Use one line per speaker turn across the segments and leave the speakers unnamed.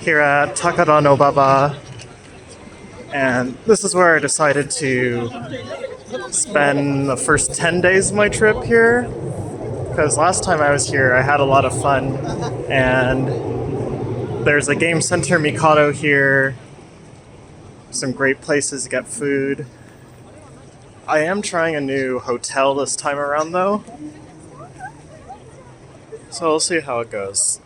Here at Takada Baba, and this is where I decided to spend the first 10 days of my trip here, because last time I was here I had a lot of fun, and there's a game center Mikado here, some great places to get food. I am trying a new hotel this time around though, so we'll see how it goes.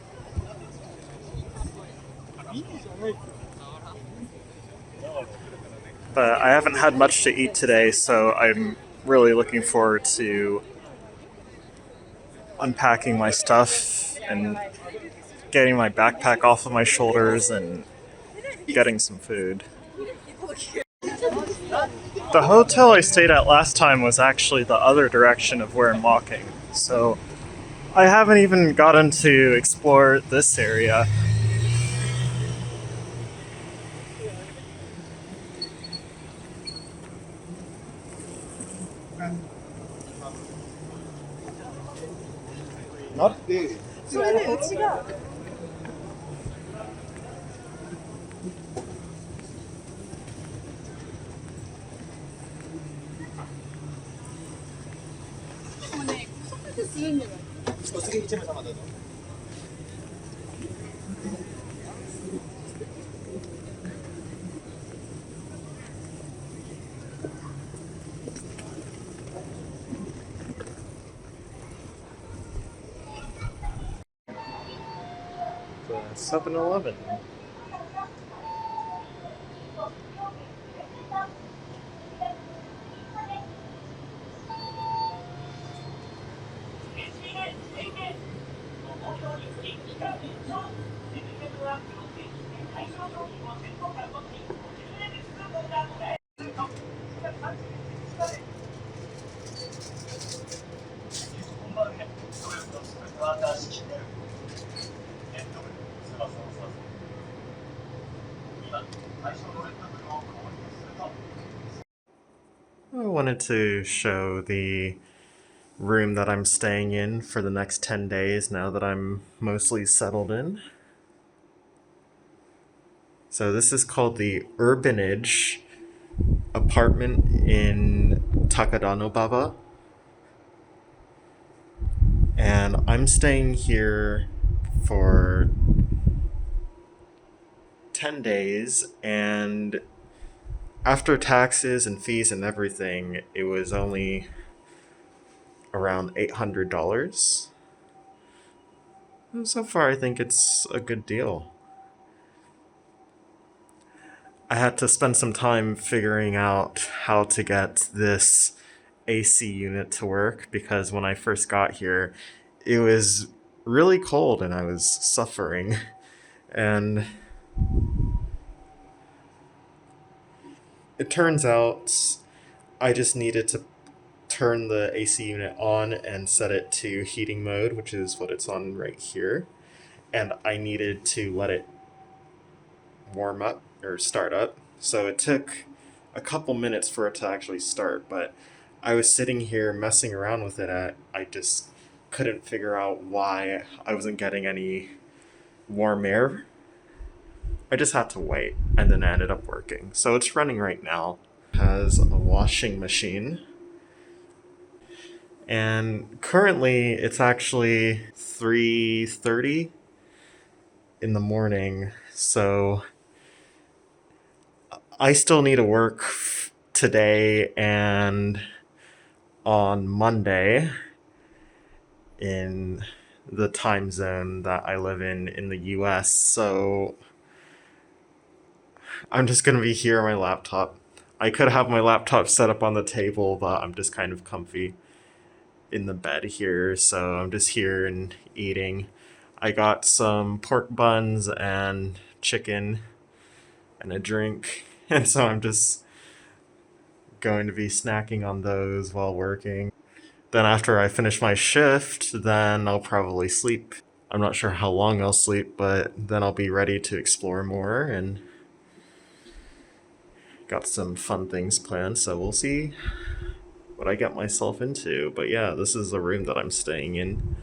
But I haven't had much to eat today, so I'm really looking forward to unpacking my stuff and getting my backpack off of my shoulders and getting some food. The hotel I stayed at last time was actually the other direction of where I'm walking, so I haven't even gotten to explore this area.
Not this.
The 7-Eleven. I wanted to show the room that I'm staying in for the next 10 days now that I'm mostly settled in. So this is called the Urbanage apartment in Takadanobaba. And I'm staying here for 10 days, and after taxes and fees and everything, it was only around $800. And so far, I think it's a good deal. I had to spend some time figuring out how to get this AC unit to work, because when I first got here, it was really cold and I was suffering. And it turns out I just needed to turn the AC unit on and set it to heating mode, which is what it's on right here. And I needed to let it warm up or start up. So it took a couple minutes for it to actually start, but I was sitting here messing around with it. I just couldn't figure out why I wasn't getting any warm air. I just had to wait, and then it ended up working. So it's running right now. It has a washing machine. And currently it's actually 3:30 in the morning, so I still need to work today and on Monday in the time zone that I live in the US, so I'm just gonna be here on my laptop. I could have my laptop set up on the table, but I'm just kind of comfy. in the bed here, so I'm just here and eating. I got some pork buns and chicken and a drink, and so I'm just going to be snacking on those while working. Then after I finish my shift, then I'll probably sleep. I'm not sure how long I'll sleep, but then I'll be ready to explore more and got some fun things planned, so we'll see what I get myself into. But yeah, this is the room that I'm staying in.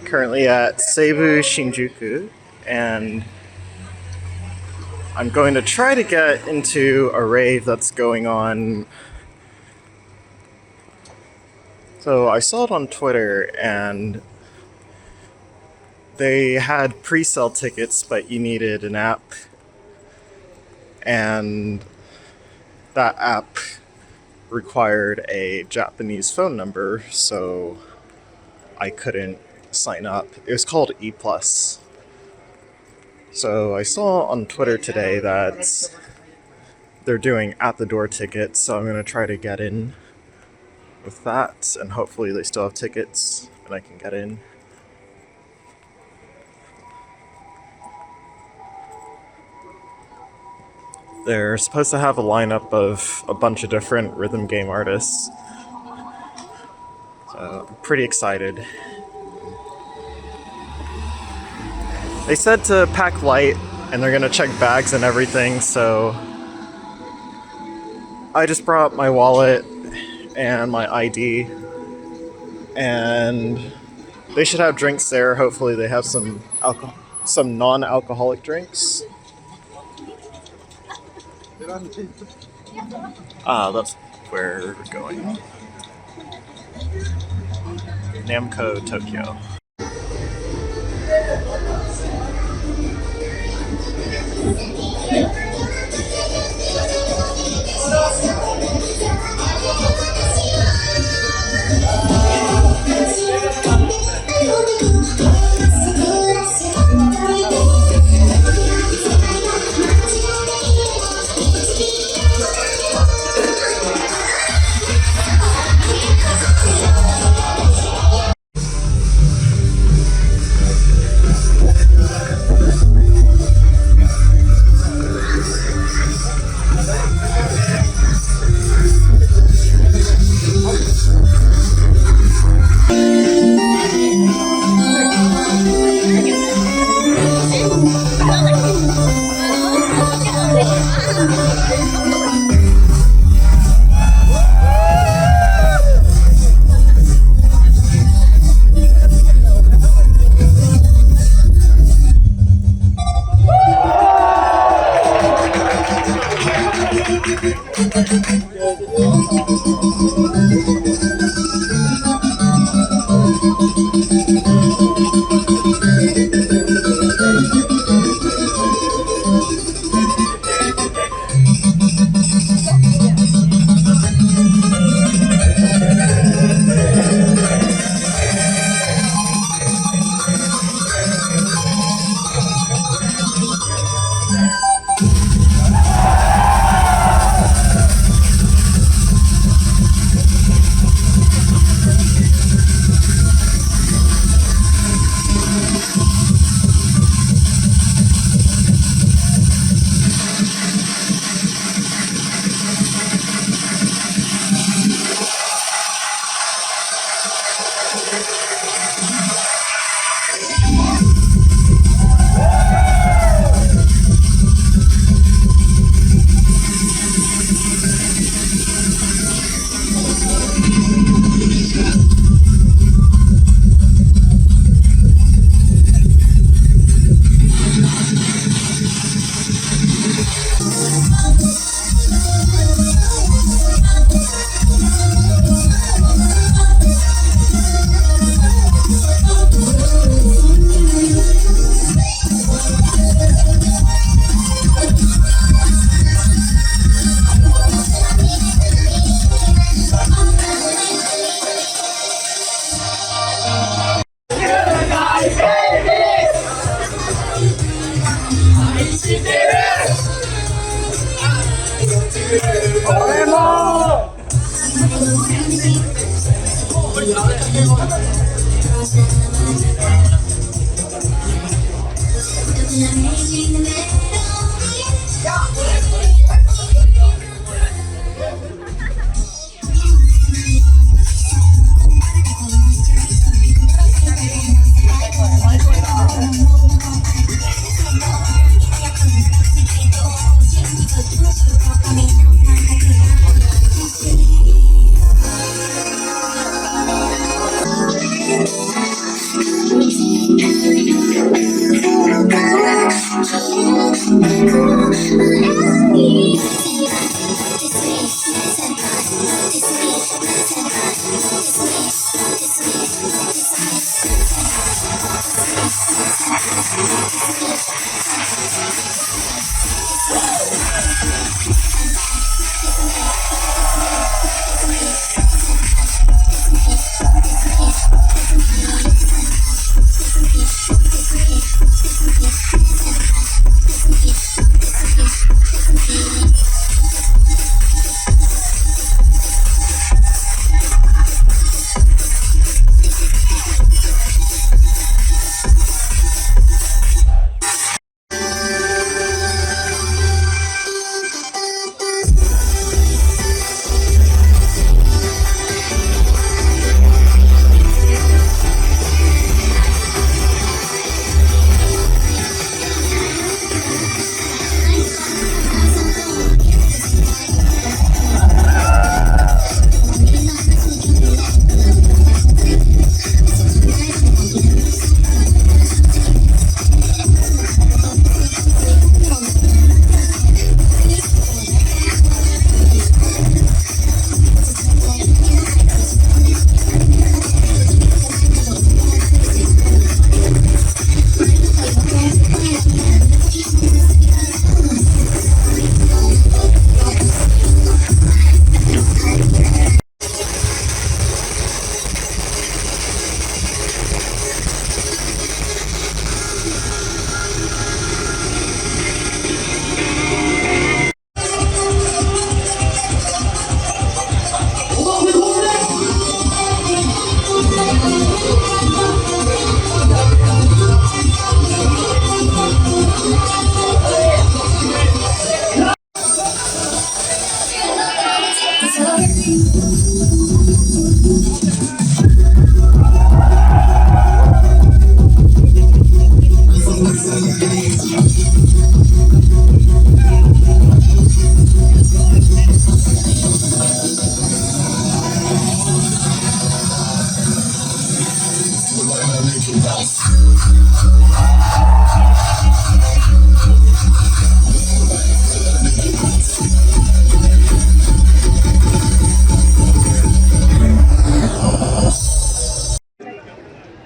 Currently at Seibu Shinjuku, and I'm going to try to get into a rave that's going on. So I saw it on Twitter, and they had pre-sale tickets, but you needed an app, and that app required a Japanese phone number, so I couldn't sign up. It was called E+. So I saw on Twitter today that they're doing at-the-door tickets, so I'm going to try to get in with that, and hopefully they still have tickets and I can get in. They're supposed to have a lineup of a bunch of different rhythm game artists, so I'm pretty excited. They said to pack light, and they're gonna check bags and everything, so I just brought my wallet and my ID, and they should have drinks there. Hopefully they have some non-alcoholic drinks. That's where we're going. Namco, Tokyo.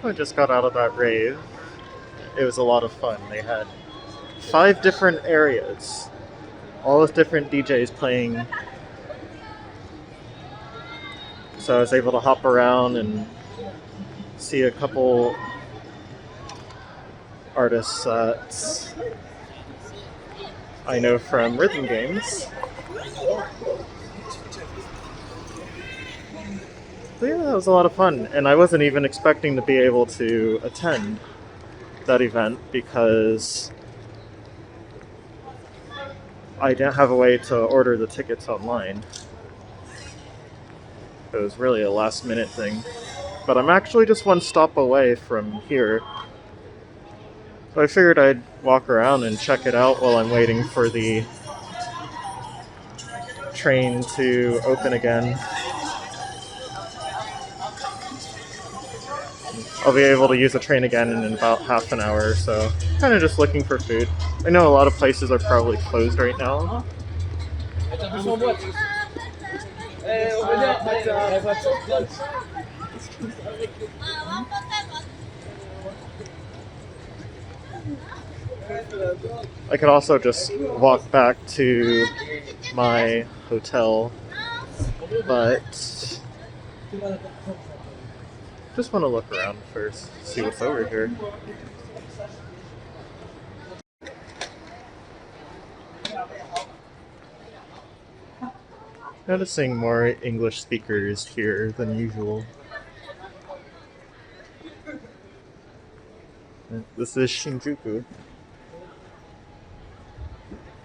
I just got out of that rave. It was a lot of fun. They had 5 different areas, all with different DJs playing. So I was able to hop around and see a couple artists that I know from rhythm games. But yeah, that was a lot of fun, and I wasn't even expecting to be able to attend that event because I didn't have a way to order the tickets online. It was really a last minute thing. But I'm actually just one stop away from here. So I figured I'd walk around and check it out while I'm waiting for the train to open again. I'll be able to use the train again in about half an hour or so. Kind of just looking for food. I know a lot of places are probably closed right now. I could also just walk back to my hotel, but just want to look around first, see what's over here. Noticing more English speakers here than usual. This is Shinjuku.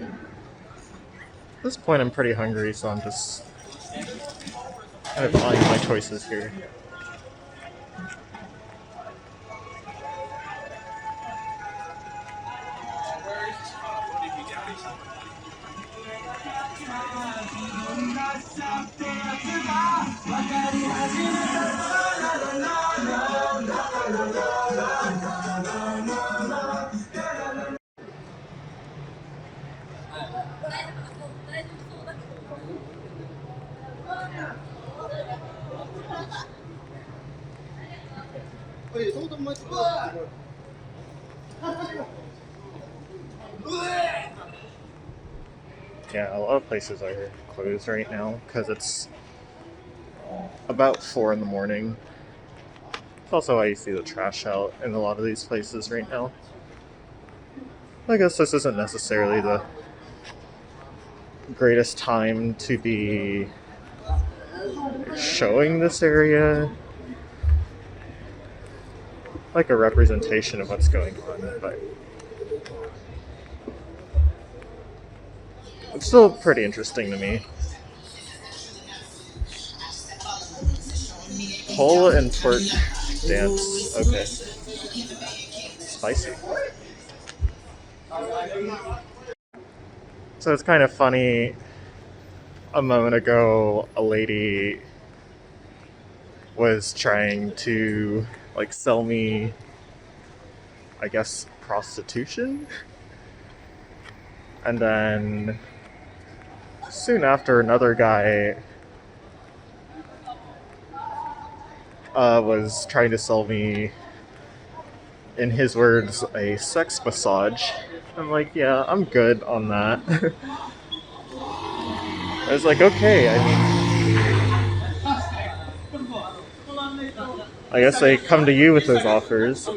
At this point, I'm pretty hungry, so I'm just kind of eyeing my choices here. Yeah, a lot of places are closed right now because it's about 4 in the morning. It's also why you see the trash out in a lot of these places right now. I guess this isn't necessarily the greatest time to be showing this area like a representation of what's going on, but it's still pretty interesting to me. Pole and twerk dance. Okay. Spicy. So it's kind of funny. A moment ago, a lady was trying to like sell me, I guess, prostitution. And then soon after, another guy was trying to sell me, in his words, a sex massage. I'm like, yeah, I'm good on that. I was like, okay, I guess they come to you with those offers.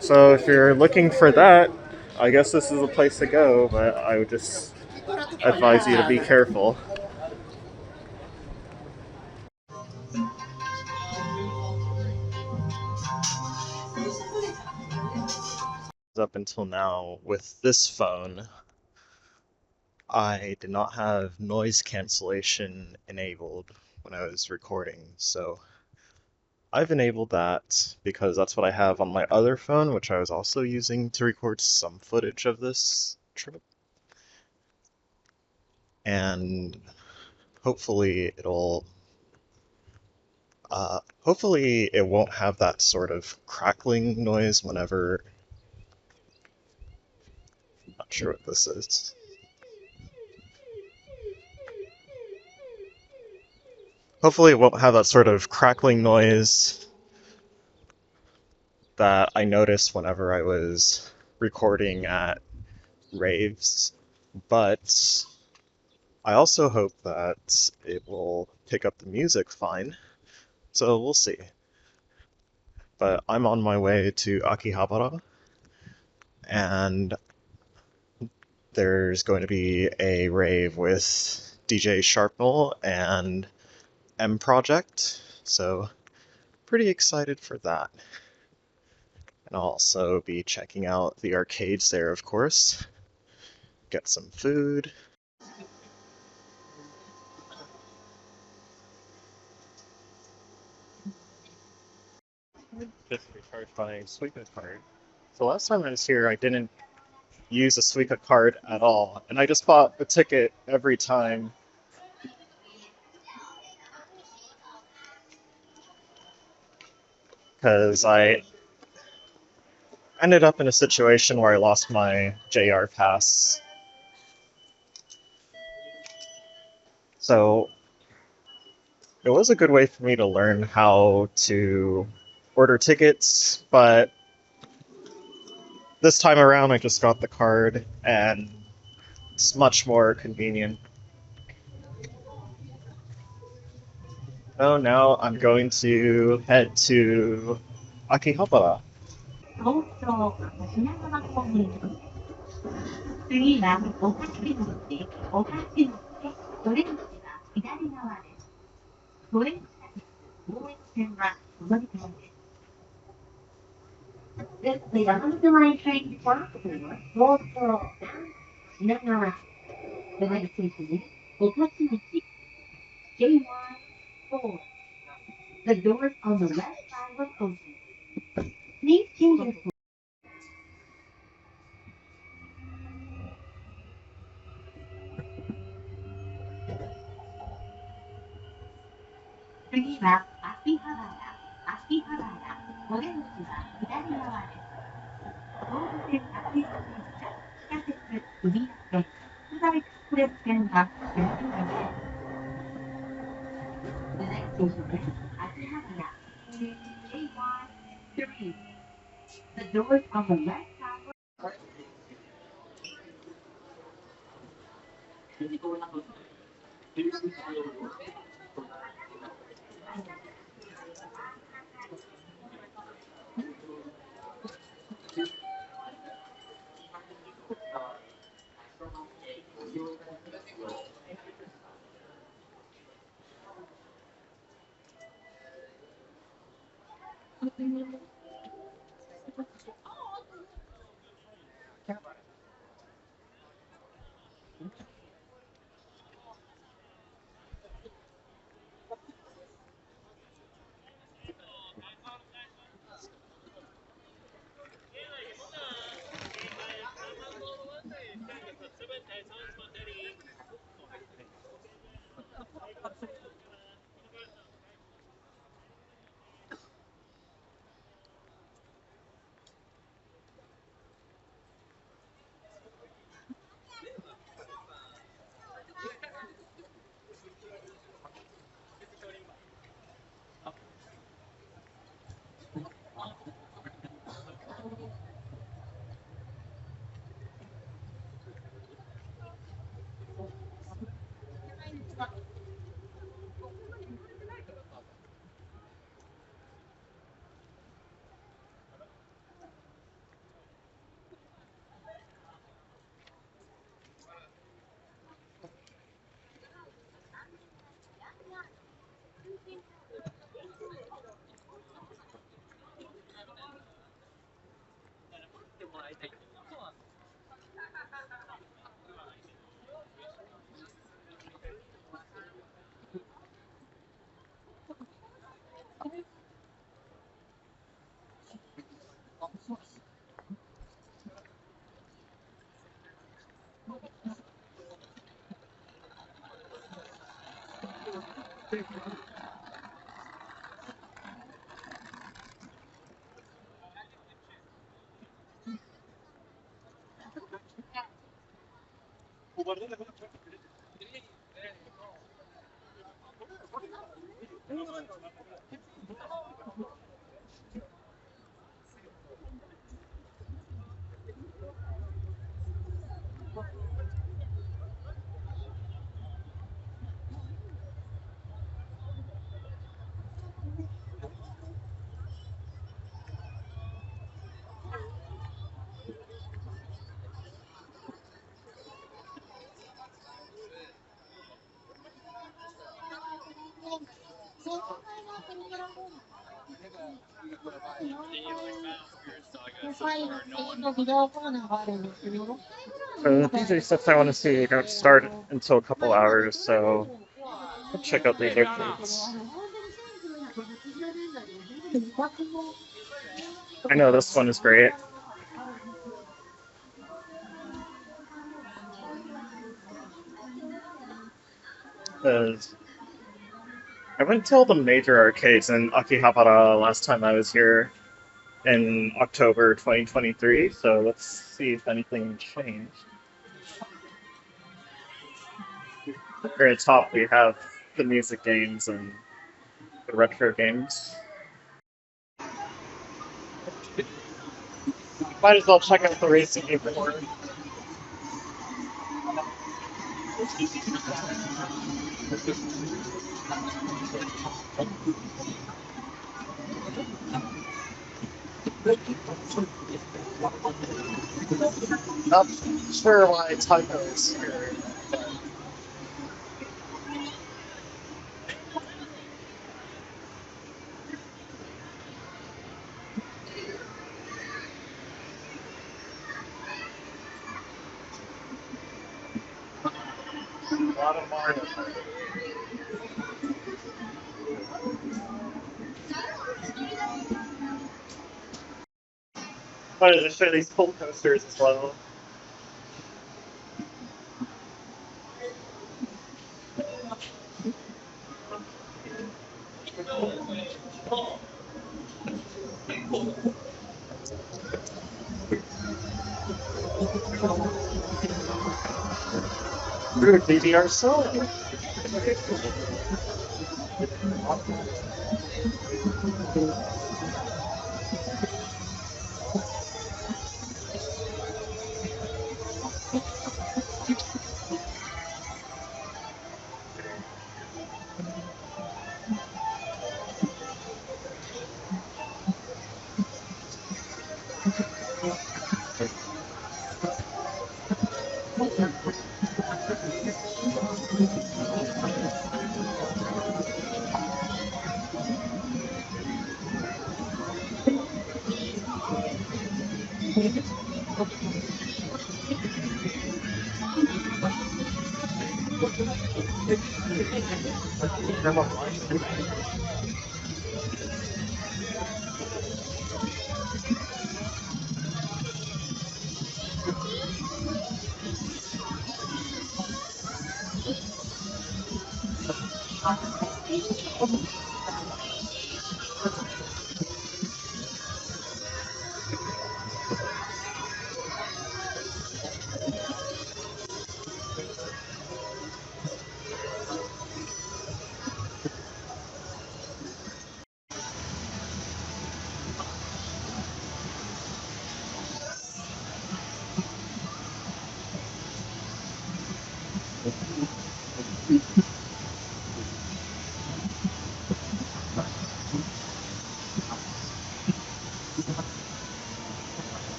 So if you're looking for that, I guess this is a place to go, but I would just advise you to be careful. Up until now, with this phone, I did not have noise cancellation enabled when I was recording, so I've enabled that because that's what I have on my other phone, which I was also using to record some footage of this trip. And hopefully hopefully it won't have that sort of crackling noise whenever, I'm not sure what this is. Hopefully it won't have that sort of crackling noise that I noticed whenever I was recording at raves, but I also hope that it will pick up the music fine, so we'll see. But I'm on my way to Akihabara, and there's going to be a rave with DJ Sharpnel and M Project, so pretty excited for that. And I'll also be checking out the arcades there, of course. Get some food. Just recharged my Suica card. So last time I was here, I didn't use a Suica card at all, and I just bought a ticket every time because I ended up in a situation where I lost my JR pass. So it was a good way for me to learn how to order tickets, but this time around I just got the card and it's much more convenient. So now I'm going to head to Akihabara. 東京、品川方面。次はお菓子の駅、お菓子の駅、オレンジは左側です。オレンジ
The Janurary train platform will slow down Janurary. The next station is Okachimachi, JY4. The doors on the left side will open. Please change your 次は秋葉原。秋葉原。お出口は左側です。東武線秋葉原、海老名線、地下鉄宇美田線、つながりクレス線が左側です。The next station is Akihabara, JY3. The doors on the left side will
The DJ stuff I want to see don't start until a couple hours, so I'll check out these arcades. I know this one is great. I went to all the major arcades in Akihabara last time I was here in October 2023, so let's see if anything changed. At the very top, we have the music games and the retro games. Might as well check out the racing game board. Not sure why Tycho is here. lot of Mario. But it show these cool coasters as well. Ooh, DDR Solo.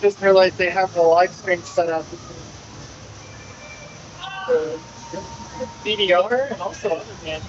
Just realized they have the live stream set up for DDR and also other games.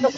I'm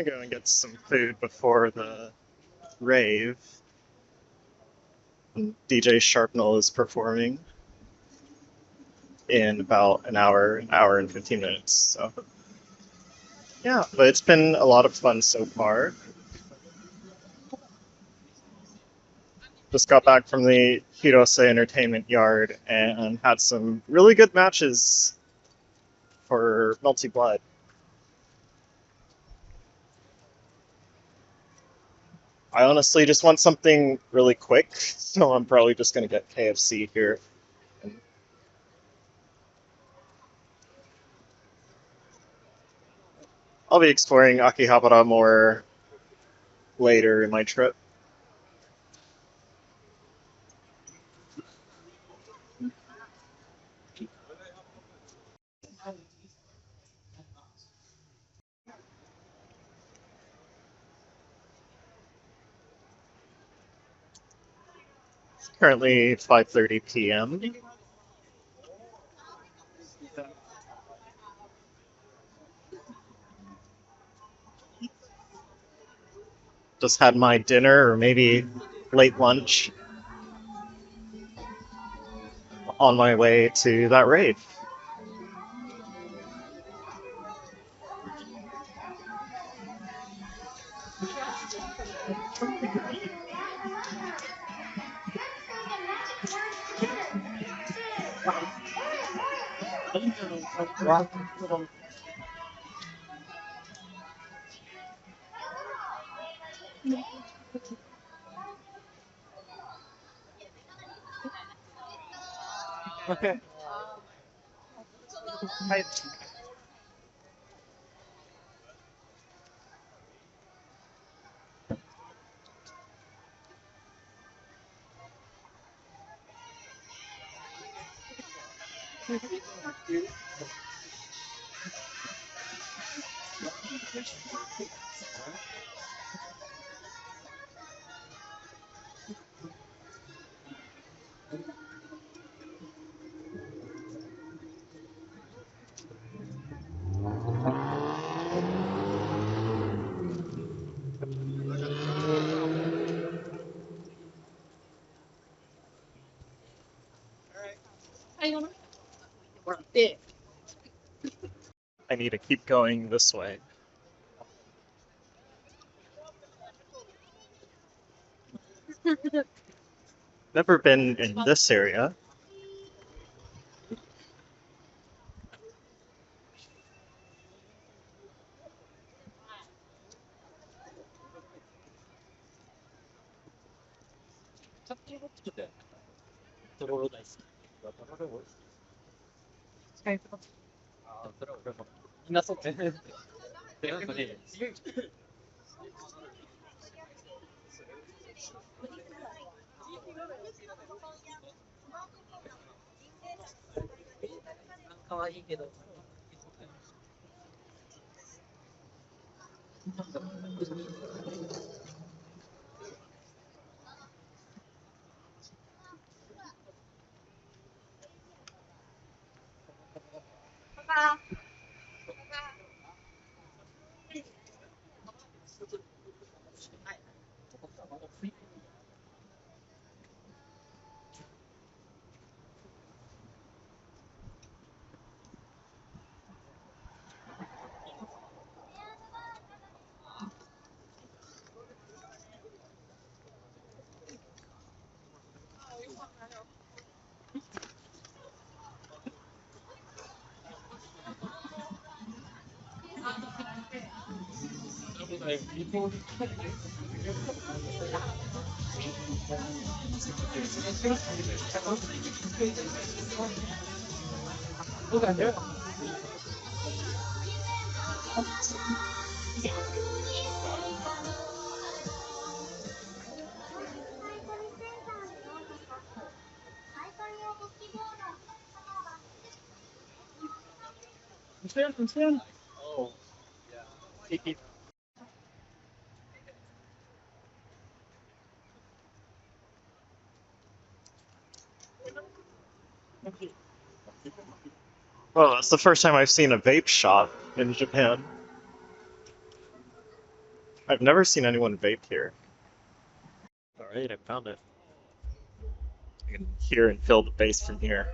gonna go and get some food before the rave. DJ Sharpnel is performing in about an hour and 15 minutes. So yeah, but it's been a lot of fun so far. Just got back from the Hirose Entertainment Yard and had some really good matches for Multi Blood. I honestly just want something really quick, so I'm probably just gonna get KFC here. And I'll be exploring Akihabara more later in my trip. It's currently 5:30 p.m. Just had my dinner or maybe late lunch on my way to that rave. Okay. Hi. I need to keep going this way. Never been in this area. Well, that's the first time I've seen a vape shop in Japan. I've never seen anyone vape here. Alright, I found it. I can hear and feel the bass from here.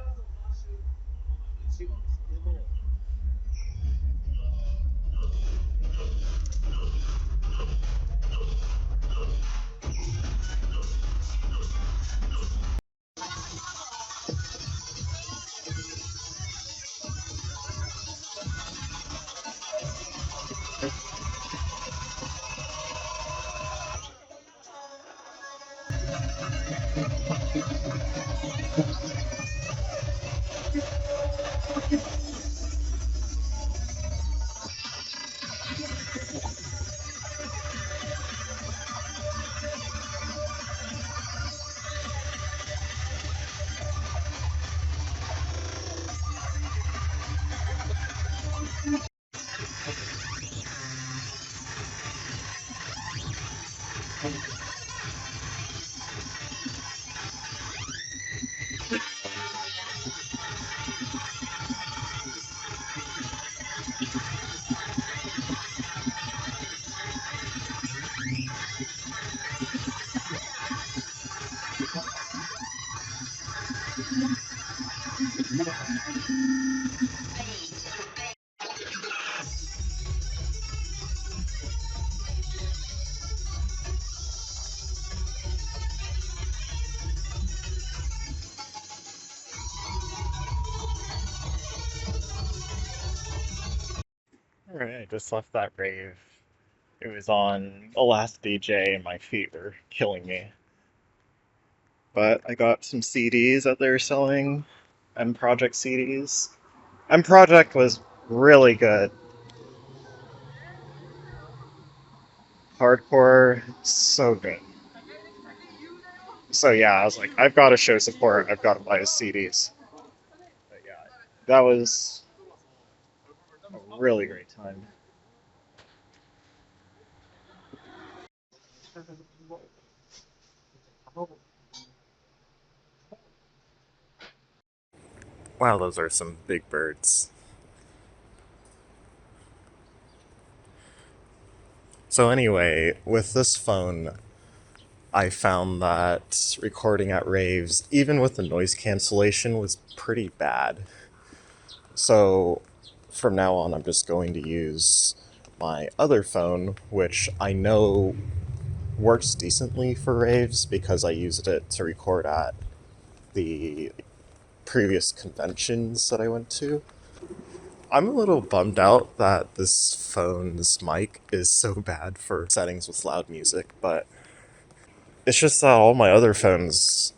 Alright, I just left that rave. It was on the last DJ and my feet were killing me. But I got some CDs that they're selling, M Project CDs. M Project was really good. Hardcore, so good. So yeah, I was like, I've got to show support. I've got to buy his CDs. But yeah, that was a really great time.
Wow, those are some big birds. So, anyway, with this phone, I found that recording at raves, even with the noise cancellation, was pretty bad. So, from now on, I'm just going to use my other phone, which I know works decently for raves because I used it to record at the previous conventions that I went to. I'm a little bummed out that this phone's mic is so bad for settings with loud music, but it's just that all my other phones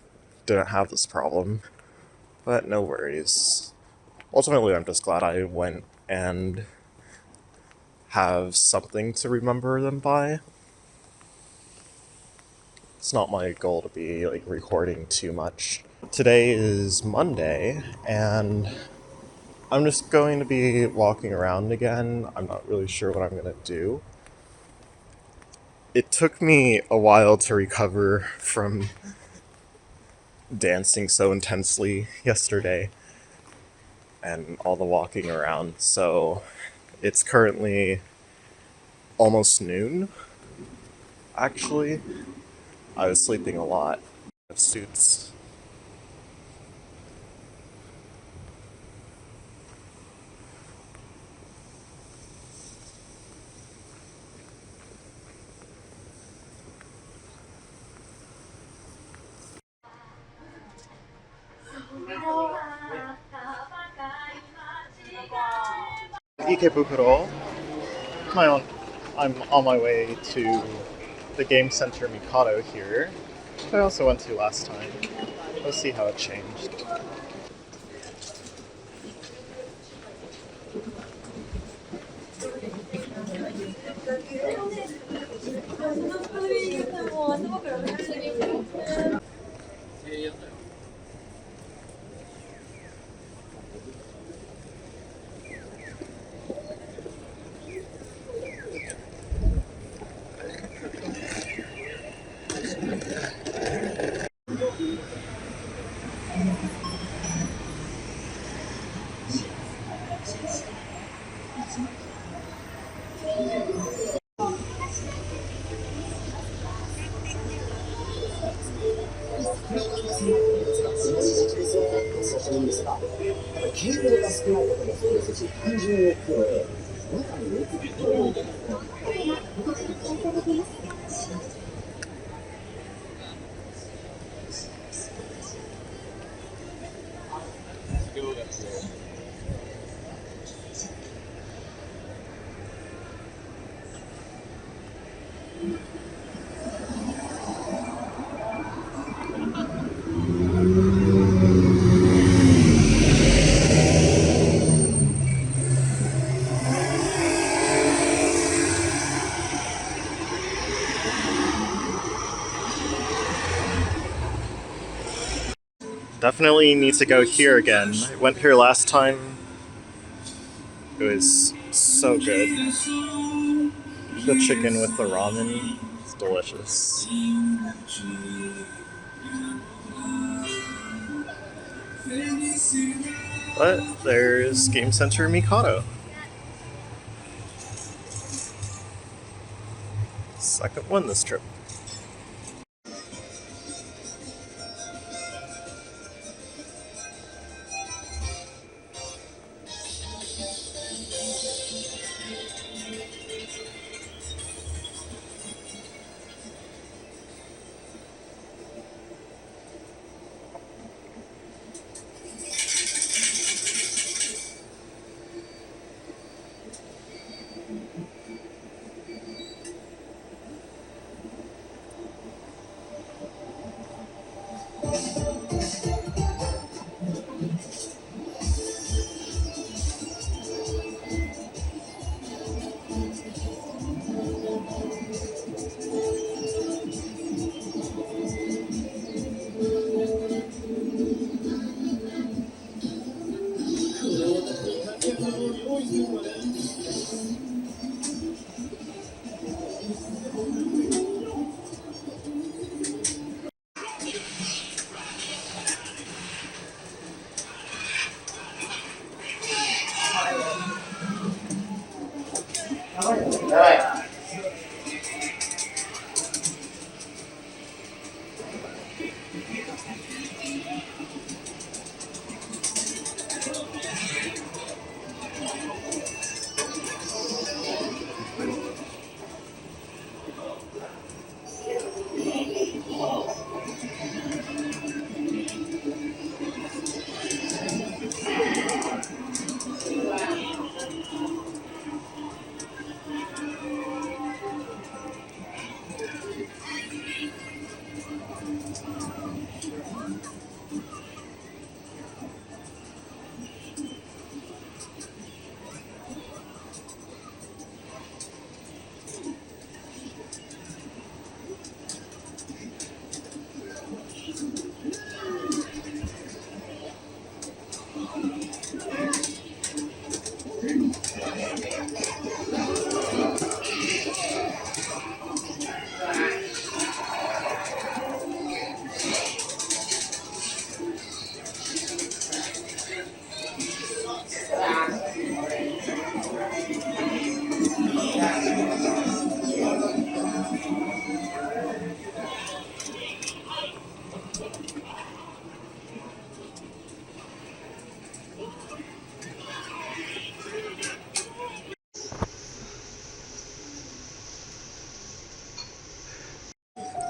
didn't have this problem. But no worries. Ultimately, I'm just glad I went and have something to remember them by. It's not my goal to be like recording too much. Today is Monday, and I'm just going to be walking around again. I'm not really sure what I'm going to do. It took me a while to recover from dancing so intensely yesterday and all the walking around, so it's currently almost noon, actually. I was sleeping a lot. Suits.
Ikebukuro. I'm on my way to the Game Center Mikado here, which I also went to last time. Let's see how it changed. Definitely need to go here again. I went here last time. It was so good. The chicken with the ramen is delicious. But there's Game Center Mikado. Second one this trip.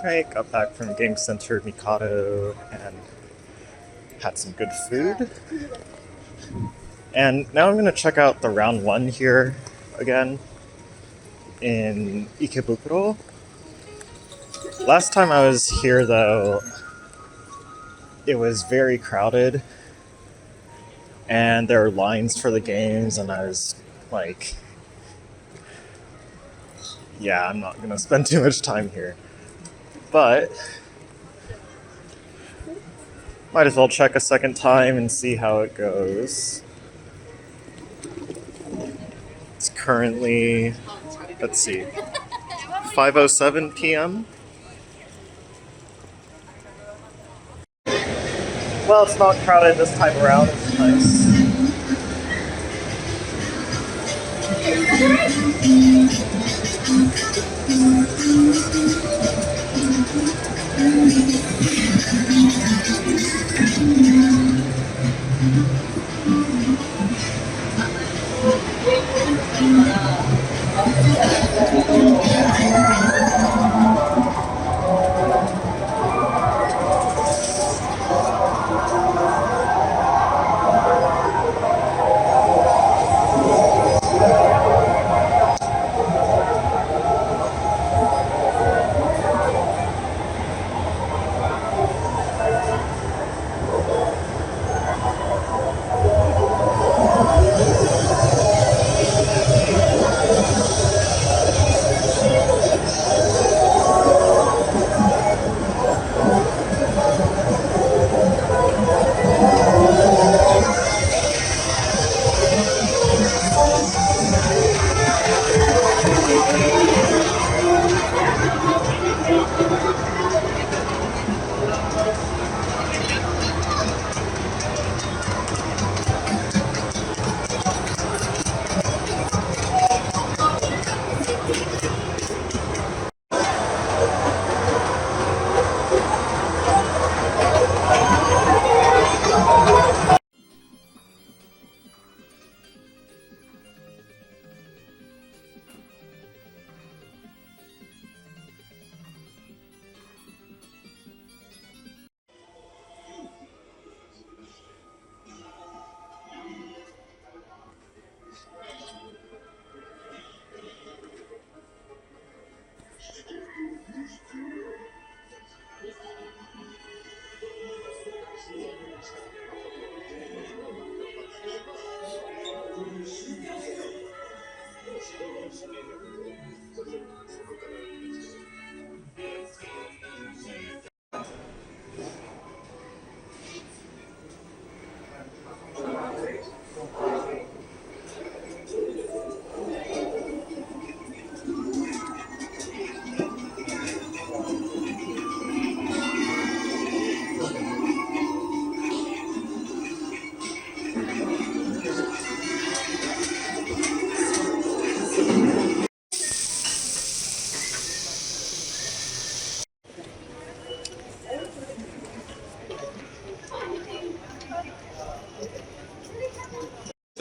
Alright, got back from Game Center Mikado and had some good food. And now I'm going to check out the round one here again in Ikebukuro. Last time I was here, though, it was very crowded and there were lines for the games, and I was like, yeah, I'm not going to spend too much time here. But might as well check a second time and see how it goes. It's currently, let's see, 5:07 p.m. Well, it's not crowded this time around, it's nice.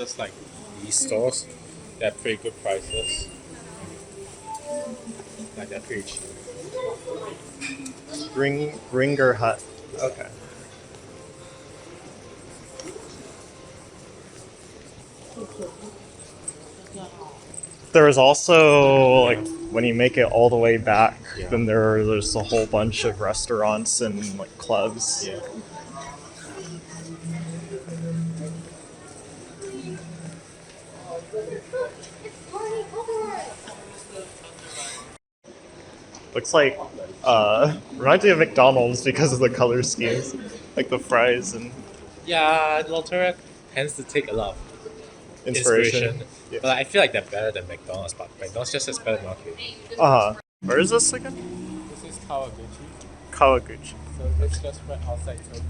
just like these stores. They have pretty good prices. Like they're pretty cheap.
Ringer Hut. Okay. There is also, like, when you make it all the way back,
Yeah.
then there's a whole bunch of restaurants and like clubs.
Yeah.
Looks like reminds me of McDonald's because of the color schemes, like the fries and
Yeah, Loteria tends to take a lot of
inspiration.
inspiration.
Yeah.
But I feel like they're better than McDonald's, but McDonald's just has better marketing.
Where is this again?
This is Kawaguchi.
Kawaguchi.
So it's just right outside Tokyo.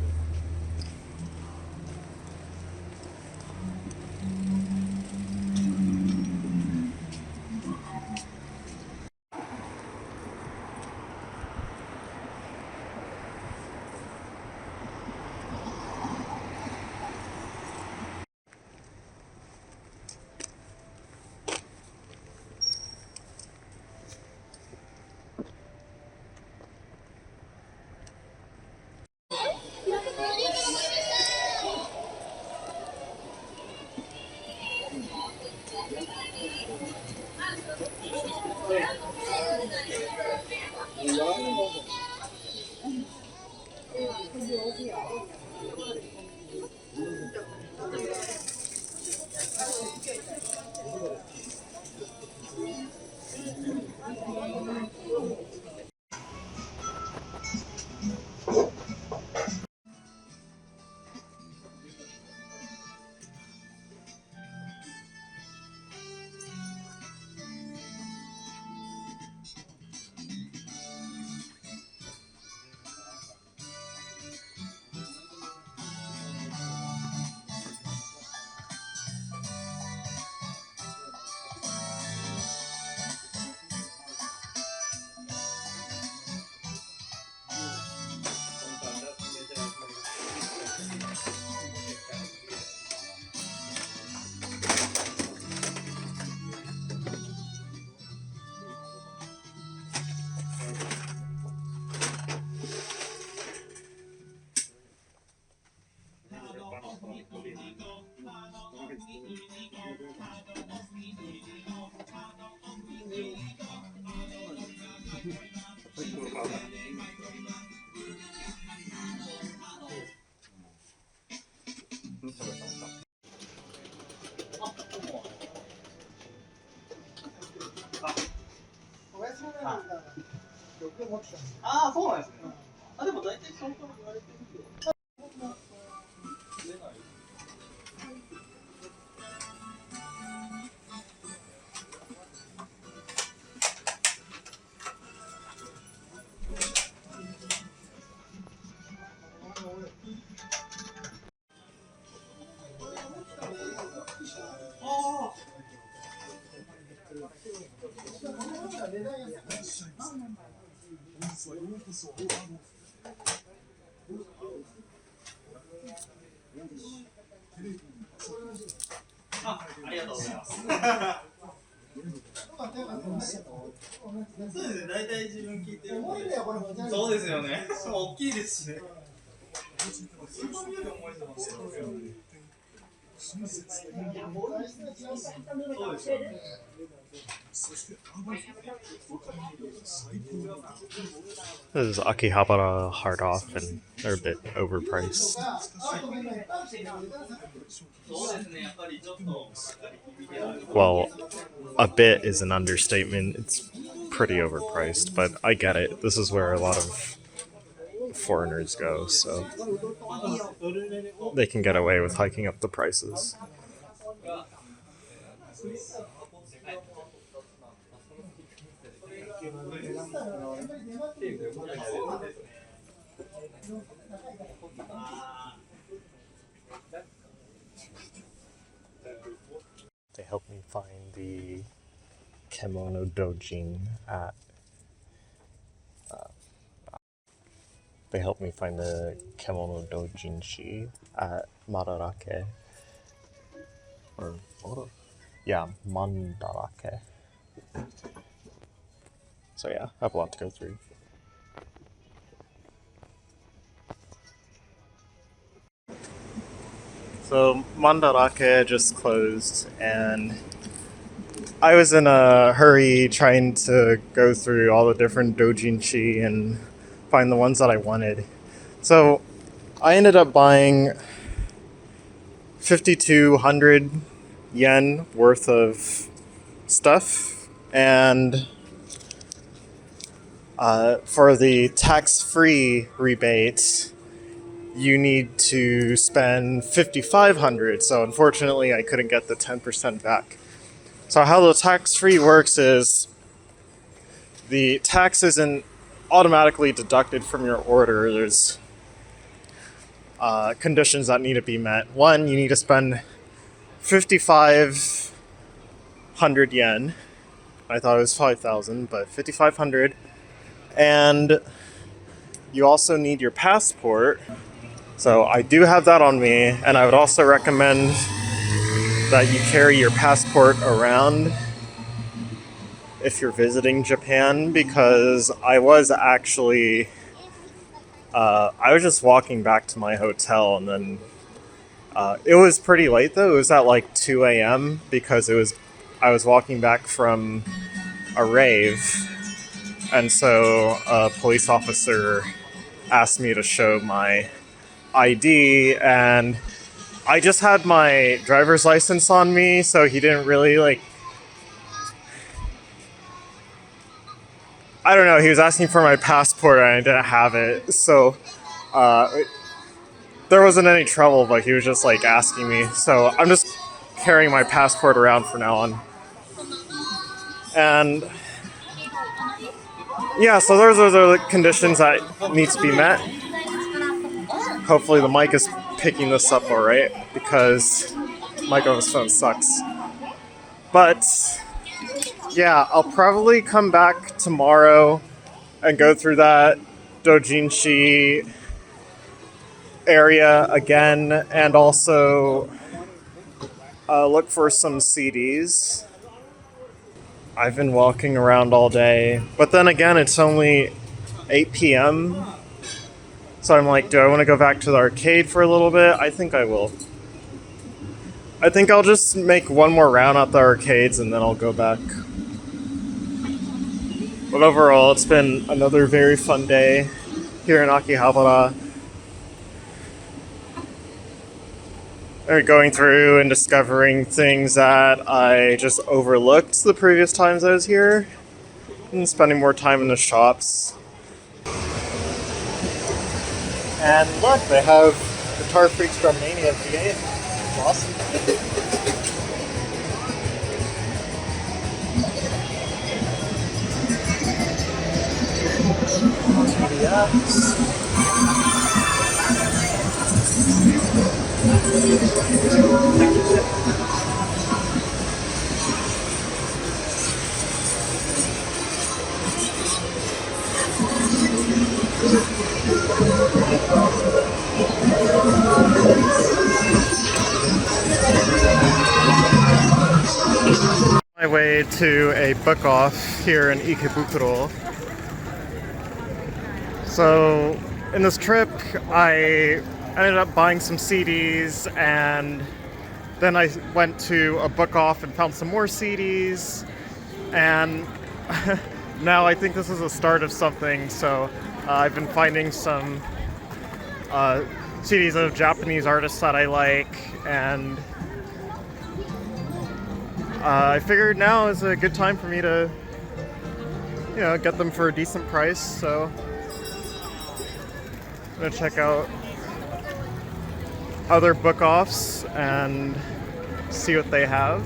This is Akihabara hard off, and they're a bit overpriced. Well, a bit is an understatement. It's pretty overpriced, but I get it. This is where a lot of foreigners go, so they can get away with hiking up the prices. They helped me find the Kemono Dojin at. They helped me find the Kemono Dojinshi at Madarake. Or yeah, Mandarake. So yeah, I have a lot to go through. So Mandarake just closed, and I was in a hurry trying to go through all the different doujinshi and find the ones that I wanted. So I ended up buying 5,200 yen worth of stuff, and for the tax-free rebate, you need to spend 5,500. So unfortunately, I couldn't get the 10% back. So how the tax-free works is the tax isn't automatically deducted from your order. There's conditions that need to be met. One, you need to spend 5,500 yen. I thought it was 5,000, but 5,500. And you also need your passport. So I do have that on me, and I would also recommend that you carry your passport around if you're visiting Japan, because I was actually I was just walking back to my hotel, and then it was pretty late though. It was at like 2 a.m. because I was walking back from a rave, and so a police officer asked me to show my ID, and I just had my driver's license on me, so he didn't really like. I don't know. He was asking for my passport, and I didn't have it, so there wasn't any trouble. But he was just like asking me, so I'm just carrying my passport around from now on. And yeah, so those are the conditions that need to be met. Hopefully the mic is picking this up all right, because mic on his phone sucks. But yeah, I'll probably come back tomorrow and go through that doujinshi area again, and also look for some CDs. I've been walking around all day, but then again, it's only 8 p.m. So I'm like, do I want to go back to the arcade for a little bit? I think I will. I think I'll just make one more round at the arcades and then I'll go back. But overall, it's been another very fun day here in Akihabara. Going through and discovering things that I just overlooked the previous times I was here, and spending more time in the shops. And look, they have Guitar Freaks Drum Mania V8. Awesome. TDX. My way to a book off here in Ikebukuro. So in this trip, I ended up buying some CDs, and then I went to a book off and found some more CDs, and now I think this is a start of something. So I've been finding some CDs of Japanese artists that I like, and I figured now is a good time for me to, get them for a decent price. So I'm gonna check out other book offs and see what they have.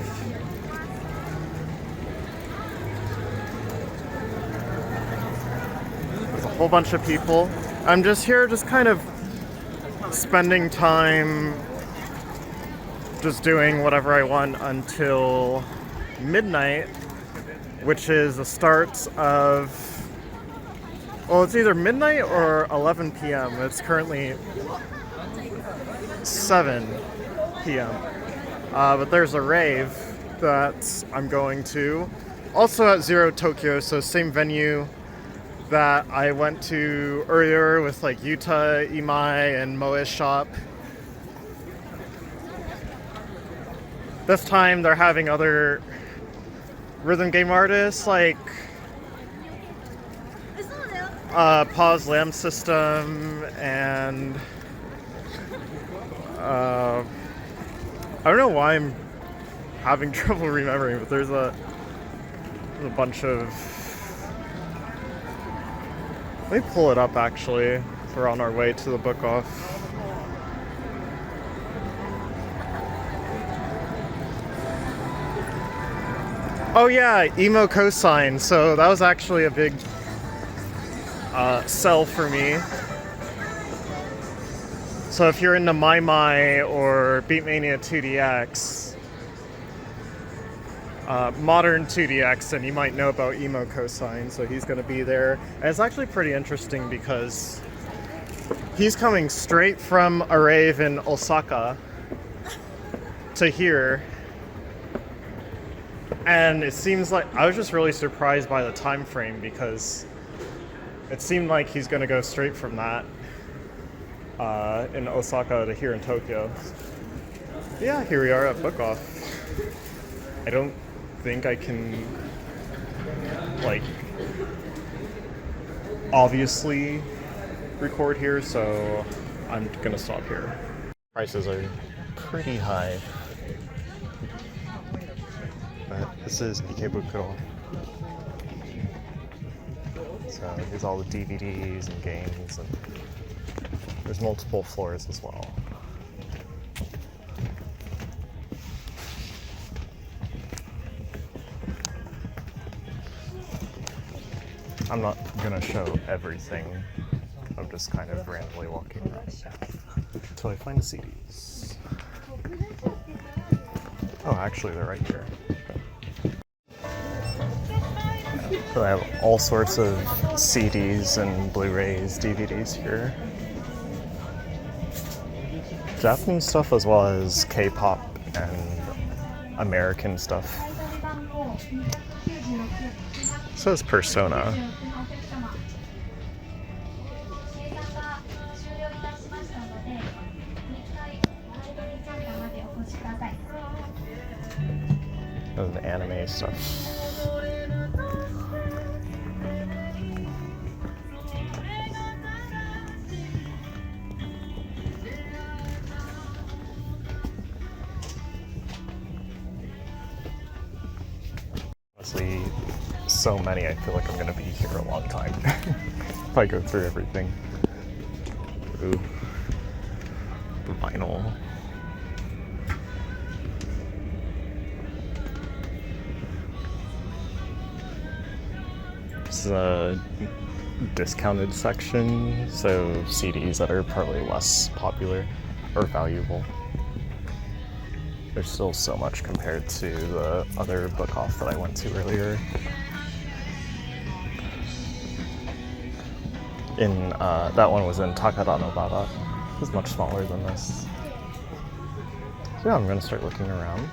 There's a whole bunch of people. I'm just here just kind of spending time just doing whatever I want until midnight, which is the start of, well, it's either midnight or 11 p.m. It's currently 7 p.m. But there's a rave that I'm going to. Also at Zero Tokyo, so same venue that I went to earlier with like Yuta, Imai, and Moe's shop. This time they're having other rhythm game artists like Pause Lamb System and I don't know why I'm having trouble remembering, but there's a bunch of. Let me pull it up actually. If we're on our way to the book off. Oh yeah, emo cosine. So that was actually a big sell for me. So if you're into My My or Beatmania 2DX, modern 2DX, then you might know about emo cosine. So he's going to be there, and it's actually pretty interesting because he's coming straight from a rave in Osaka to here. And it seems like I was just really surprised by the time frame because it seemed like he's going to go straight from that in Osaka to here in Tokyo. Yeah, here we are at Book Off. I don't think I can, like, obviously record here, so I'm going to stop here. Prices are pretty high. But this is Ikebukuro. So here's all the DVDs and games, and there's multiple floors as well. I'm not gonna show everything. I'm just kind of randomly walking around until I find the CDs. Oh, actually, they're right here. So I have all sorts of CDs and Blu-rays, DVDs here. Japanese stuff as well as K-pop and American stuff. So is Persona. Of anime stuff. Honestly, so many, I feel like I'm gonna be here a long time if I go through everything. Ooh. Vinyl. This is a discounted section, so CDs that are probably less popular or valuable. There's still so much compared to the other book off that I went to earlier. That one was in Takadanobara. It was much smaller than this. So yeah, I'm gonna start looking around.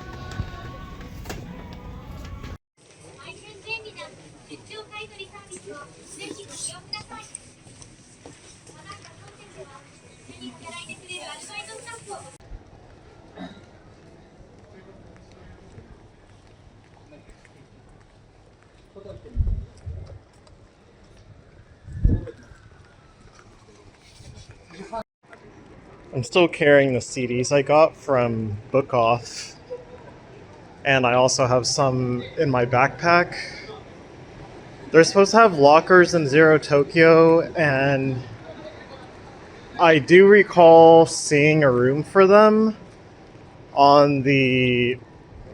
I'm still carrying the CDs I got from Book Off, and I also have some in my backpack. They're supposed to have lockers in Zero Tokyo, and I do recall seeing a room for them on the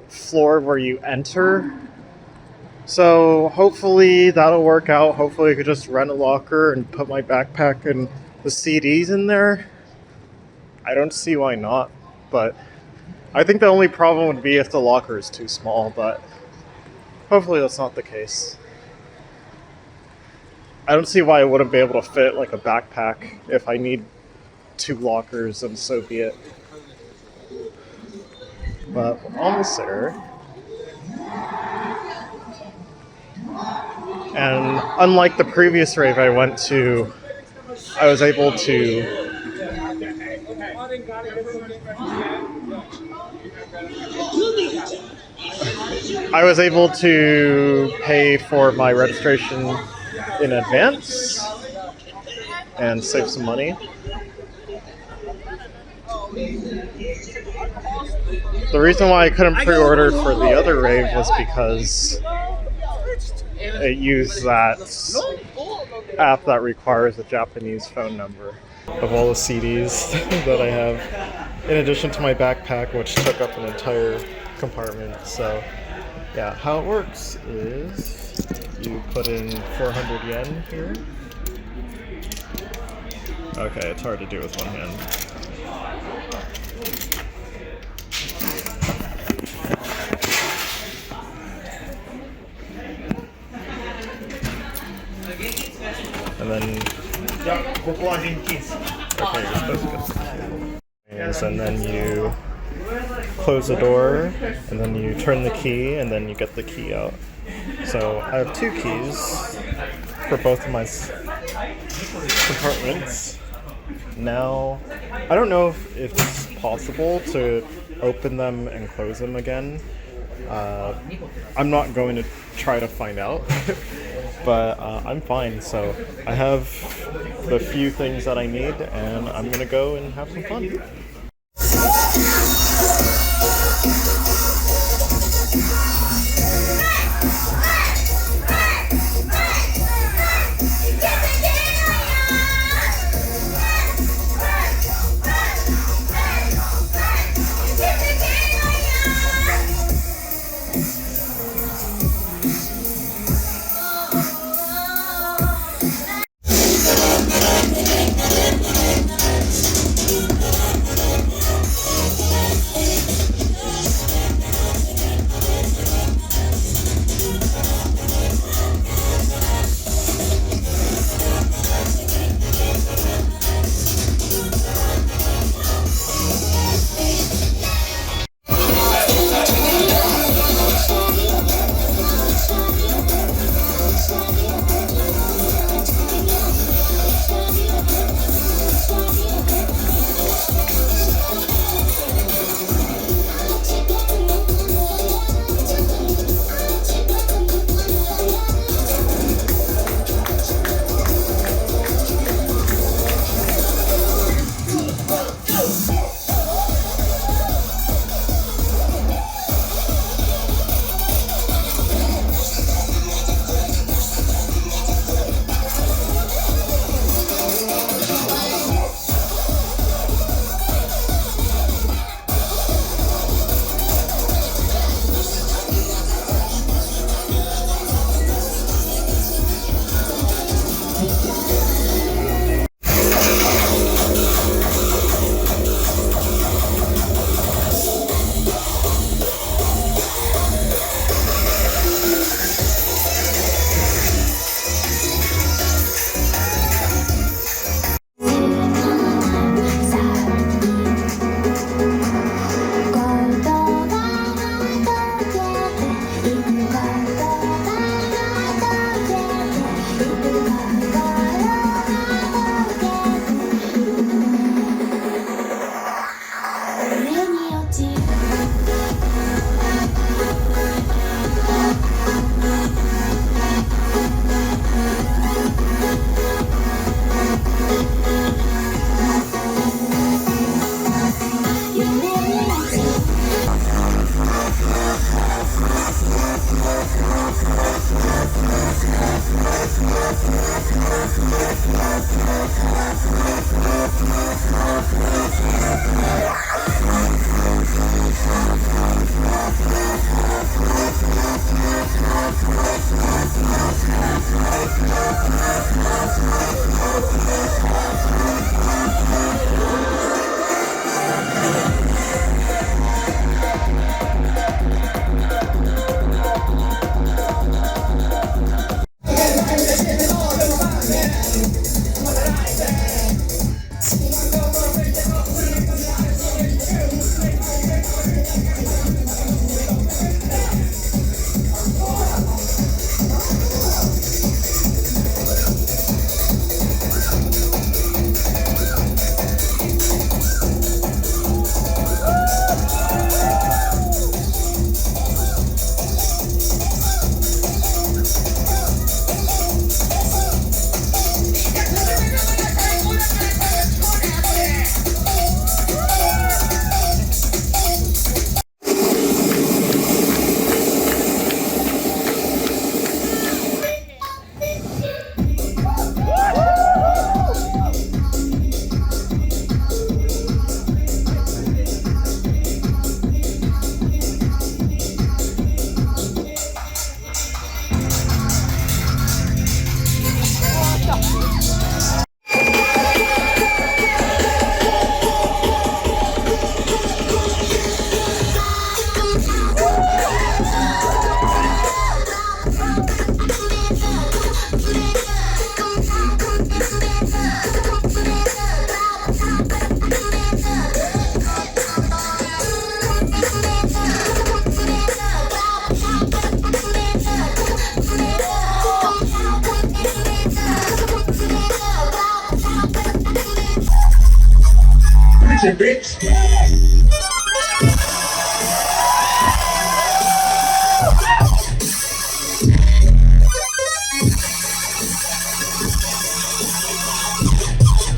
floor where you enter. So hopefully that'll work out. Hopefully I could just rent a locker and put my backpack and the CDs in there. I don't see why not, but I think the only problem would be if the locker is too small, but hopefully that's not the case. I don't see why I wouldn't be able to fit like a backpack. If I need 2 lockers, then so be it. But we're almost there. And unlike the previous rave I went to, I was able to pay for my registration in advance and save some money. The reason why I couldn't pre-order for the other rave was because it used that app that requires a Japanese phone number. Of all the CDs that I have, in addition to my backpack, which took up an entire compartment. So yeah, how it works is you put in 400 yen here. Okay, it's hard to do with one hand. And then okay, you're supposed to get and then you close the door, and then you turn the key, and then you get the key out. So I have 2 keys for both of my compartments. Now, I don't know if it's possible to open them and close them again. I'm not going to try to find out, but I'm fine. So I have the few things that I need, and I'm gonna go and have some fun.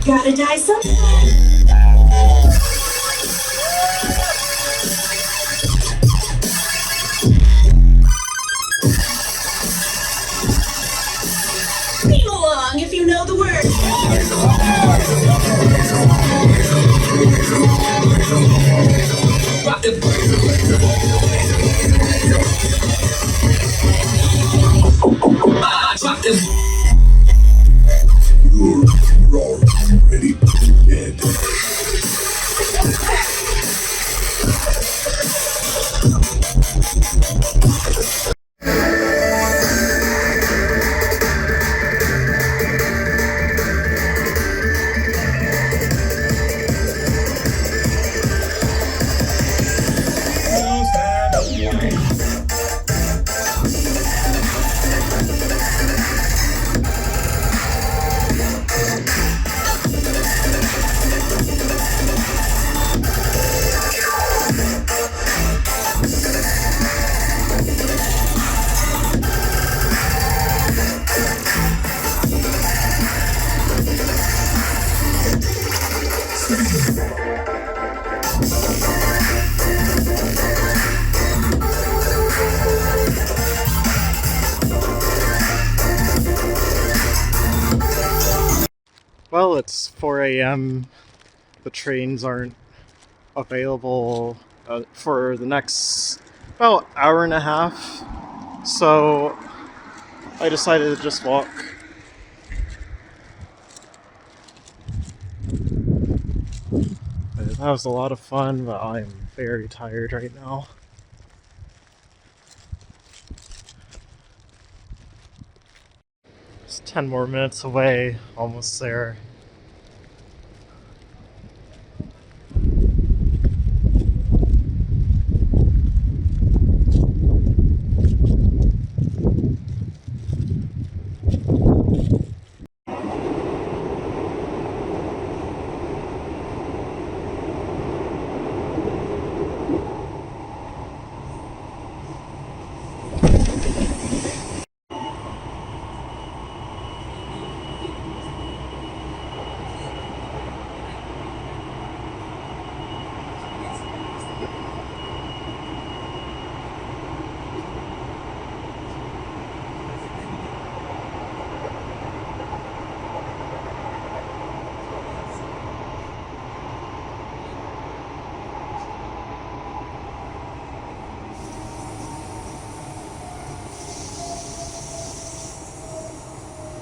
Gotta die some. Sing along if you know the words. Rock the rock the
Ready, dead.
Well, it's 4 a.m. The trains aren't available for the next about hour and a half, so I decided to just walk. That was a lot of fun, but I am very tired right now. It's 10 more minutes away, almost there.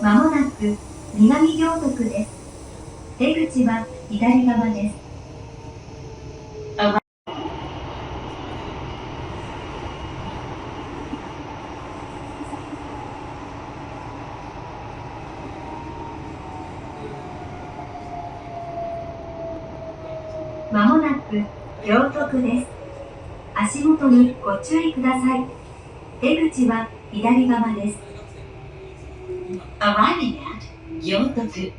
まもなく南行徳です。出口は左側です。まもなく行徳です。足元にご注意ください。出口は左側です。Arriving at 行徳。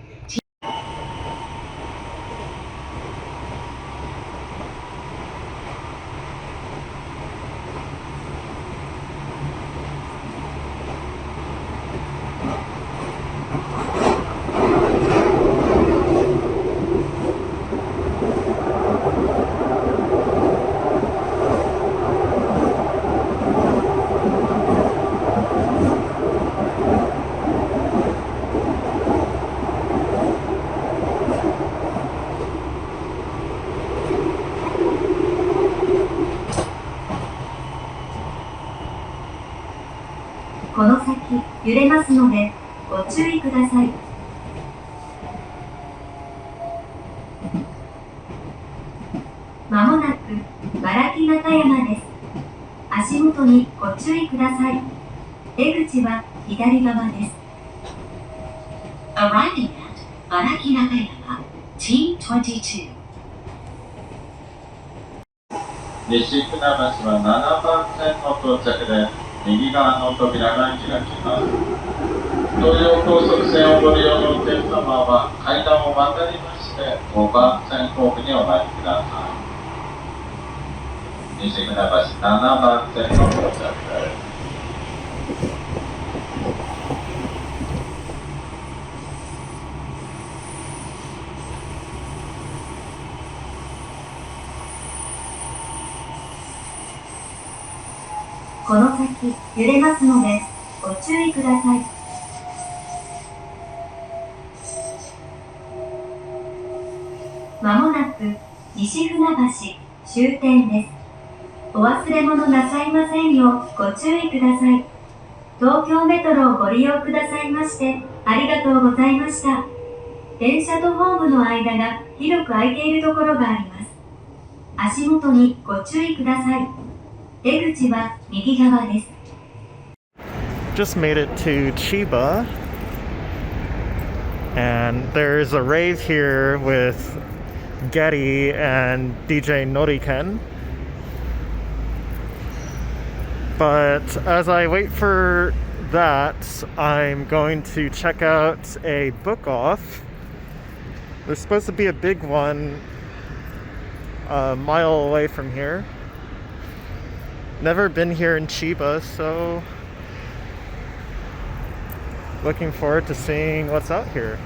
この先揺れますのでご注意ください。まもなく茨城中山です。足元にご注意ください。出口は左側です。Arriving at 茨城中山 T22。
西船橋は7番線の到着で右側の扉が開きます。東洋高速線をご利用のお客様は階段を渡りましてして5番線ホームにお参りください。西船橋7番線の到着です。
この先揺れますのでご注意ください。まもなく西船橋終点です。お忘れ物なさいませんようご注意ください。東京メトロをご利用くださいましてありがとうございました。電車とホームの間が広く空いているところがあります。足元にご注意ください。出口は右側です。
Just made it to Chiba, and there's a rave here with Getty and DJ Noriken. But as I wait for that, I'm going to check out a book off. There's supposed to be a big one a mile away from here. Never been here in Chiba, so looking forward to seeing what's out here.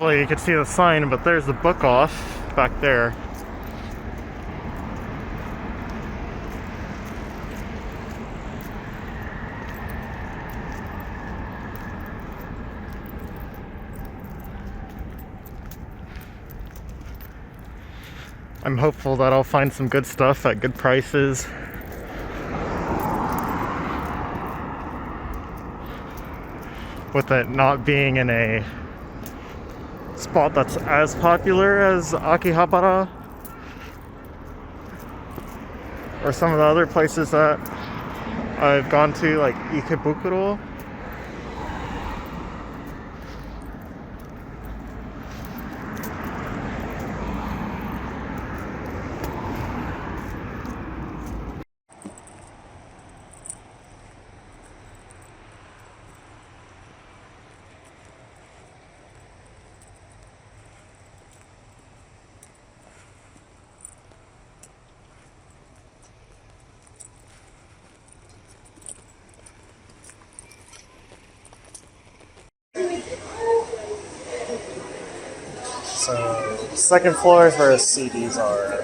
Well, you can see the sign, but there's the book off back there. I'm hopeful that I'll find some good stuff at good prices. With it not being in a spot that's as popular as Akihabara or some of the other places that I've gone to, like Ikebukuro. So, second floor is where CDs are.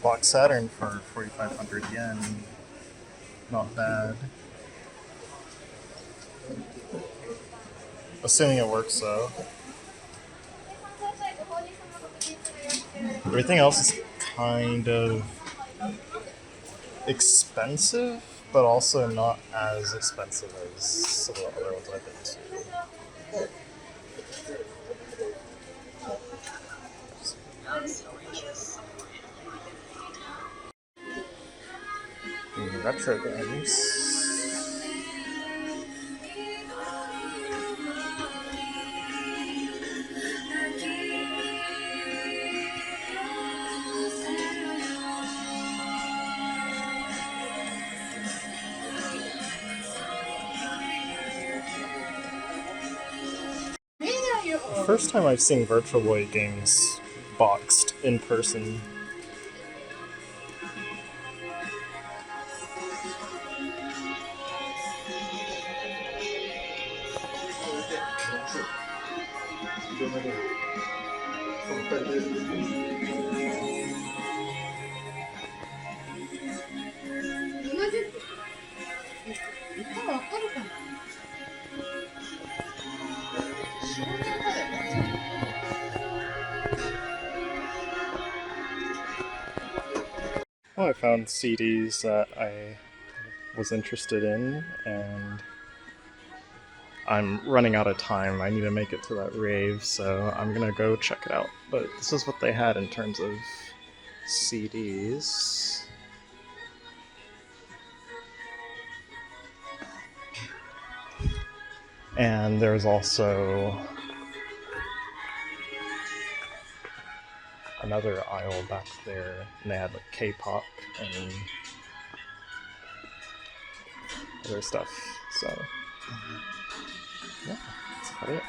Block Saturn for 4,500 yen. Not bad. Assuming it works though. Everything else is kind of expensive, but also not as expensive as some of the other ones I've been to. Retro games. First time I've seen Virtual Boy games boxed in person. Well, I found CDs that I was interested in, and I'm running out of time. I need to make it to that rave, so I'm gonna go check it out. But this is what they had in terms of CDs. And there's also another aisle back there, and they had like K-pop and other stuff. So yeah, that's about it.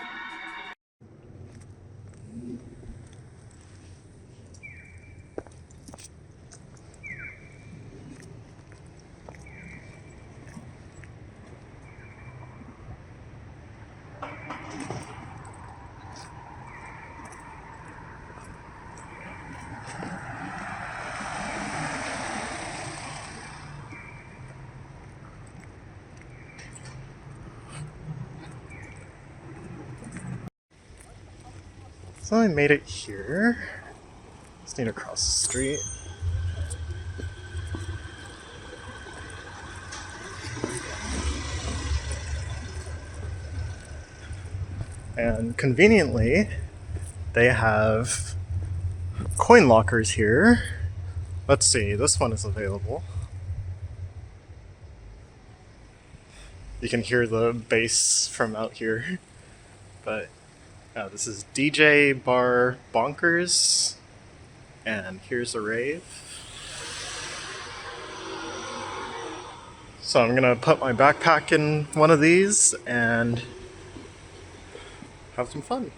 So I made it here. Just need to cross the street. And conveniently, they have coin lockers here. Let's see, this one is available. You can hear the bass from out here, but this is DJ Bar Bonkers, and here's a rave. So I'm gonna put my backpack in one of these and have some fun.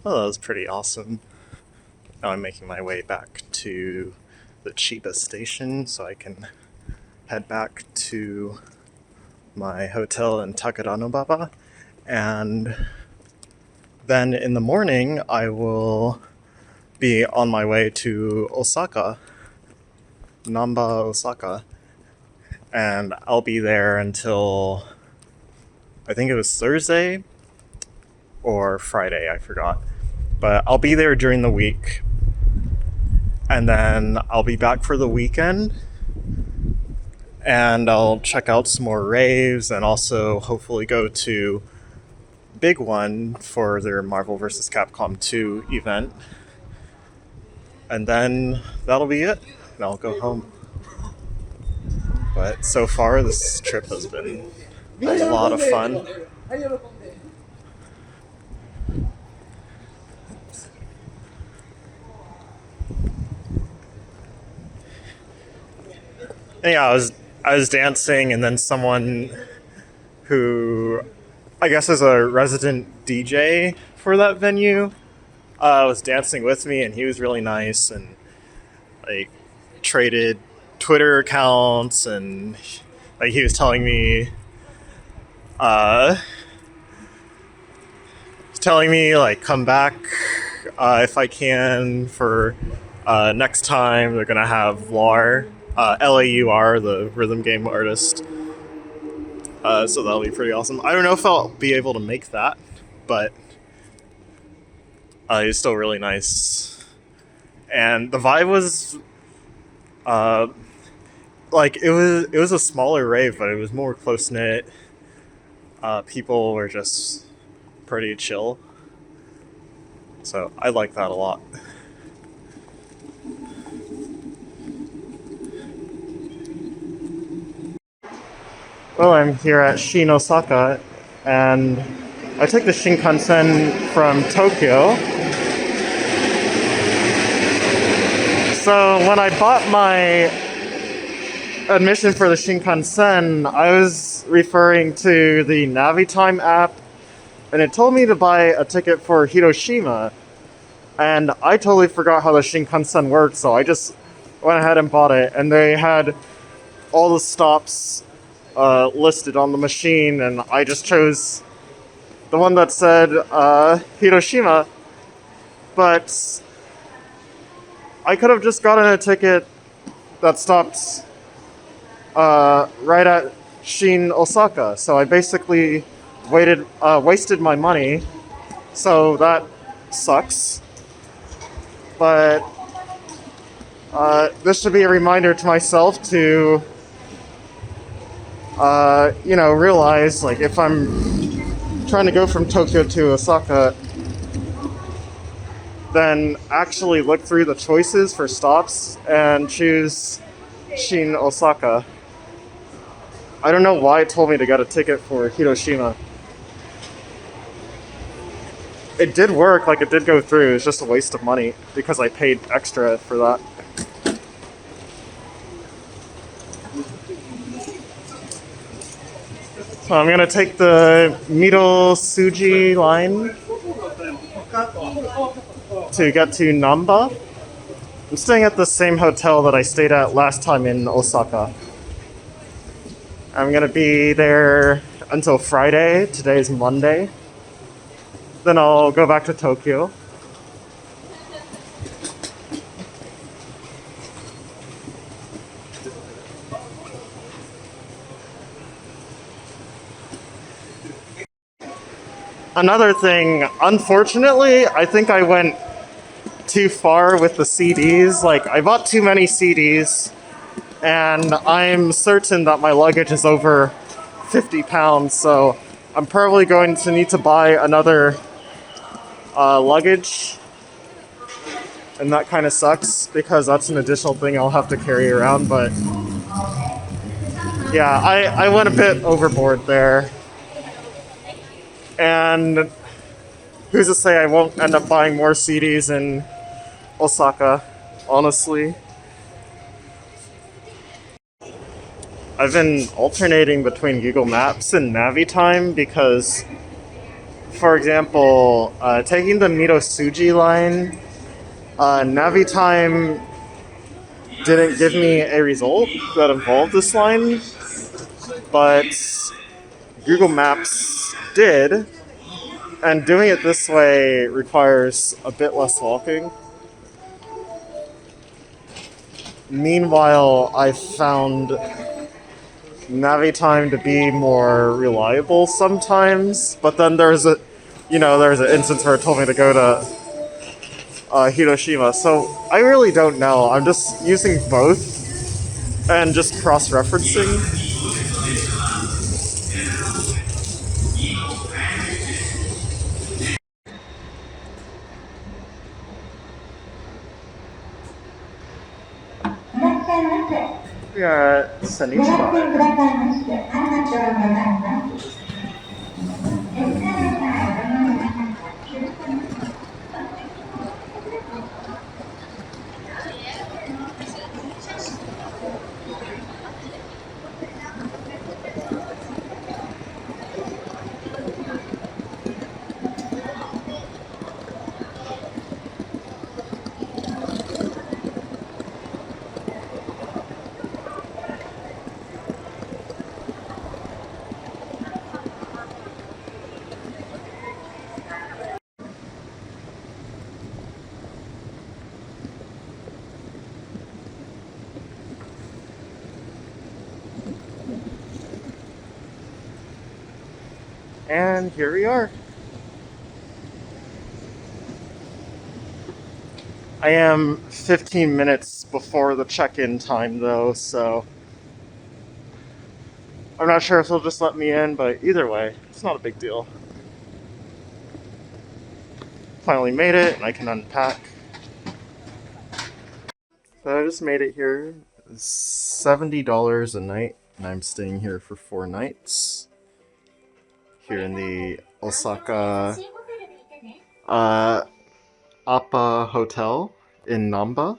Well, that was pretty awesome. Now I'm making my way back to the Chiba station so I can head back to my hotel in Takadanobaba. And then in the morning, I will be on my way to Osaka, Namba, Osaka. And I'll be there until, I think it was Thursday or Friday, I forgot. But I'll be there during the week. And then I'll be back for the weekend. And I'll check out some more raves and also hopefully go to Big One for their Marvel vs. Capcom 2 event. And then that'll be it. And I'll go home. But so far, this trip has been a lot of fun. And yeah, I was dancing, and then someone who I guess is a resident DJ for that venue was dancing with me, and he was really nice, and like traded Twitter accounts, and like he was telling me like come back if I can for next time. They're gonna have LAR, LAUR, the rhythm game artist. So that'll be pretty awesome. I don't know if I'll be able to make that, but he's still really nice. And the vibe was like it was a smaller rave, but it was more close knit. People were just pretty chill, so I like that a lot. Well, I'm here at Shin Osaka, and I took the Shinkansen from Tokyo. So when I bought my admission for the Shinkansen, I was referring to the Navitime app, and it told me to buy a ticket for Hiroshima. And I totally forgot how the Shinkansen worked, so I just went ahead and bought it. And they had all the stops listed on the machine, and I just chose the one that said Hiroshima. But I could have just gotten a ticket that stopped right at Shin Osaka, so I basically wasted my money, so that sucks. But this should be a reminder to myself to realize, like, if I'm trying to go from Tokyo to Osaka, then actually look through the choices for stops and choose Shin Osaka. I don't know why it told me to get a ticket for Hiroshima. It did work, like it did go through, it's just a waste of money because I paid extra for that. So I'm gonna take the Mito Suji line to get to Namba. I'm staying at the same hotel that I stayed at last time in Osaka. I'm gonna be there until Friday. Today's Monday. Then I'll go back to Tokyo. Another thing, unfortunately, I think I went too far with the CDs. Like, I bought too many CDs, and I'm certain that my luggage is over 50 pounds, so I'm probably going to need to buy another luggage, and that kind of sucks because that's an additional thing I'll have to carry around. But yeah, I went a bit overboard there. And who's to say I won't end up buying more CDs in Osaka, honestly. I've been alternating between Google Maps and Navitime because, for example, taking the Mitosuji line, Navitime didn't give me a result that involved this line, but Google Maps did, and doing it this way requires a bit less walking. Meanwhile, I found Navitime to be more reliable sometimes, but then there's an instance where it told me to go to Hiroshima, so I really don't know. I'm just using both and just cross-referencing. We are at Senichiba. And here we are. I am 15 minutes before the check-in time though, so I'm not sure if they'll just let me in, but either way, it's not a big deal. Finally made it, and I can unpack. So I just made it here. It's $70 a night, and I'm staying here for 4 nights. Here in the Osaka Appa Hotel in Namba.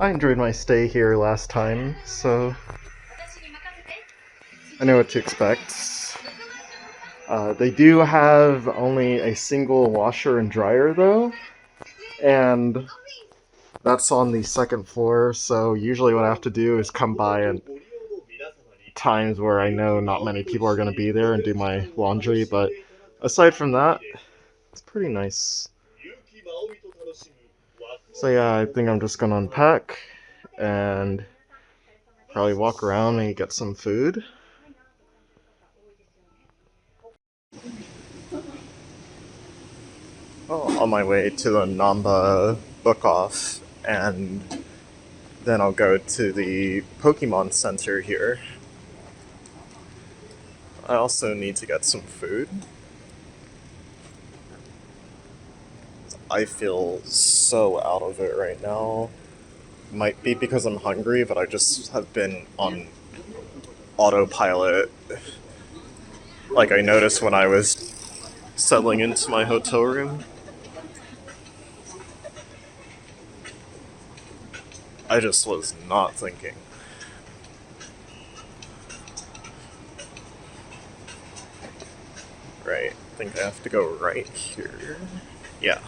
I enjoyed my stay here last time, so I know what to expect. They do have only a single washer and dryer though, and that's on the second floor, so usually what I have to do is come by at times where I know not many people are going to be there and do my laundry, but aside from that, it's pretty nice. So yeah, I think I'm just going to unpack and probably walk around and get some food. Oh, on my way to the Namba book off, and then I'll go to the Pokemon Center here. I also need to get some food. I feel so out of it right now. Might be because I'm hungry, but I just have been on autopilot. Like I noticed when I was settling into my hotel room. I just was not thinking. Right, I think I have to go right here. Yeah.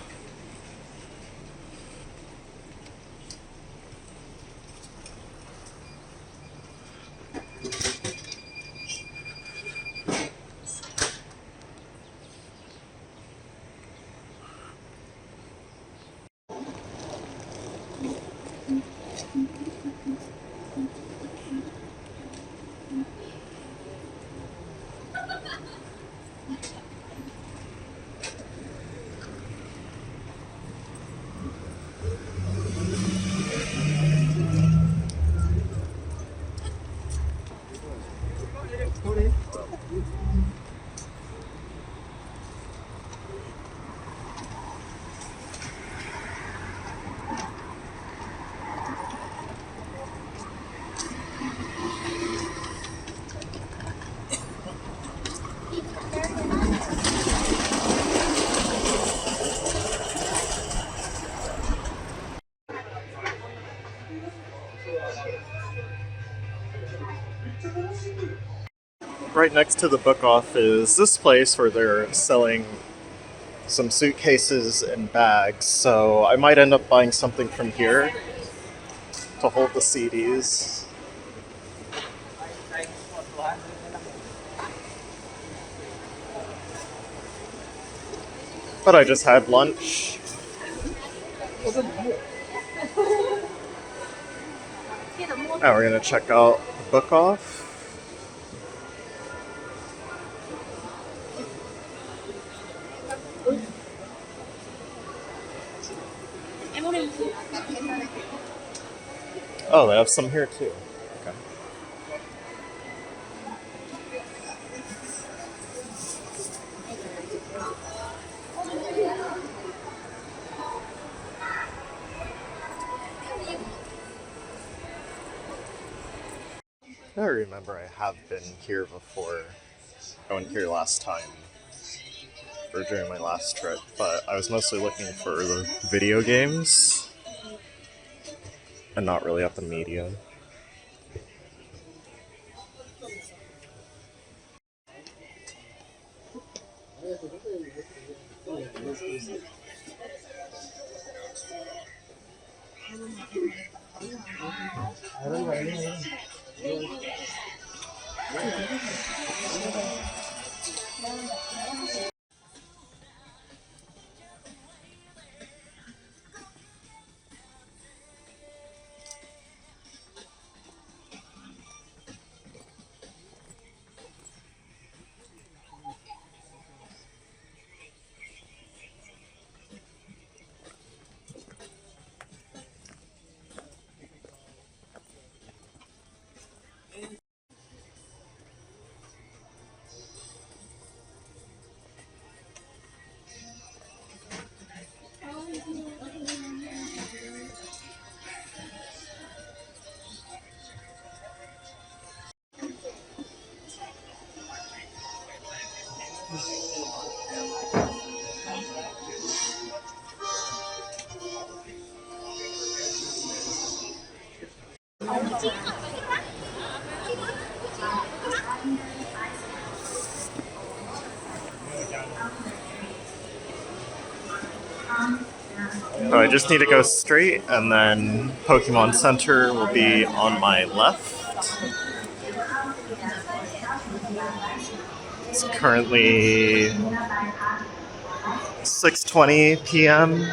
right next to the book off is this place where they're selling some suitcases and bags, so I might end up buying something from here to hold the CDs. But I just had lunch. Now we're gonna check out the book off. Oh, they have some here too. Okay. I remember I have been here before. I went here last time, or during my last trip, but I was mostly looking for the video games and not really at the media. So I just need to go straight, and then Pokemon Center will be on my left. It's currently 6:20 p.m.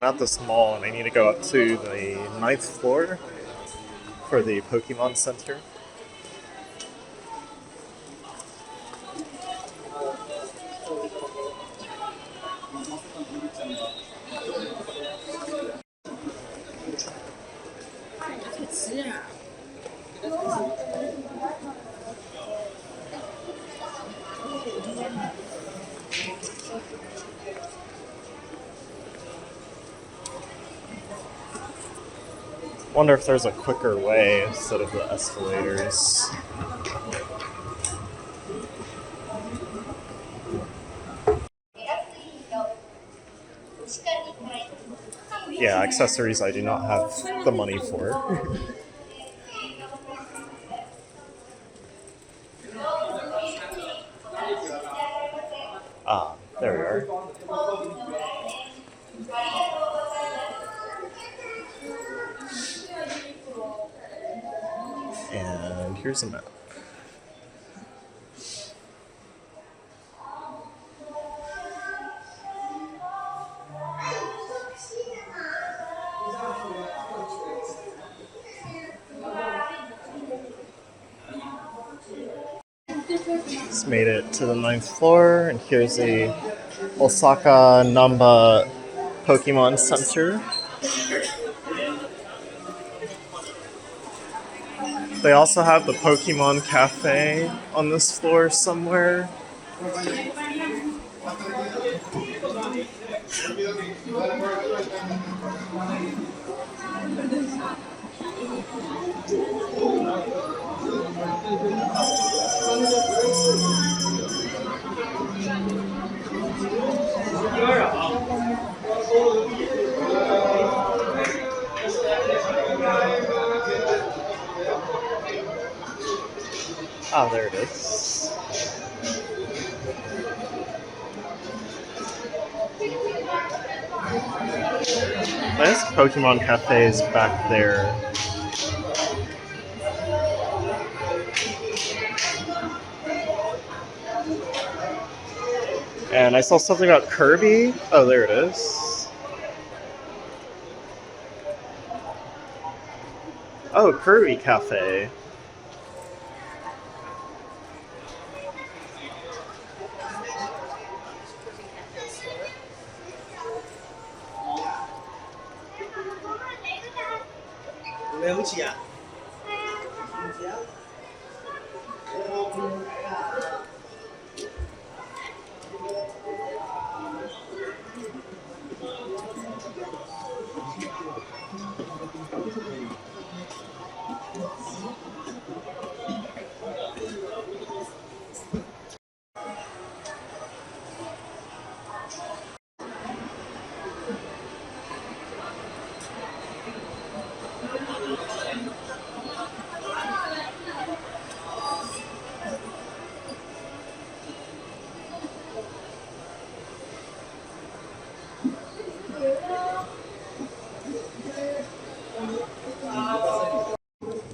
I'm at this mall, and I need to go up to the 9th floor for the Pokemon Center. Wonder if there's a quicker way instead of the escalators. Yeah, accessories I do not have the money for. Ah, there we are. And here's a map. Just made it to the 9th floor, and here's the Osaka Namba Pokemon Center. They also have the Pokemon Cafe on this floor somewhere. Oh, there it is. This Pokemon Cafe is back there. And I saw something about Kirby. Oh, there it is. Oh, Kirby Cafe.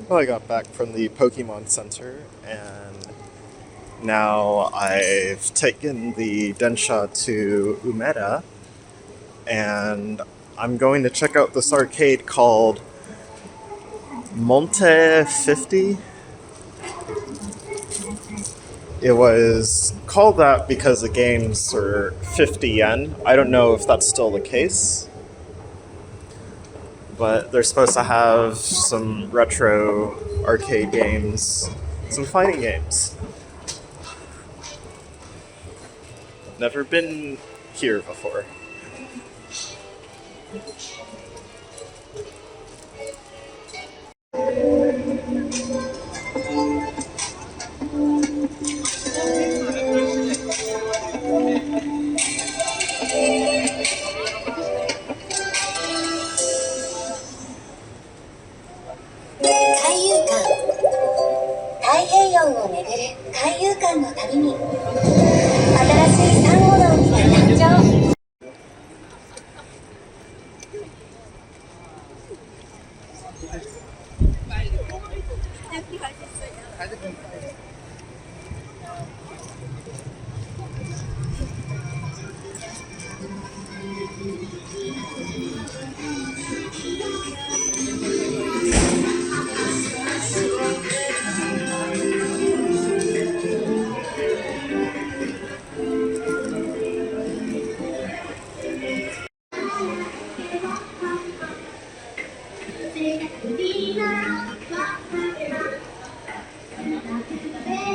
Well, I got back from the Pokemon Center, and now I've taken the Densha to Umeda, and I'm going to check out this arcade called Monte 50. It was called that because the games are 50 yen. I don't know if that's still the case, but they're supposed to have some retro arcade games, some fighting games. Never been here before.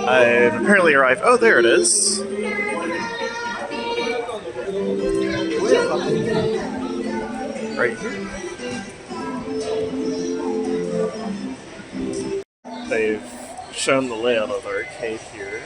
I've apparently arrived. Oh, there it is. Right here. They've shown the layout of the arcade here.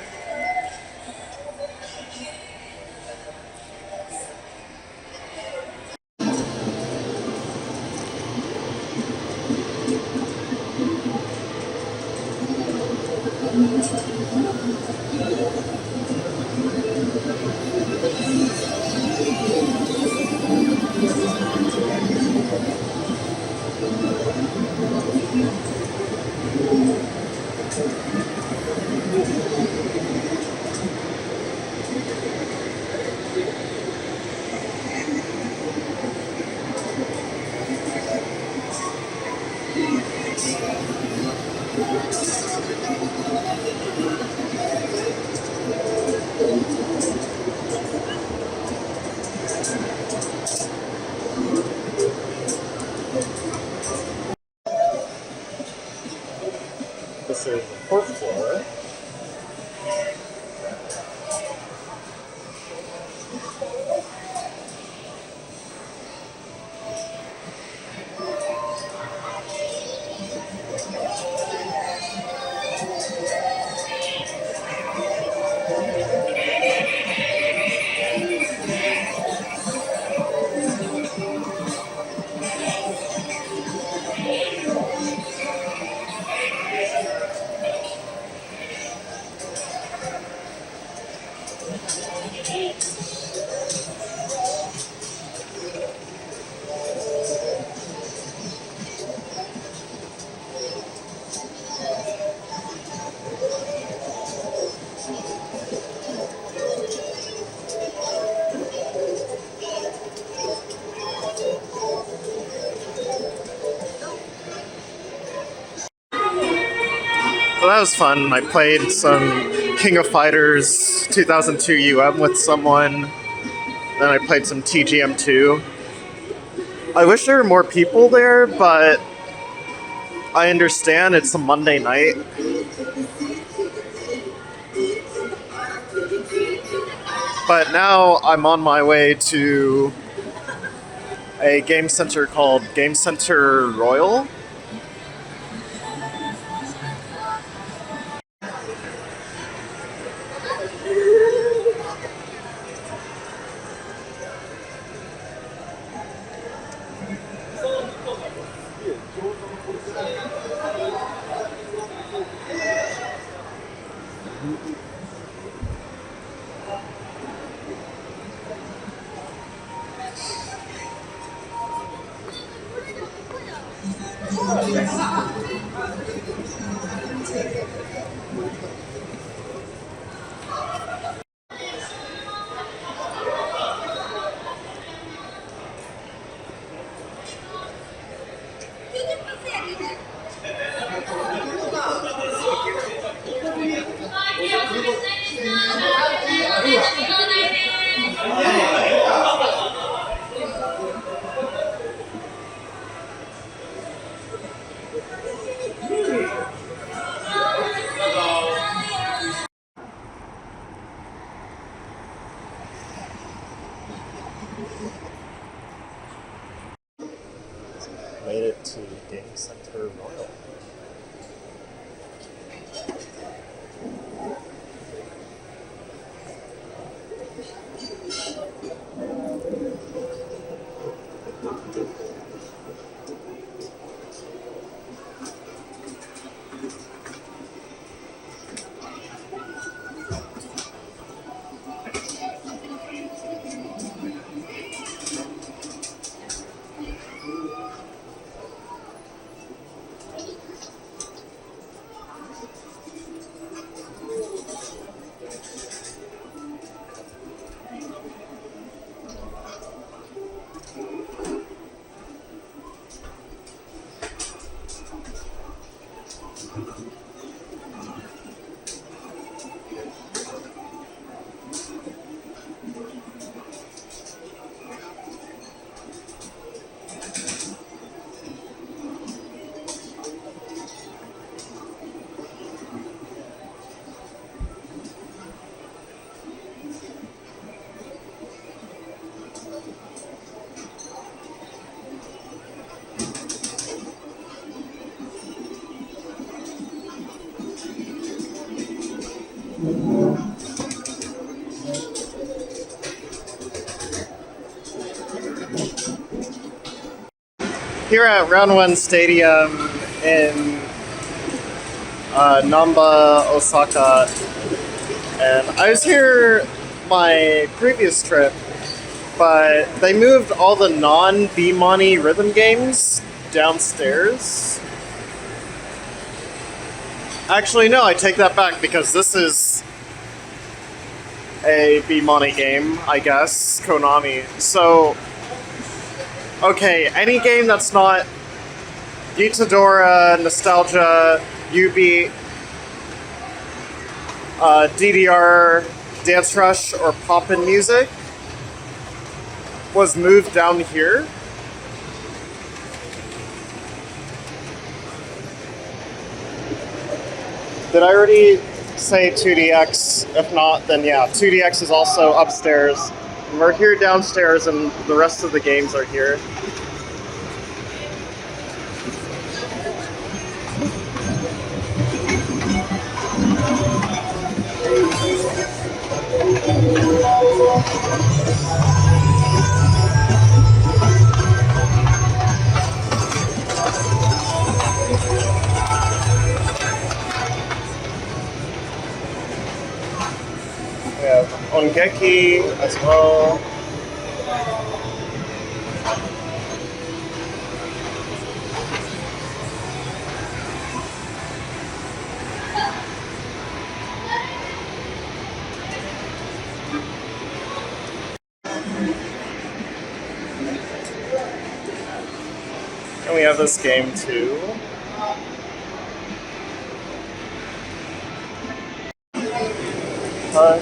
Well, that was fun. I played some King of Fighters 2002 with someone. Then I played some TGM2. I wish there were more people there, but I understand it's a Monday night. But now I'm on my way to a game center called Game Center Royal. Made it to Game Center Royal. Here at Round 1 Stadium in Namba, Osaka, and I was here my previous trip, but they moved all the non-B-Money rhythm games downstairs. Actually, no, I take that back because this is a B-Money game, I guess, Konami. So, okay, any game that's not Gitadora, Nostalgia, Ubi, DDR, Dance Rush, or Poppin' Music was moved down here. Did I already say 2DX? If not, then yeah, 2DX is also upstairs. And we're here downstairs and the rest of the games are here. We have ongeki as well. And we have this game too.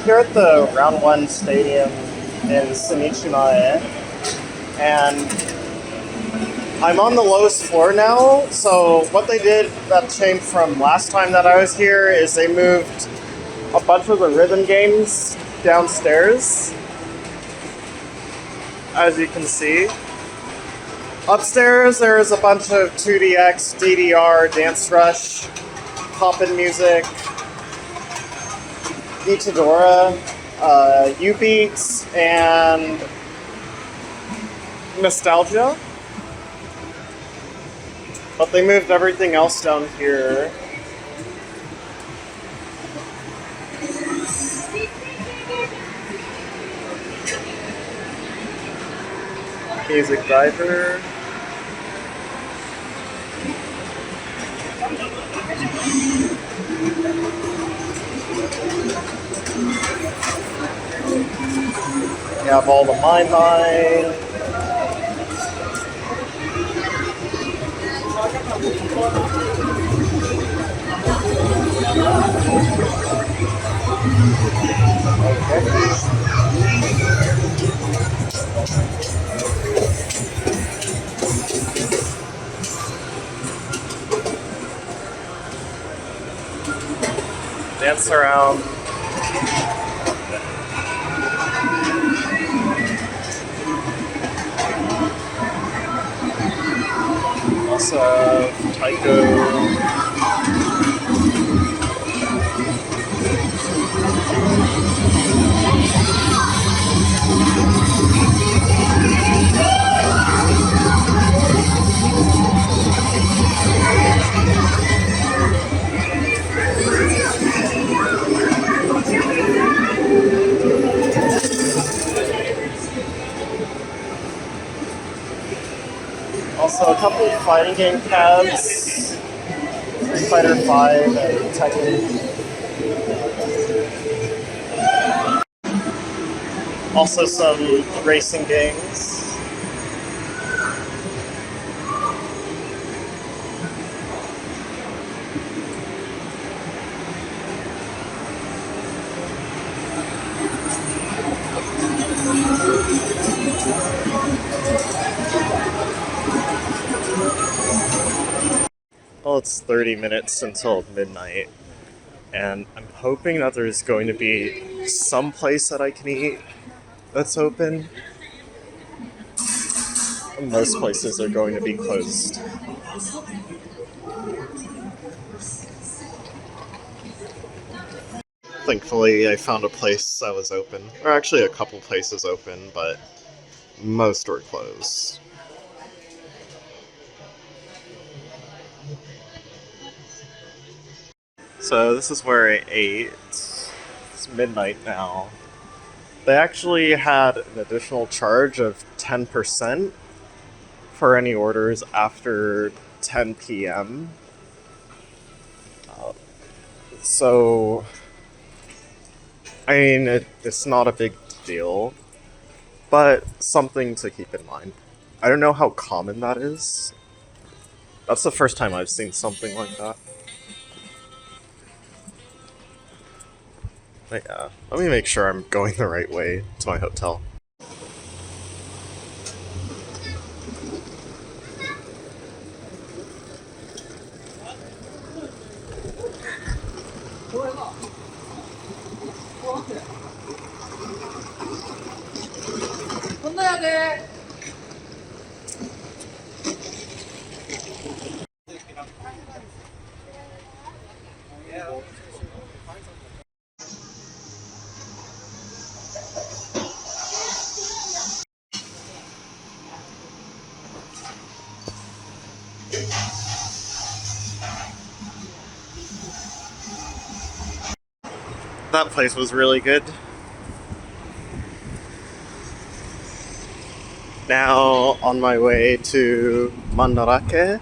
Here at the Round 1 Stadium in Sunichimae, and I'm on the lowest floor now, so what they did that changed from last time that I was here is they moved a bunch of the rhythm games downstairs, as you can see. Upstairs there's a bunch of 2DX, DDR, Dance Rush, Poppin' Music, Itadora, U-Beats, and Nostalgia. But they moved everything else down here. Music Diver. We have all the Mine. Dance around. Also, Taiko. Also, a couple of fighting game cabs, Street Fighter V and Tekken. Also some racing games. Well, it's 30 minutes until midnight, and I'm hoping that there's going to be some place that I can eat that's open. Most places are going to be closed. Thankfully, I found a place that was open. Or actually a couple places open, but most were closed. So this is where I ate. It's midnight now. They actually had an additional charge of 10% for any orders after 10 p.m. So, I mean, it's not a big deal, but something to keep in mind. I don't know how common that is. That's the first time I've seen something like that. But yeah, let me make sure I'm going the right way to my hotel. That place was really good. Now on my way to Mandarake.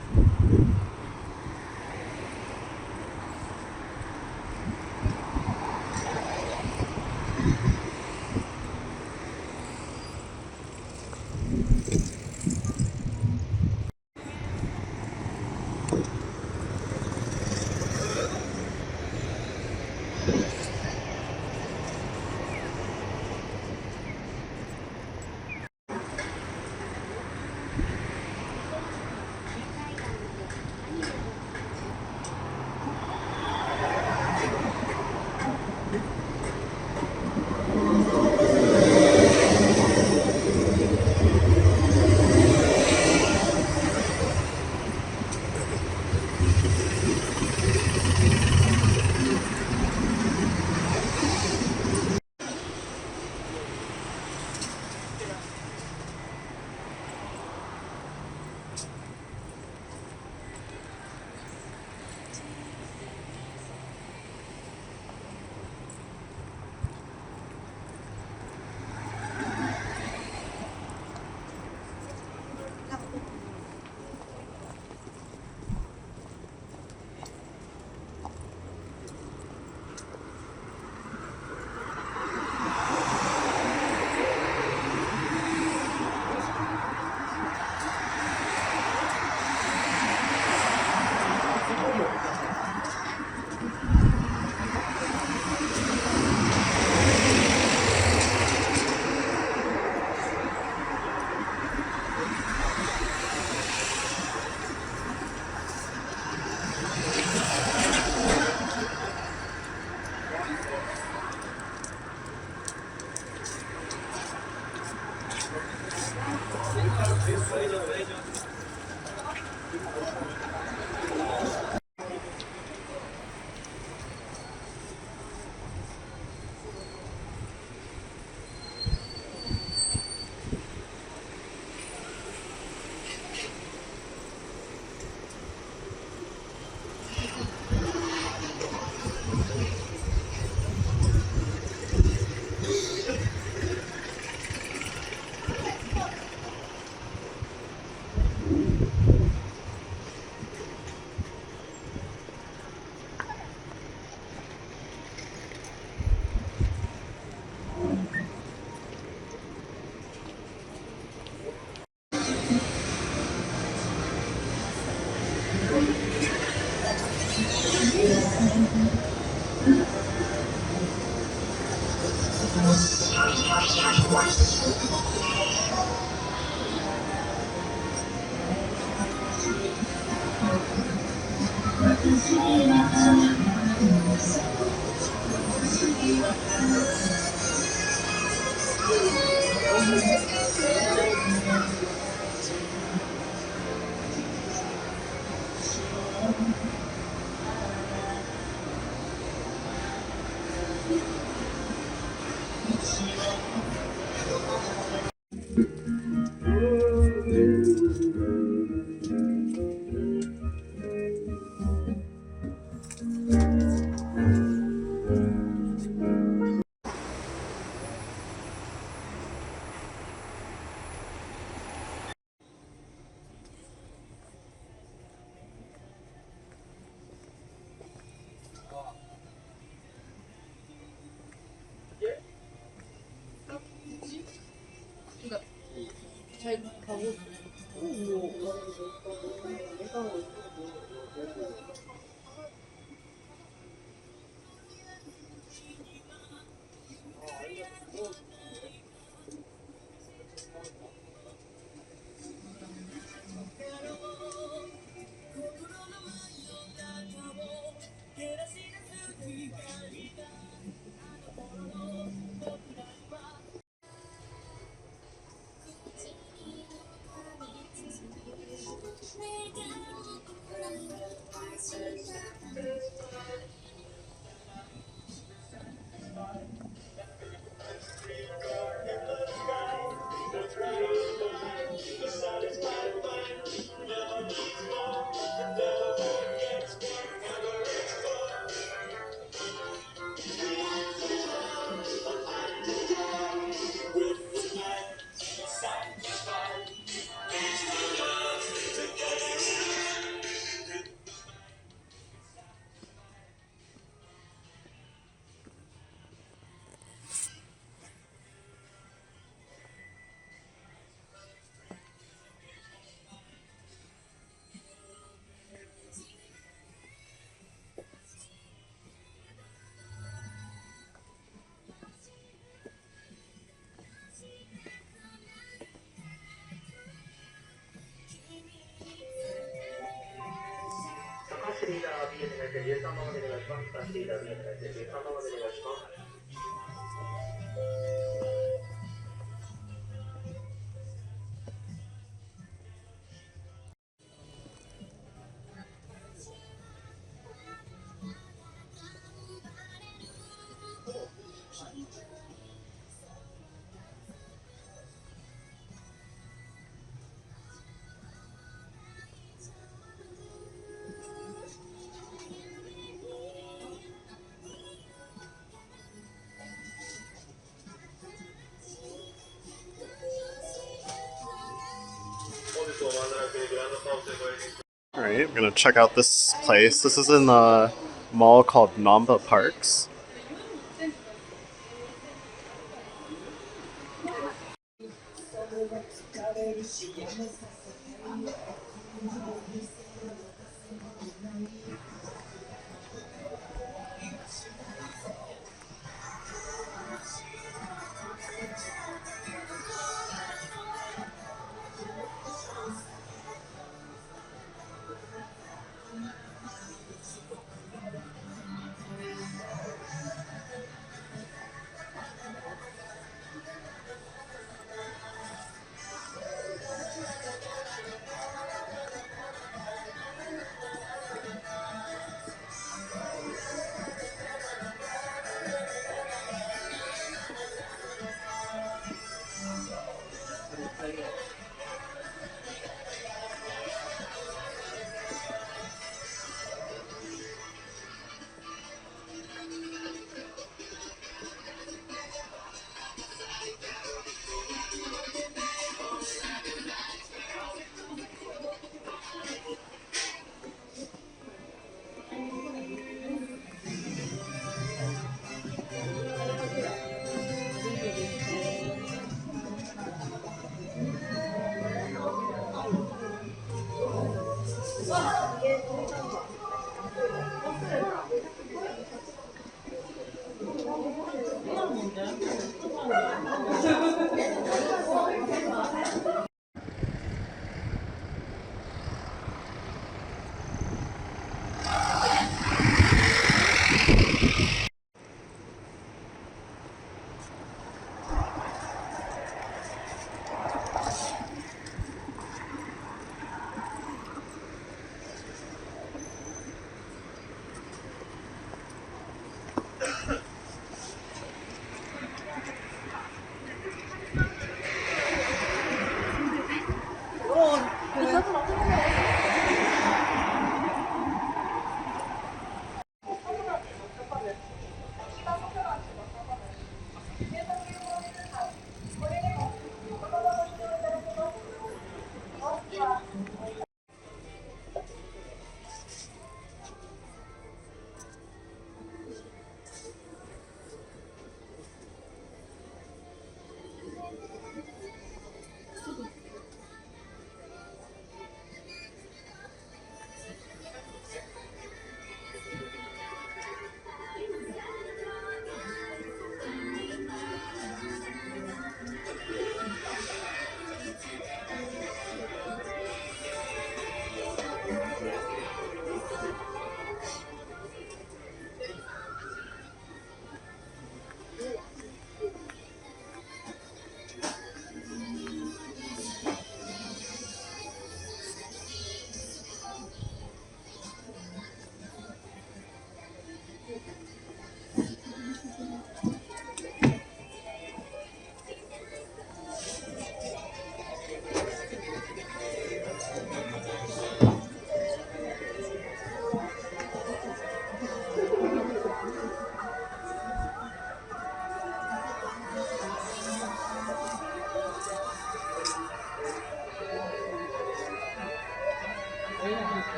Alright, I'm gonna check out this place. This is in a mall called Namba Parks.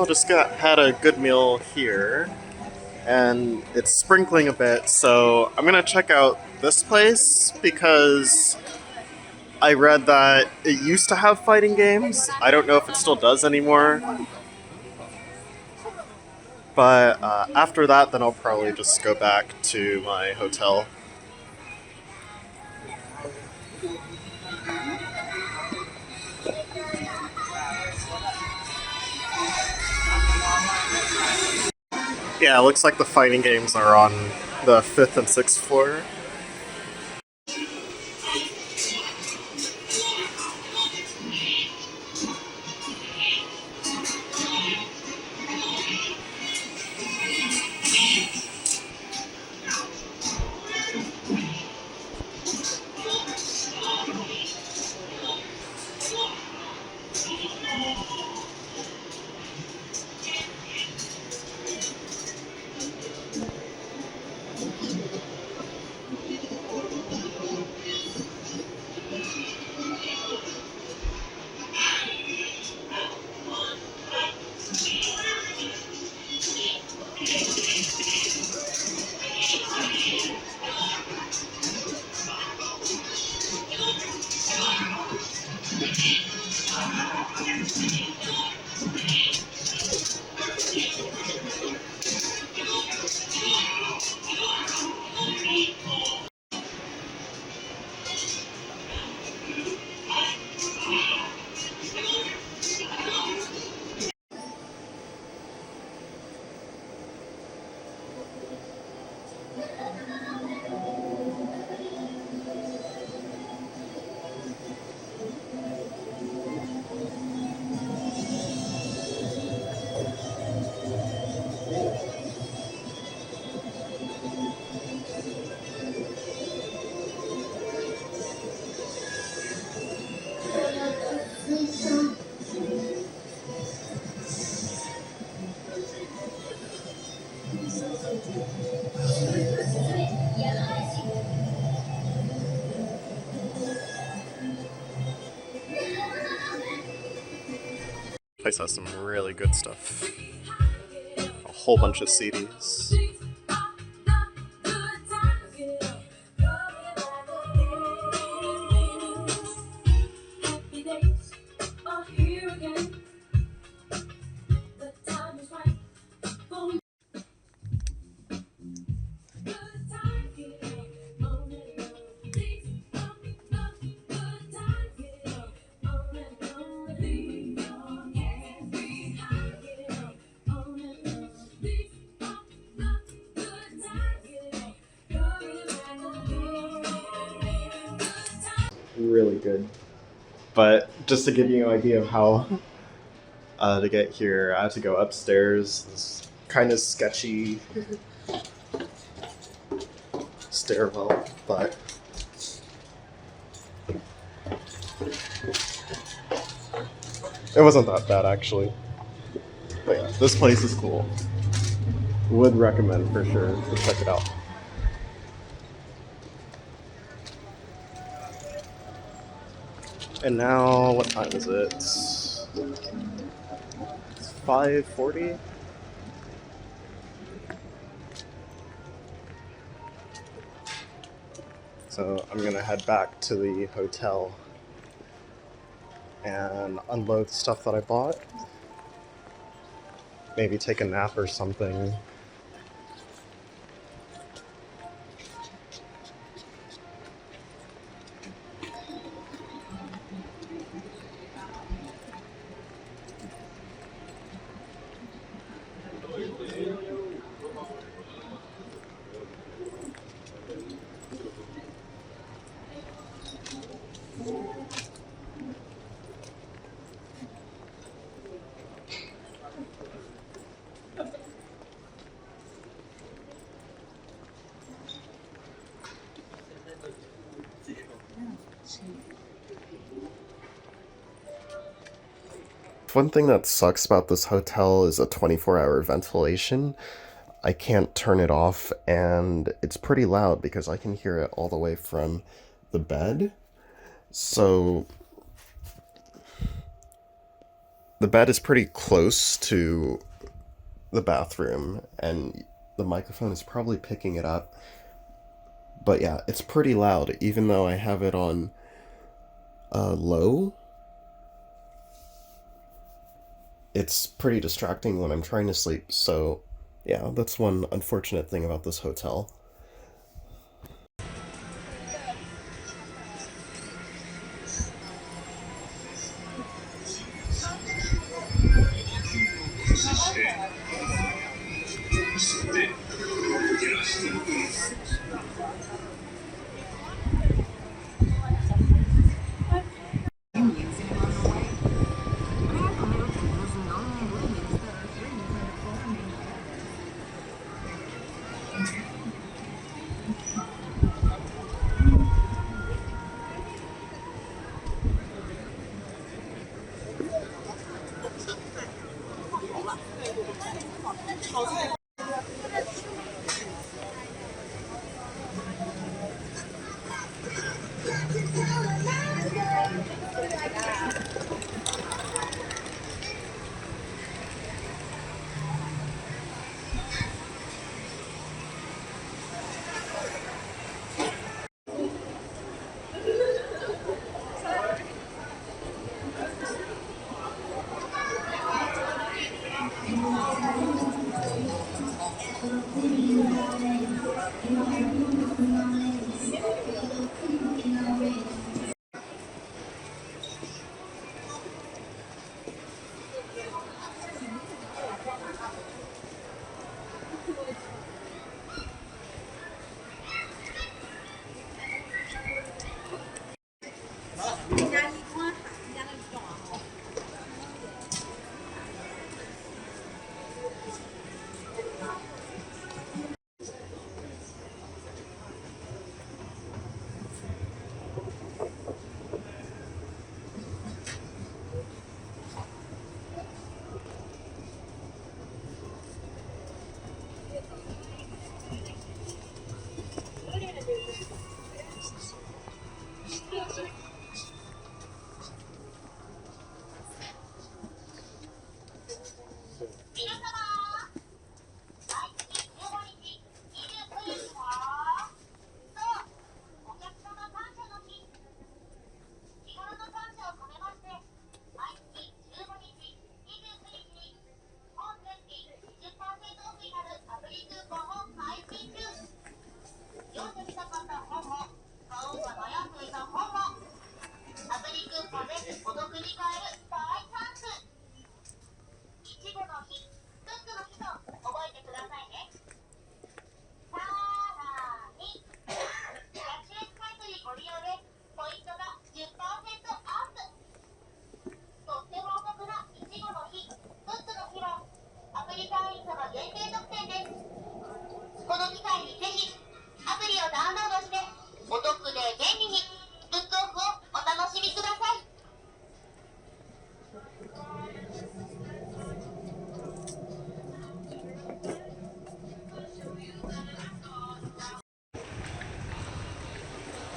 now just had a good meal here, and it's sprinkling a bit, so I'm gonna check out this place because I read that it used to have fighting games. I don't know if it still does anymore, but after that, then I'll probably just go back to my hotel. Yeah, it looks like the fighting games are on the 5th and 6th floor. Place has some really good stuff. A whole bunch of CDs. Really good. But just to give you an idea of how to get here, I had to go upstairs. This kind of sketchy stairwell, but it wasn't that bad actually. But yeah, this place is cool. Would recommend for sure to check it out. And now, what time is it? It's 5:40. So I'm gonna head back to the hotel and unload the stuff that I bought. Maybe take a nap or something. One thing that sucks about this hotel is a 24-hour ventilation. I can't turn it off, and it's pretty loud because I can hear it all the way from the bed. So
The bed is pretty close to the bathroom, and the microphone is probably picking it up. But yeah, it's pretty loud, even though I have it on low. It's pretty distracting when I'm trying to sleep, so yeah, that's one unfortunate thing about this hotel.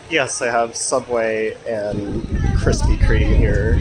Yes, I have Subway and Krispy Kreme here.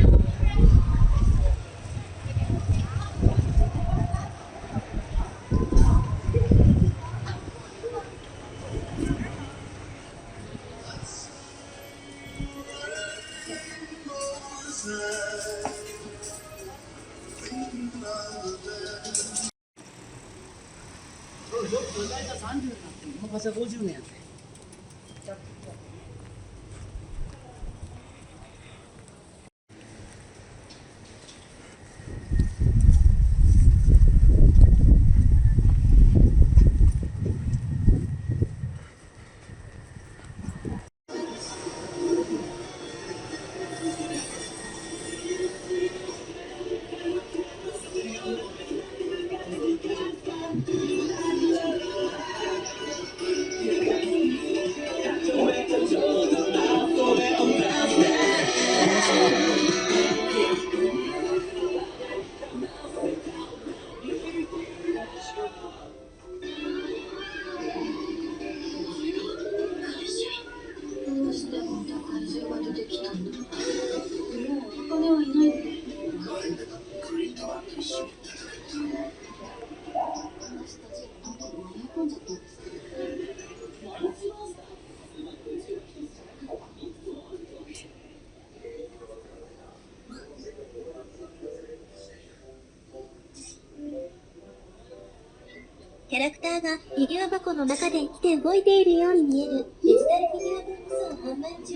キャラクターがフィギュア箱の中で生きて動いているように見えるデジタルフィギュアブックスを販売中。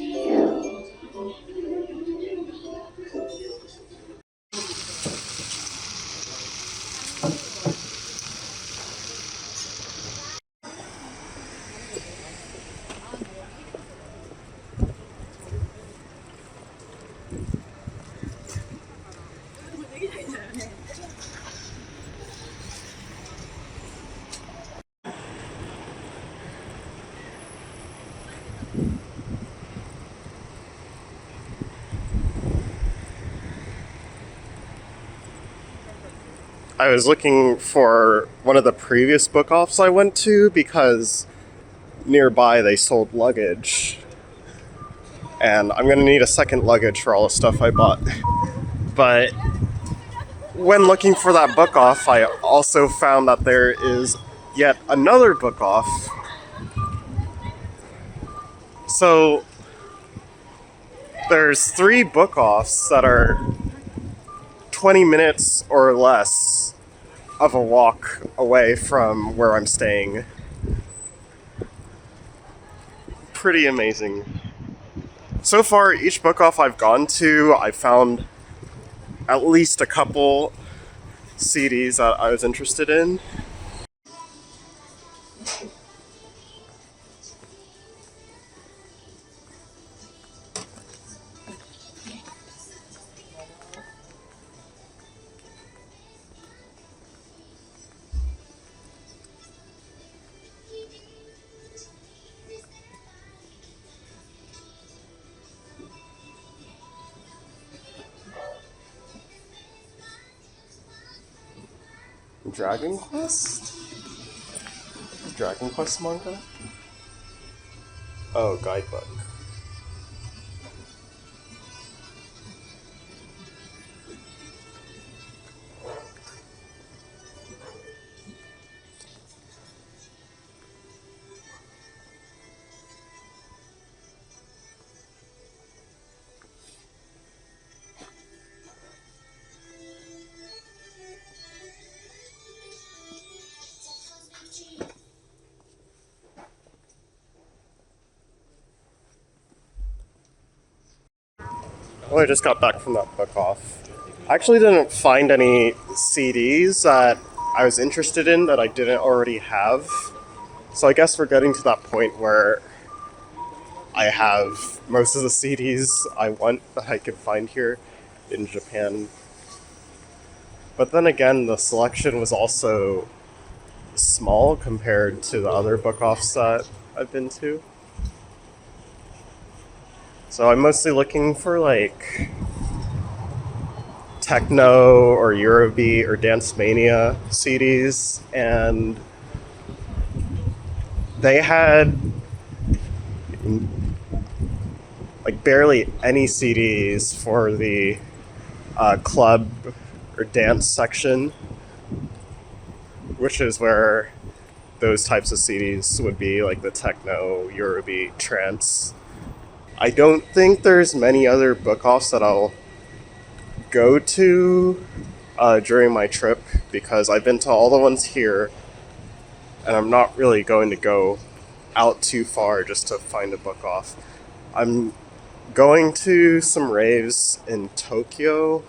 I was looking for one of the previous book offs I went to because nearby they sold luggage. And I'm gonna need a second luggage for all the stuff I bought. But when looking for that book off, I also found that there is yet another book off. So there's 3 book offs that are 20 minutes or less of a walk away from where I'm staying. Pretty amazing. So far, each book off I've gone to, I found at least a couple CDs that I was interested in. Dragon Quest? Dragon Quest manga? Oh, guidebook. Well, I just got back from that book off. I actually didn't find any CDs that I was interested in that I didn't already have. So I guess we're getting to that point where I have most of the CDs I want that I could find here in Japan. But then again, the selection was also small compared to the other book offs that I've been to. So I'm mostly looking for like techno or Eurobeat or Dance Mania CDs, and they had like barely any CDs for the club or dance section, which is where those types of CDs would be, like the techno, Eurobeat, trance. I don't think there's many other book offs that I'll go to during my trip, because I've been to all the ones here, and I'm not really going to go out too far just to find a book off. I'm going to some raves in Tokyo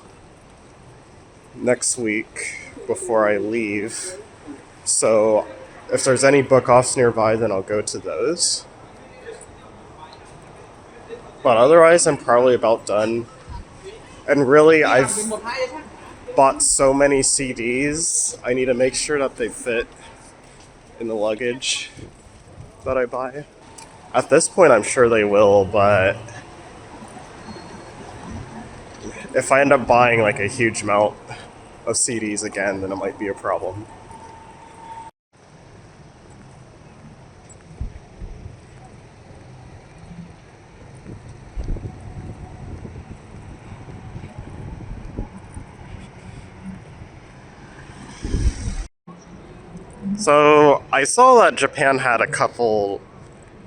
next week before I leave, so if there's any book offs nearby, then I'll go to those. But otherwise, I'm probably about done. And really, I've bought so many CDs, I need to make sure that they fit in the luggage that I buy. At this point, I'm sure they will, but if I end up buying like a huge amount of CDs again, then it might be a problem. So I saw that Japan had a couple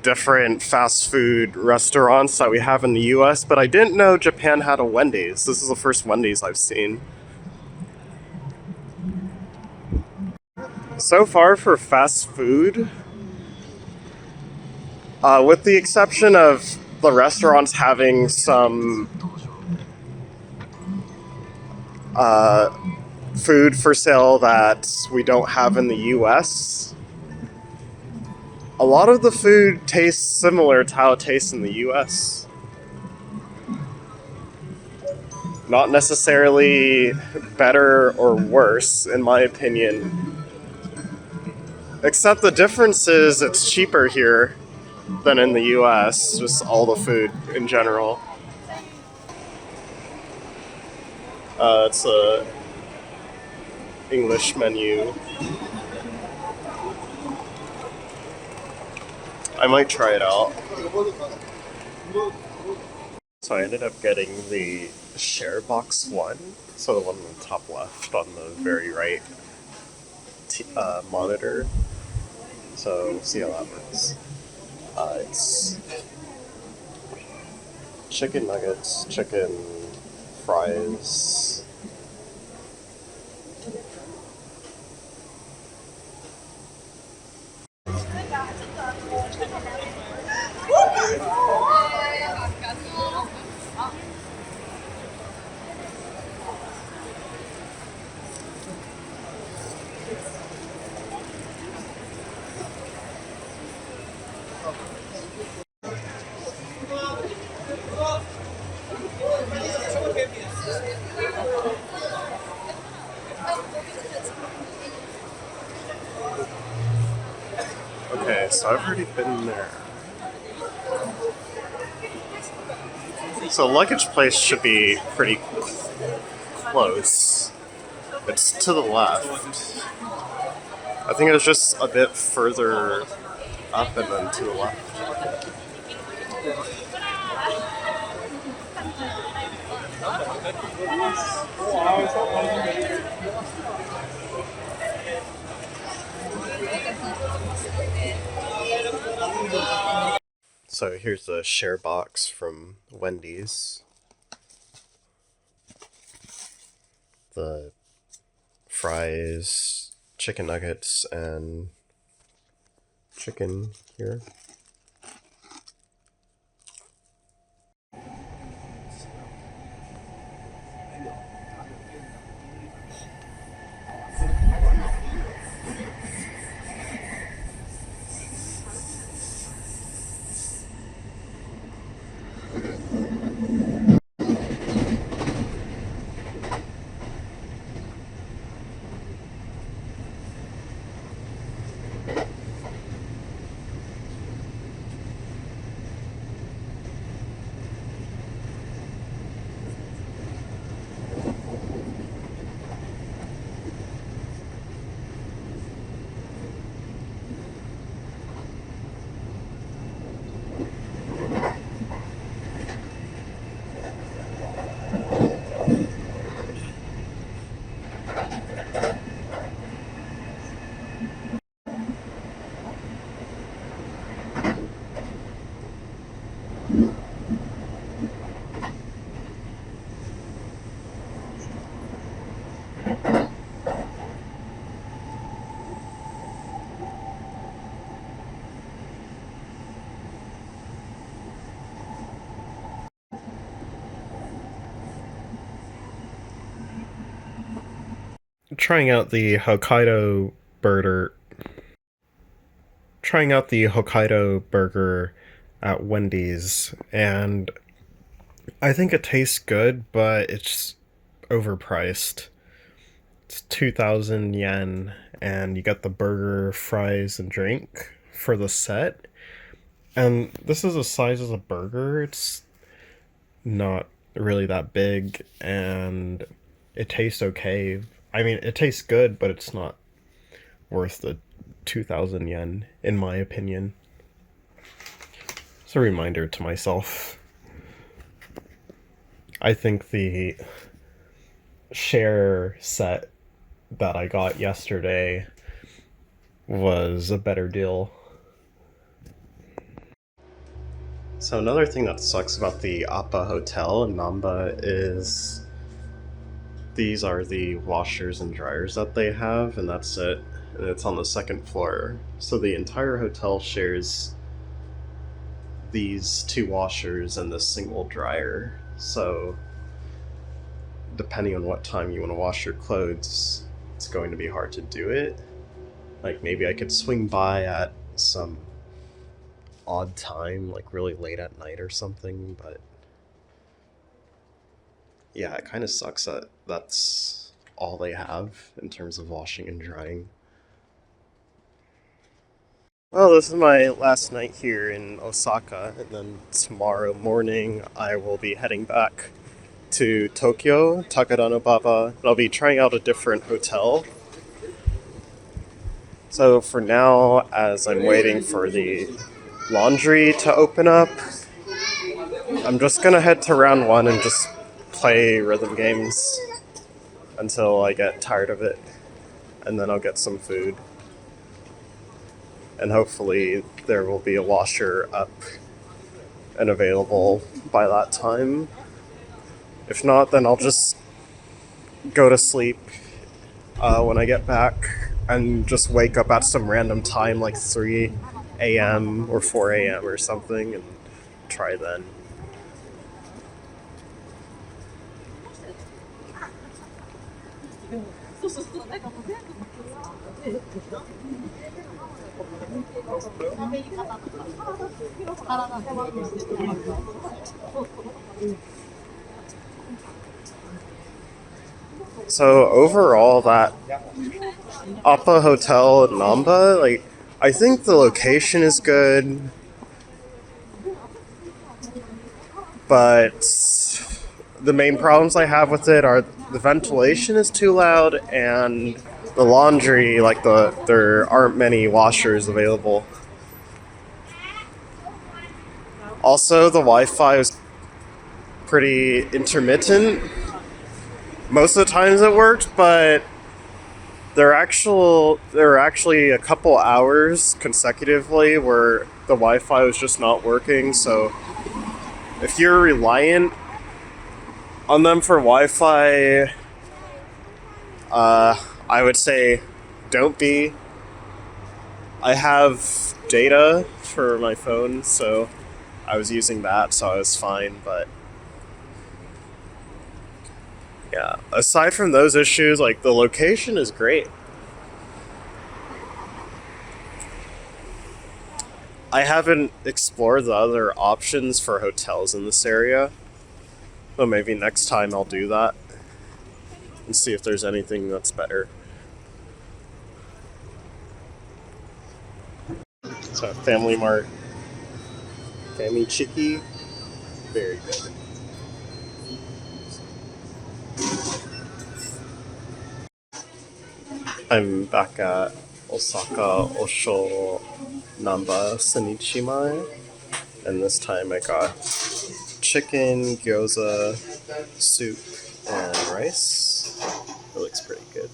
different fast food restaurants that we have in the US, but I didn't know Japan had a Wendy's. This is the first Wendy's I've seen. So far for fast food, with the exception of the restaurants having some food for sale that we don't have in the US, a lot of the food tastes similar to how it tastes in the US. Not necessarily better or worse, in my opinion. Except the difference is it's cheaper here than in the US, just all the food in general. It's a English menu. I might try it out. So I ended up getting the share box one, so the one on the top left on the very right monitor. So we'll see how that works. It's chicken nuggets, chicken fries. Okay, so I've already been there. So luggage place should be pretty close. It's to the left. I think it was just a bit further up and then to the left. So here's the share box from Wendy's. The fries, chicken nuggets, and chicken here. Trying out the Hokkaido burger at Wendy's, and I think it tastes good, but it's overpriced. It's 2,000 yen, and you get the burger, fries, and drink for the set. And this is the size of the burger. It's not really that big, and it tastes okay. I mean, it tastes good, but it's not worth the 2,000 yen, in my opinion. It's a reminder to myself. I think the share set that I got yesterday was a better deal. So another thing that sucks about the Appa Hotel in Namba is these are the washers and dryers that they have, and that's it. And it's on the second floor. So the entire hotel shares these 2 washers and this single dryer. So depending on what time you want to wash your clothes, it's going to be hard to do it. Like, maybe I could swing by at some odd time, like really late at night or something, but yeah, it kind of sucks that that's all they have in terms of washing and drying. Well, this is my last night here in Osaka, and then tomorrow morning I will be heading back to Tokyo, Takadanobaba, and I'll be trying out a different hotel. So for now, as I'm waiting for the laundry to open up, I'm just gonna head to round 1 and just play rhythm games until I get tired of it, and then I'll get some food. And hopefully there will be a washer up and available by that time. If not, then I'll just go to sleep when I get back and just wake up at some random time like 3 a.m. or 4 a.m. or something and try then. So overall, that Appa Hotel in Namba, like, I think the location is good, but the main problems I have with it are the ventilation is too loud and the laundry, like there aren't many washers available. Also, the Wi-Fi is pretty intermittent. Most of the times it worked, but there were actually a couple hours consecutively where the Wi-Fi was just not working. So if you're reliant on them for Wi-Fi, I would say don't be. I have data for my phone, so I was using that, so I was fine, but yeah, aside from those issues, like, the location is great. I haven't explored the other options for hotels in this area, but maybe next time I'll do that and see if there's anything that's better. So, Family Mart, Family Chiki, very good. I'm back at Osaka Osho Namba Senichimai, and this time I got chicken, gyoza, soup, and rice. It looks pretty good.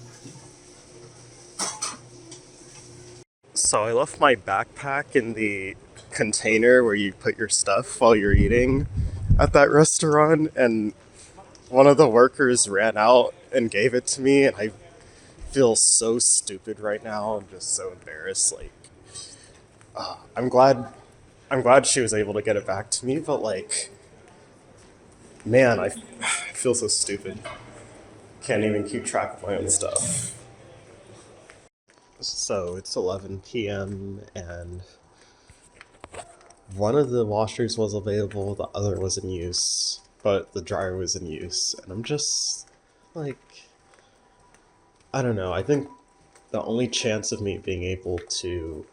So I left my backpack in the container where you put your stuff while you're eating at that restaurant, and one of the workers ran out and gave it to me, and I feel so stupid right now. I'm just so embarrassed. Like, I'm glad she was able to get it back to me, but like, man, I feel so stupid. Can't even keep track of my own stuff. So it's 11 p.m. and one of the washers was available, the other was in use, but the dryer was in use, and I'm just like, I don't know, I think the only chance of me being able to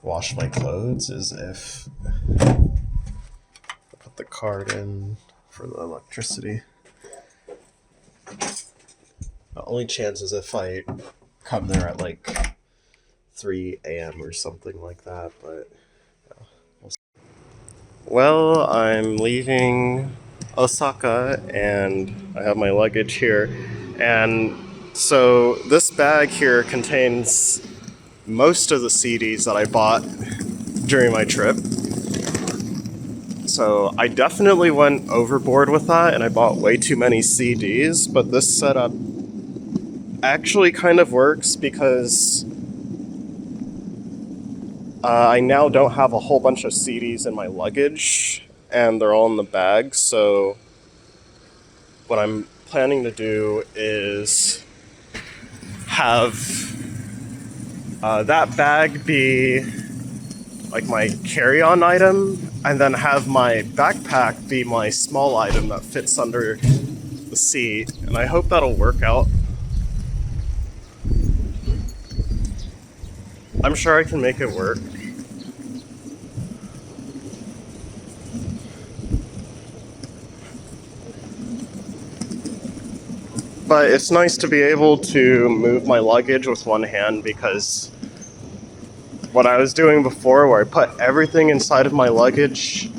wash my clothes is if I put the card in for the electricity. The only chance is if I come there at like 3 a.m. or something like that, but yeah, we'll see. Well, I'm leaving Osaka and I have my luggage here, and so this bag here contains most of the CDs that I bought during my trip. So I definitely went overboard with that and I bought way too many CDs, but this setup actually kind of works because I now don't have a whole bunch of CDs in my luggage and they're all in the bag, so what I'm planning to do is have that bag be like my carry-on item, and then have my backpack be my small item that fits under the seat, and I hope that'll work out. I'm sure I can make it work. But it's nice to be able to move my luggage with one hand, because what I was doing before, where I put everything inside of my luggage,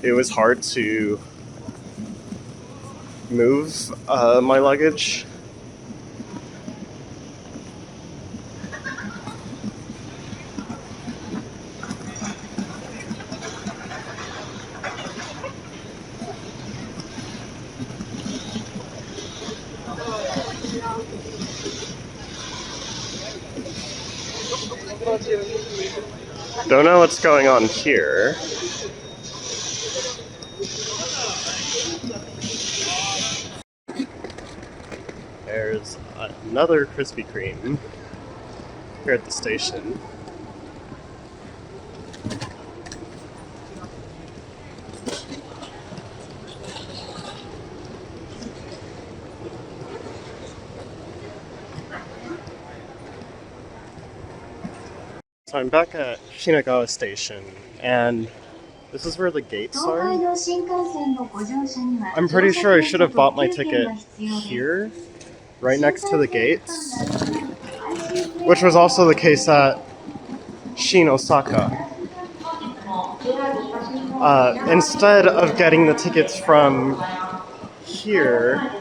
it was hard to move my luggage. Don't know what's going on here. There's another Krispy Kreme here at the station. So I'm back at Shinagawa Station, and this is where the gates are. I'm pretty sure I should have bought my ticket here, right next to the gates, which was also the case at Shin Osaka. Instead of getting the tickets from here,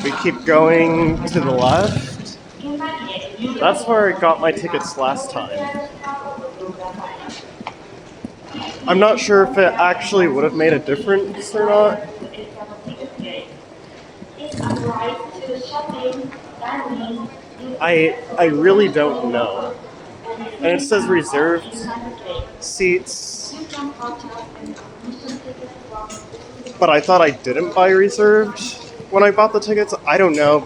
we keep going to the left. That's where I got my tickets last time. I'm not sure if it actually would have made a difference or not. I really don't know. And it says reserved seats, but I thought I didn't buy reserved when I bought the tickets. I don't know,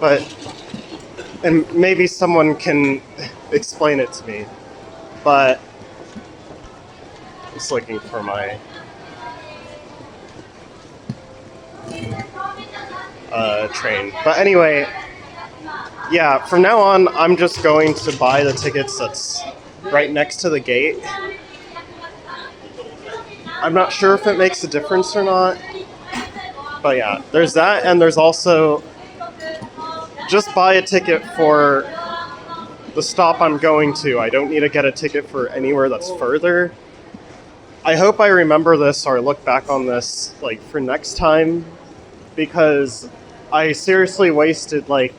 and maybe someone can explain it to me. But just looking for my train. But anyway, yeah, from now on, I'm just going to buy the tickets that's right next to the gate. I'm not sure if it makes a difference or not. But yeah, there's that, and there's also just buy a ticket for the stop I'm going to. I don't need to get a ticket for anywhere that's further. I hope I remember this or look back on this like for next time, because I seriously wasted like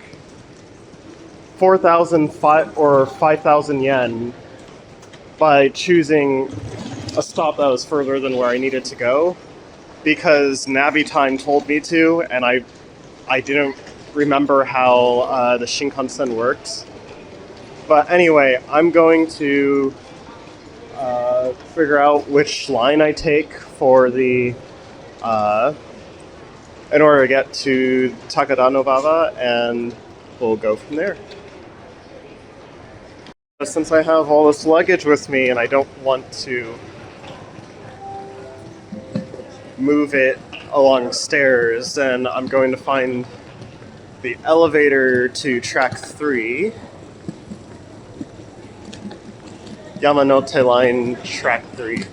4,000 or 5,000 yen by choosing a stop that was further than where I needed to go, because Navitime told me to, and I didn't remember how the Shinkansen works. But anyway, I'm going to figure out which line I take for the in order to get to Takadanobaba, and we'll go from there. Since I have all this luggage with me and I don't want to move it along stairs, then I'm going to find the elevator to track 3. Yamanote Line, track 3.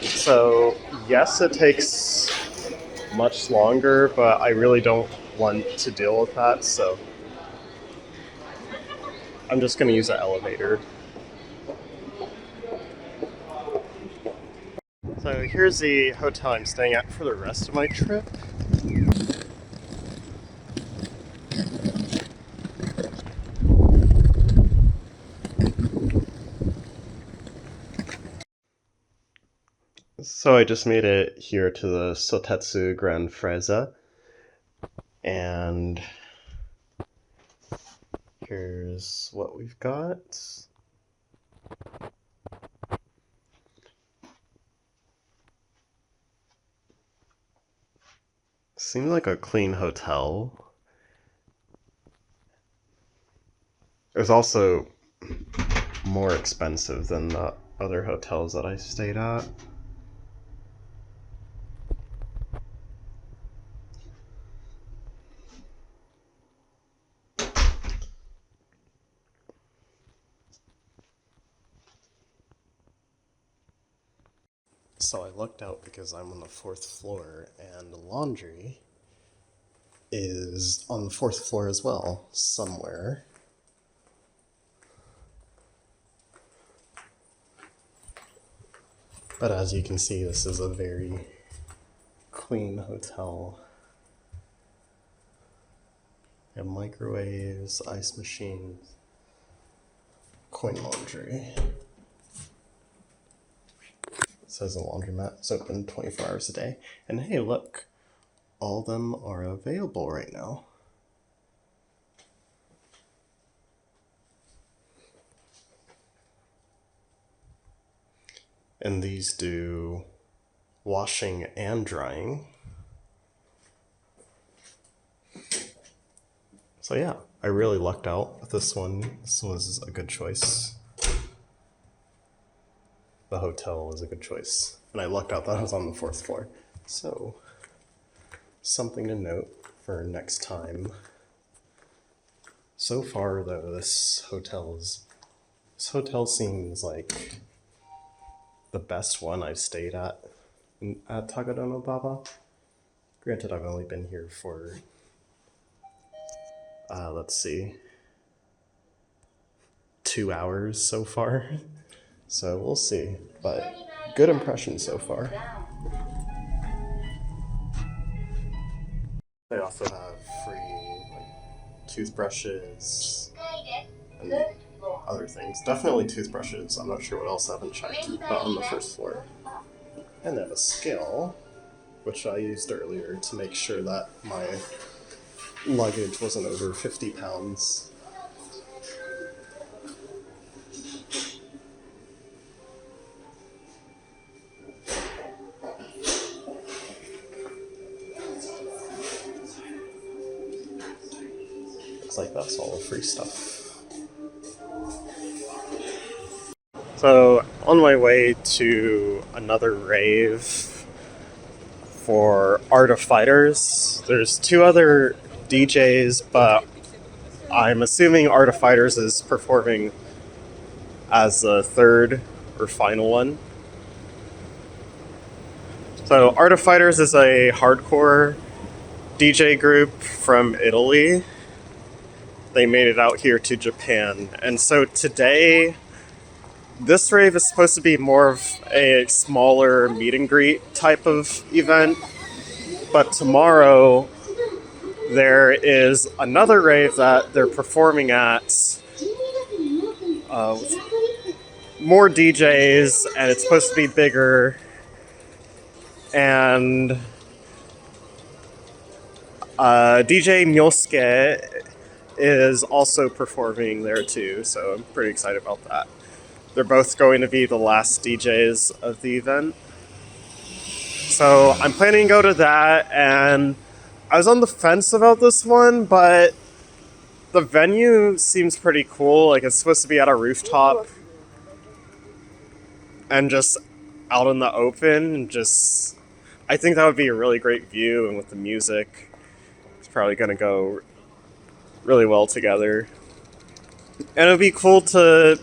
So, yes, it takes much longer, but I really don't want to deal with that, so I'm just going to use the elevator. So here's the hotel I'm staying at for the rest of my trip. So I just made it here to the Sotetsu Grand Freza, and here's what we've got. Seems like a clean hotel. It was also more expensive than the other hotels that I stayed at. So I lucked out because I'm on the 4th floor and the laundry is on the 4th floor as well, somewhere. But as you can see, this is a very clean hotel. We have microwaves, ice machines, coin laundry. It says the laundromat is open 24 hours a day. And hey, look, all of them are available right now. And these do washing and drying. So yeah, I really lucked out with this one. This was a good choice. The hotel was a good choice. And I lucked out that I was on the 4th floor. So, something to note for next time. So far though, this hotel seems like the best one I've stayed at Tagadono Baba. Granted, I've only been here for, let's see, 2 hours so far. So we'll see, but good impression so far. They also have free toothbrushes and other things. Definitely toothbrushes. I'm not sure what else I haven't checked, but on the 1st floor. And they have a scale, which I used earlier to make sure that my luggage wasn't over 50 pounds. Looks like that's all the free stuff. So, on my way to another rave for Art of Fighters. There's 2 other DJs, but I'm assuming Art of Fighters is performing as the 3rd or final one. So, Art of Fighters is a hardcore DJ group from Italy. They made it out here to Japan. And so today, this rave is supposed to be more of a smaller meet and greet type of event. But tomorrow, there is another rave that they're performing at with more DJs, and it's supposed to be bigger. And DJ Myosuke is also performing there too, so I'm pretty excited about that. They're both going to be the last DJs of the event. So I'm planning to go to that, and I was on the fence about this one, but the venue seems pretty cool. Like, it's supposed to be at a rooftop and just out in the open, and just, I think that would be a really great view, and with the music, it's probably going to go really well together. And it would be cool to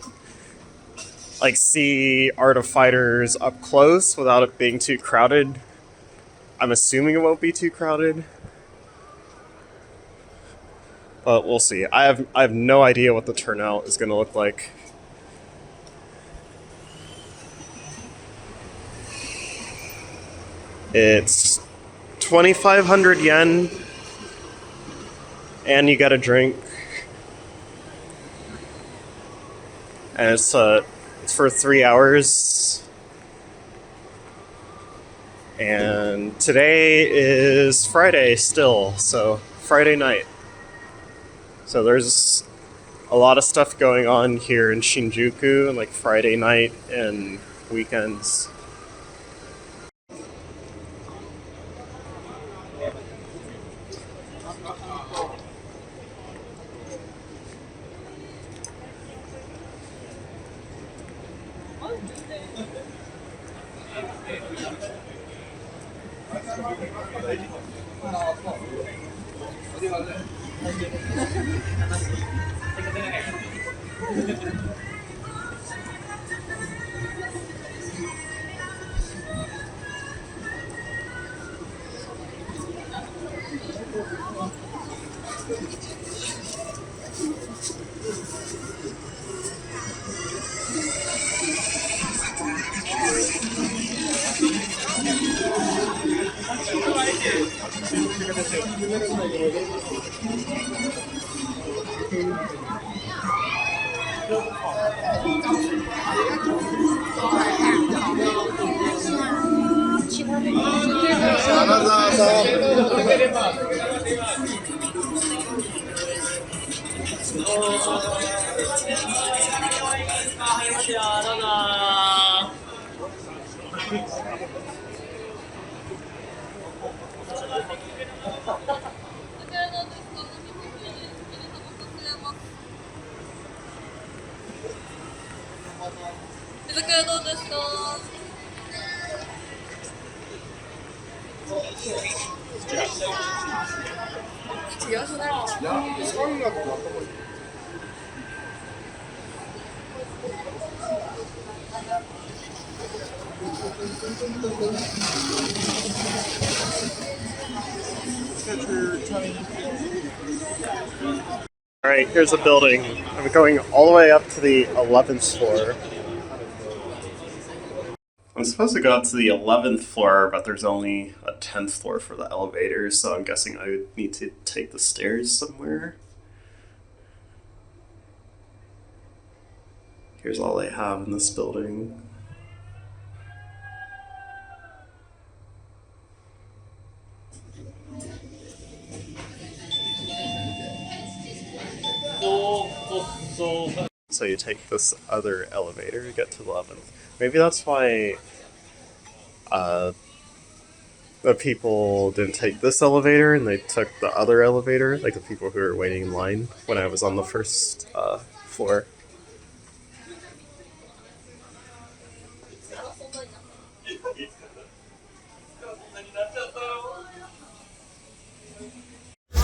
see Art of Fighters up close without it being too crowded. I'm assuming it won't be too crowded, but we'll see. I have no idea what the turnout is going to look like. It's 2,500 yen, and you get a drink. And it's for 3 hours. And today is Friday still, so Friday night. So there's a lot of stuff going on here in Shinjuku, like Friday night and weekends. Alright, here's a building. I'm going all the way up to the 11th floor. I'm supposed to go up to the 11th floor, but there's only a 10th floor for the elevators, so I'm guessing I would need to take the stairs somewhere. Here's all they have in this building. So you take this other elevator to get to the 11th. Maybe that's why the people didn't take this elevator and they took the other elevator, like the people who were waiting in line when I was on the first floor.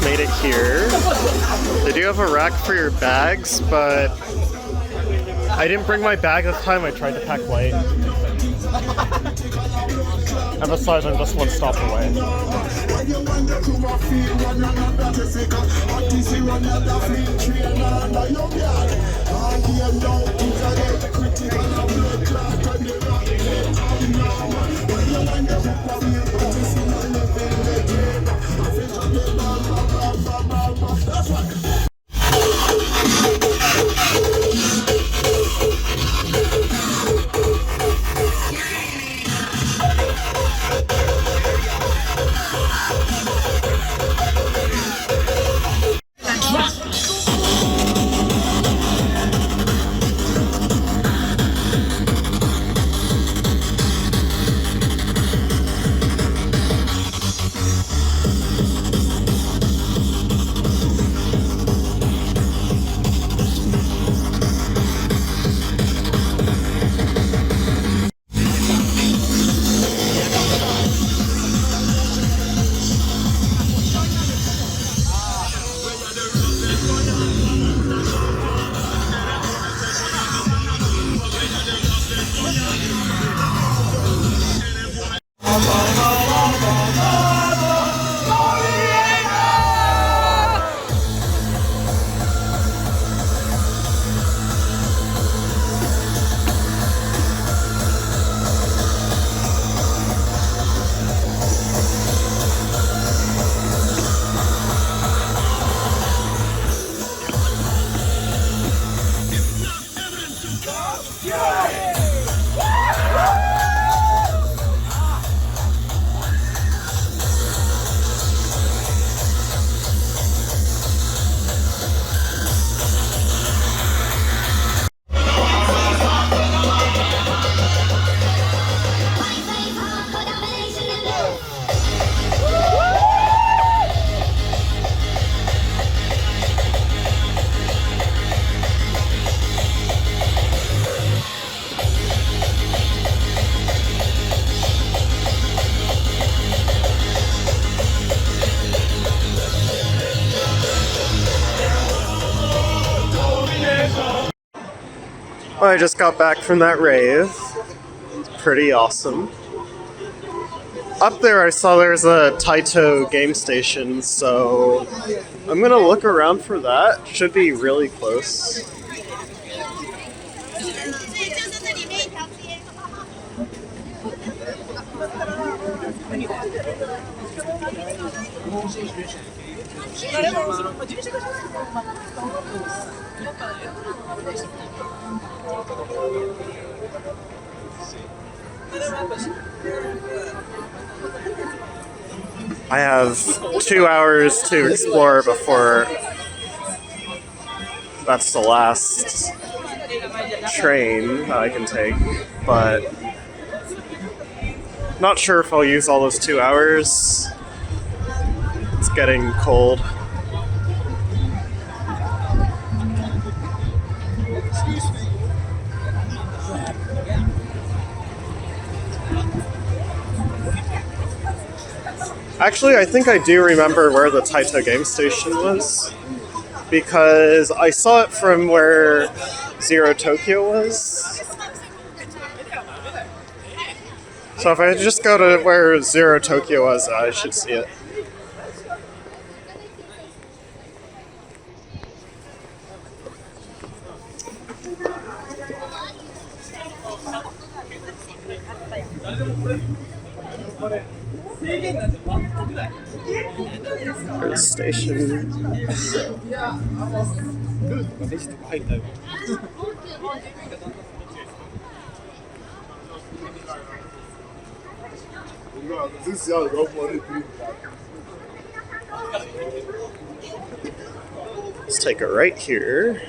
Made it here. They do have a rack for your bags, but I didn't bring my bag this time. I tried to pack light. And besides, I'm just one stop away. Well, I just got back from that rave. It's pretty awesome. Up there I saw there's a Taito game station, so I'm gonna look around for that. Should be really close. I have 2 hours to explore before that's the last train that I can take, but not sure if I'll use all those 2 hours. It's getting cold. Actually, I think I do remember where the Taito game station was, because I saw it from where Zero Tokyo was. So if I just go to where Zero Tokyo was, I should see it. There's the station.
是要柔佛的。
Let's take it right here.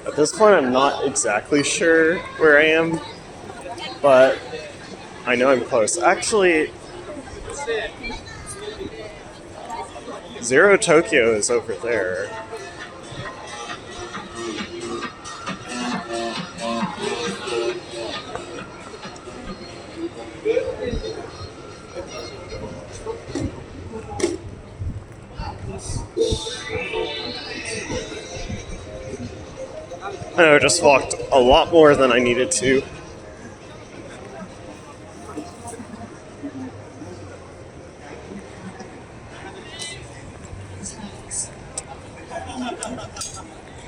At this point, I'm not exactly sure where I am, but I know I'm close. Actually, Zero Tokyo is over there. I know I just walked a lot more than I needed to.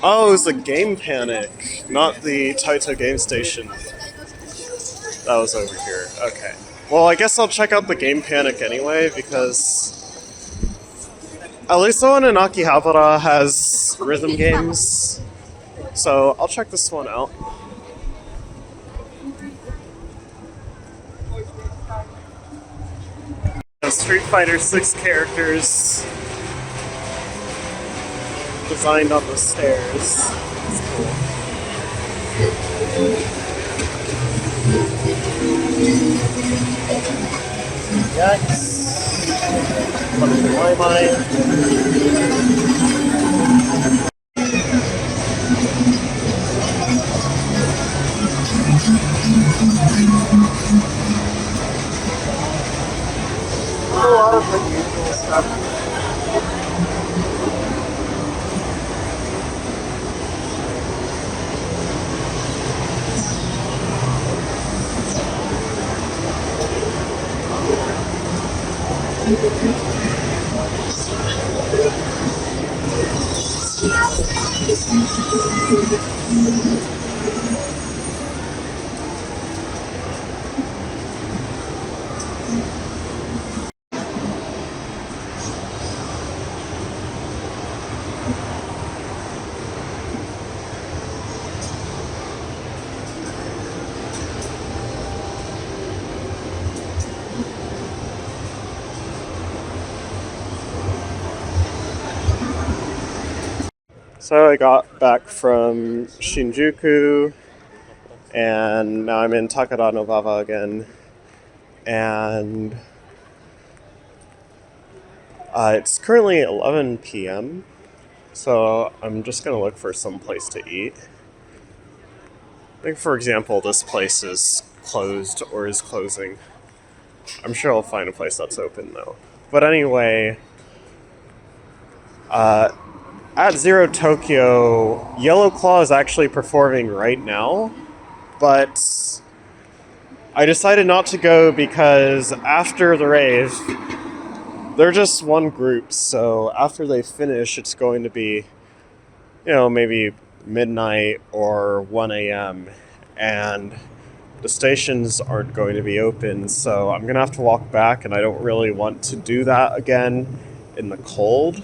Oh, it was the Game Panic, not the Taito Game Station. That was over here. Okay. Well, I guess I'll check out the Game Panic anyway, because at least the one in Akihabara has rhythm games. So I'll check this one out. Street Fighter 6 characters designed on the stairs. It's cool. Yikes. Coming to my mind. A lot of the usual stuff. So I got back from Shinjuku, and now I'm in Takada Novava again, and it's currently 11 p.m., so I'm just gonna look for some place to eat. Like, for example, this place is closed or is closing. I'm sure I'll find a place that's open, though. But anyway, at Zero Tokyo, Yellow Claw is actually performing right now, but I decided not to go because after the rave, they're just one group, so after they finish, it's going to be, maybe midnight or 1 a.m., and the stations aren't going to be open, so I'm going to have to walk back, and I don't really want to do that again in the cold.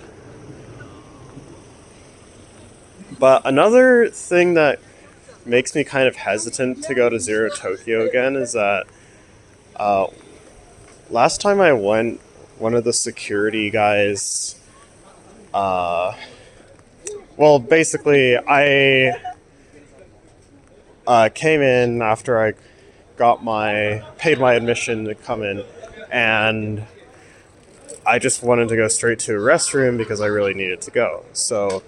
But another thing that makes me kind of hesitant to go to Zero Tokyo again is that last time I went, one of the security guys, basically, I came in after I paid my admission to come in, and I just wanted to go straight to a restroom because I really needed to go. So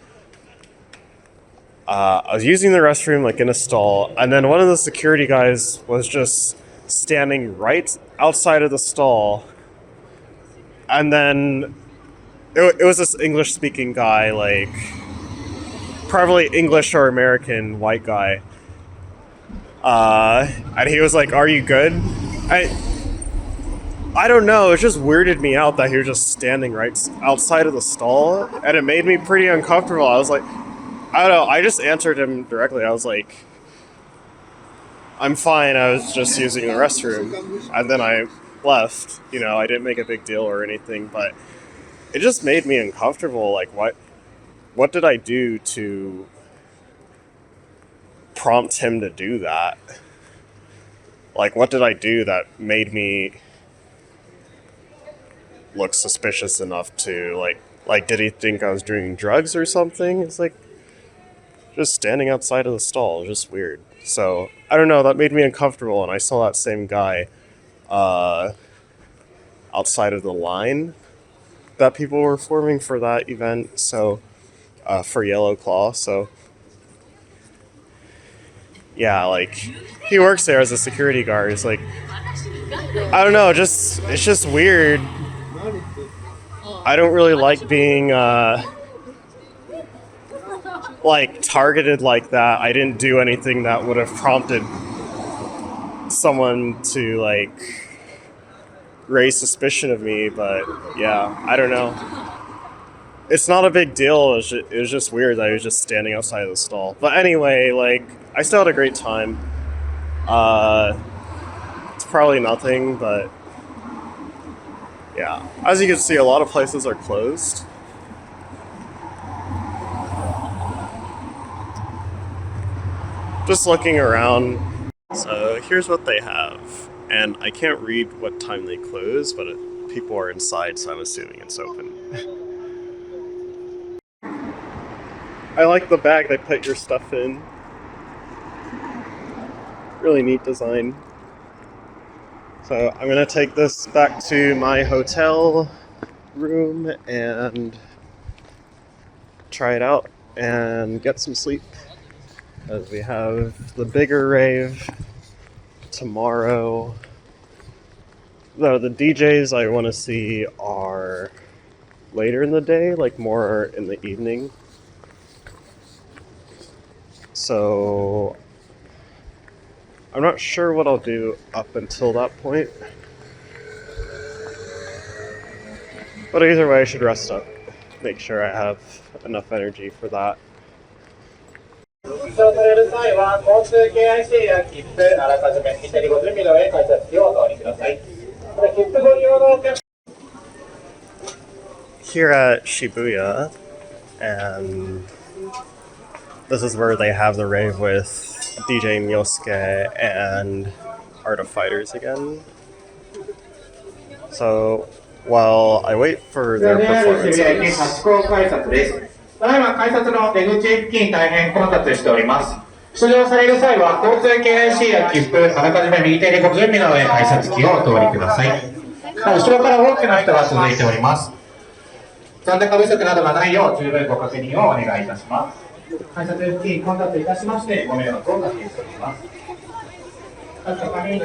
I was using the restroom like in a stall, and then one of the security guys was just standing right outside of the stall, and then it was this English-speaking guy, like probably English or American white guy, and he was like, "Are you good?" I don't know, it just weirded me out that he was just standing right outside of the stall, and it made me pretty uncomfortable. I was like, I don't know, I just answered him directly. I was like, "I'm fine, I was just using the restroom," and then I left. I didn't make a big deal or anything, but it just made me uncomfortable. Like, what did I do to prompt him to do that? Like, what did I do that made me look suspicious enough to, like, did he think I was doing drugs or something? It's like, just standing outside of the stall, just weird. So, I don't know, that made me uncomfortable, and I saw that same guy, outside of the line that people were forming for that event, so, for Yellow Claw, so, yeah, like, he works there as a security guard. It's like, I don't know, it's just weird. I don't really like being, targeted like that. I didn't do anything that would have prompted someone to, raise suspicion of me, but, yeah, I don't know. It's not a big deal, it was just weird that I was just standing outside of the stall. But anyway, I still had a great time. It's probably nothing, but yeah. As you can see, a lot of places are closed. Just looking around. So here's what they have. And I can't read what time they close, but people are inside, so I'm assuming it's open. I like the bag they put your stuff in. Really neat design. So I'm gonna take this back to my hotel room and try it out and get some sleep. As we have the bigger rave tomorrow. Though the DJs I want to see are later in the day, more in the evening. So I'm not sure what I'll do up until that point. But either way, I should rest up. Make sure I have enough energy for that.
乗される際は交通系 IC や切符あらかじめ見てご準備の上改札機をお通りください。切符ご利用のお客
Here at Shibuya, and this is where they have the rave with DJ Myosuke and Art of Fighters again. So while I wait for their
渋谷駅
performances,
ハチ公改札です。ただいま改札の出口付近大変混雑しております。出場される際は交通系 IC や切符あらかじめ右手にご準備の上改札機をお通りください。後ろから多くの人が続いております。残高不足などがないよう十分ご確認をお願いいたします。改札付近混雑いたしましてご迷惑をおかけしております。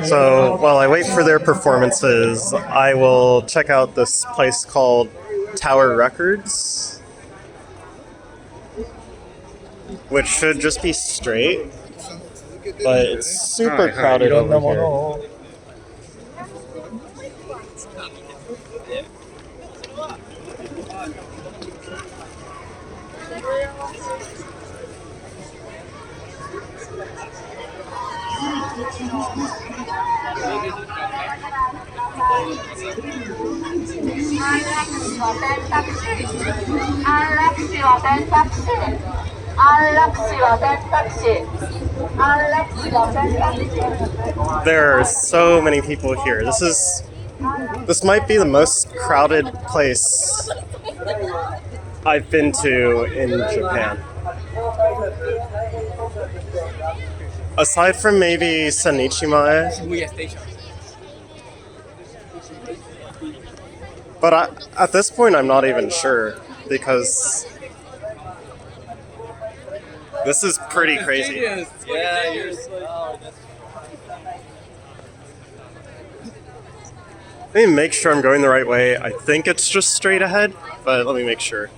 so while I wait for their performances, I will check out this place called Tower Records, which should just be straight, but it's super crowded over here. There are so many people here. This might be the most crowded place I've been to in Japan. Aside from maybe Sanichimae. But at this point, I'm not even sure, because this is pretty crazy.
Yeah, you're slow.
Let me make sure I'm going the right way. I think it's just straight ahead, but let me make sure.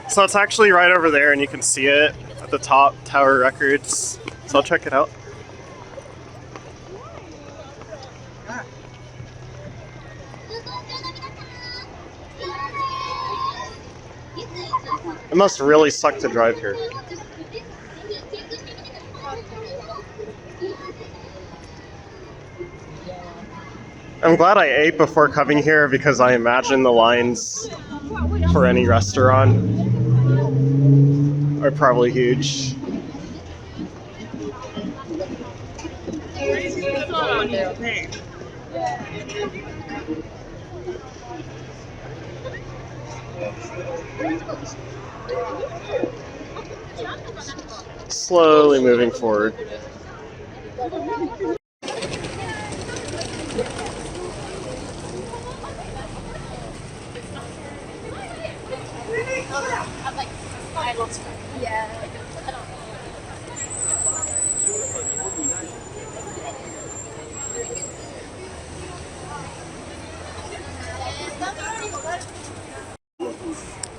So it's actually right over there, and you can see it at the top, Tower Records. So I'll check it out. It must really suck to drive here. I'm glad I ate before coming here, because I imagine the lines for any restaurant are probably huge. Slowly moving forward.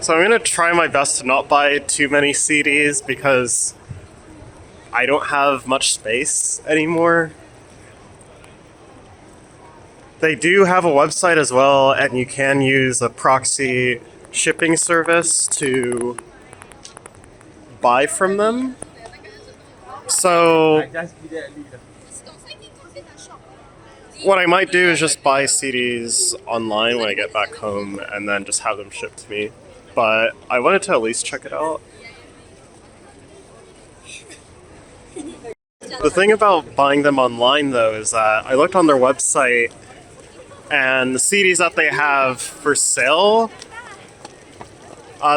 So I'm going to try my best to not buy too many CDs, because I don't have much space anymore. They do have a website as well, and you can use a proxy shipping service to buy from them. So what I might do is just buy CDs online when I get back home, and then just have them shipped to me. But I wanted to at least check it out. The thing about buying them online, though, is that I looked on their website, and the CDs that they have for sale,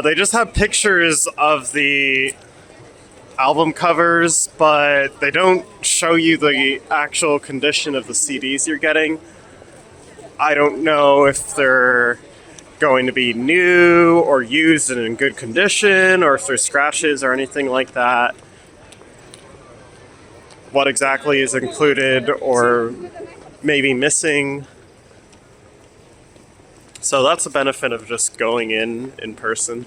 they just have pictures of the album covers, but they don't show you the actual condition of the CDs you're getting. I don't know if they're going to be new or used and in good condition, or if there's scratches or anything like that. What exactly is included or maybe missing. So that's the benefit of just going in person.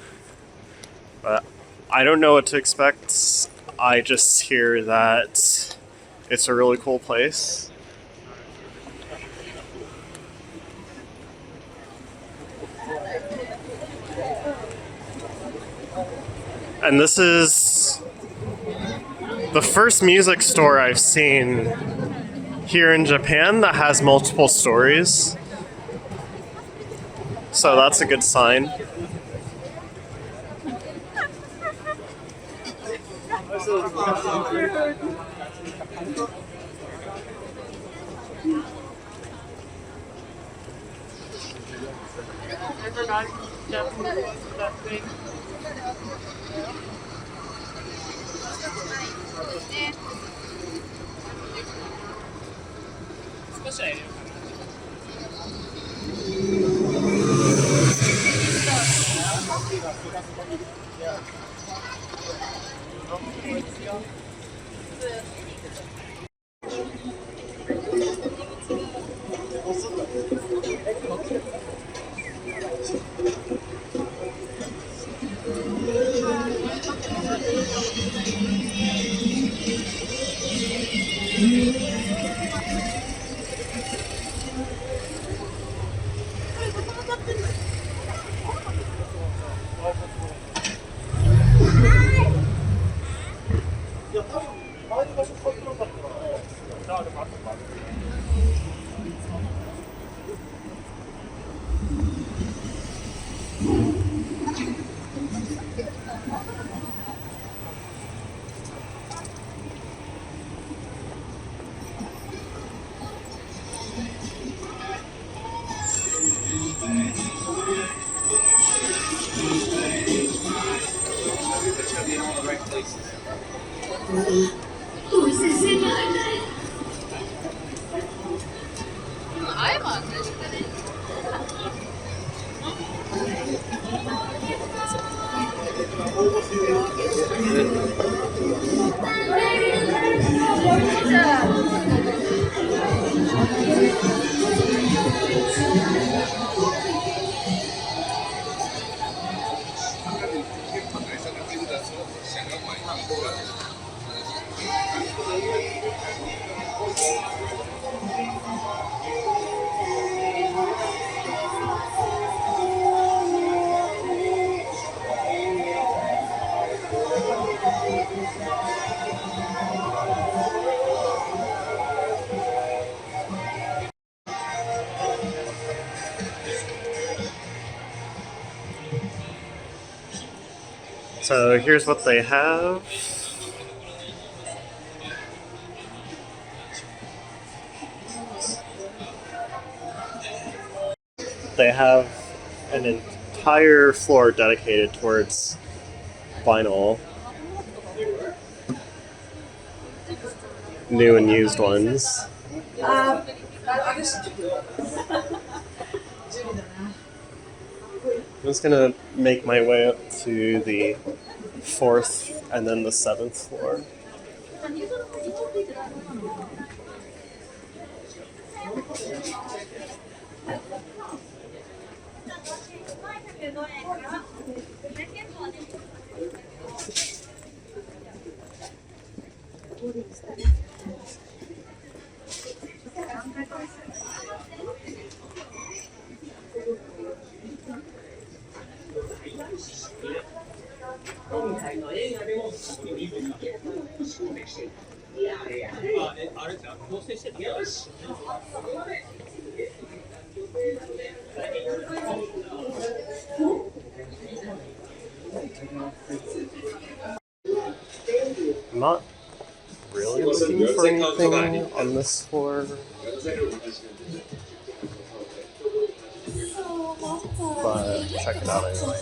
But I don't know what to expect. I just hear that it's a really cool place. And this is the first music store I've seen here in Japan that has multiple stories. So that's a good sign. So here's what they have. They have an entire floor dedicated towards vinyl. New and used ones. I'm just gonna make my way up to the 4th and then the 7th floor. I'm not really looking for anything on this floor, but check it out anyway.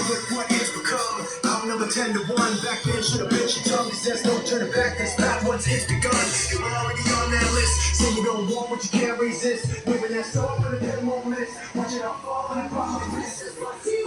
with what it's become. I'm number 10 to 1. Back then should have bit your tongue, cause there's no turning back. This path once it's begun. You're already on that list. Say you don't want what you can't resist. Living that soul for the dead moments. Watch it all fall and I promise this is what you7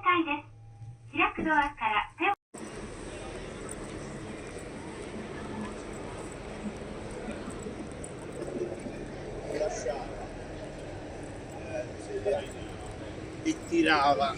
階です。開くドアから手を
Tirava.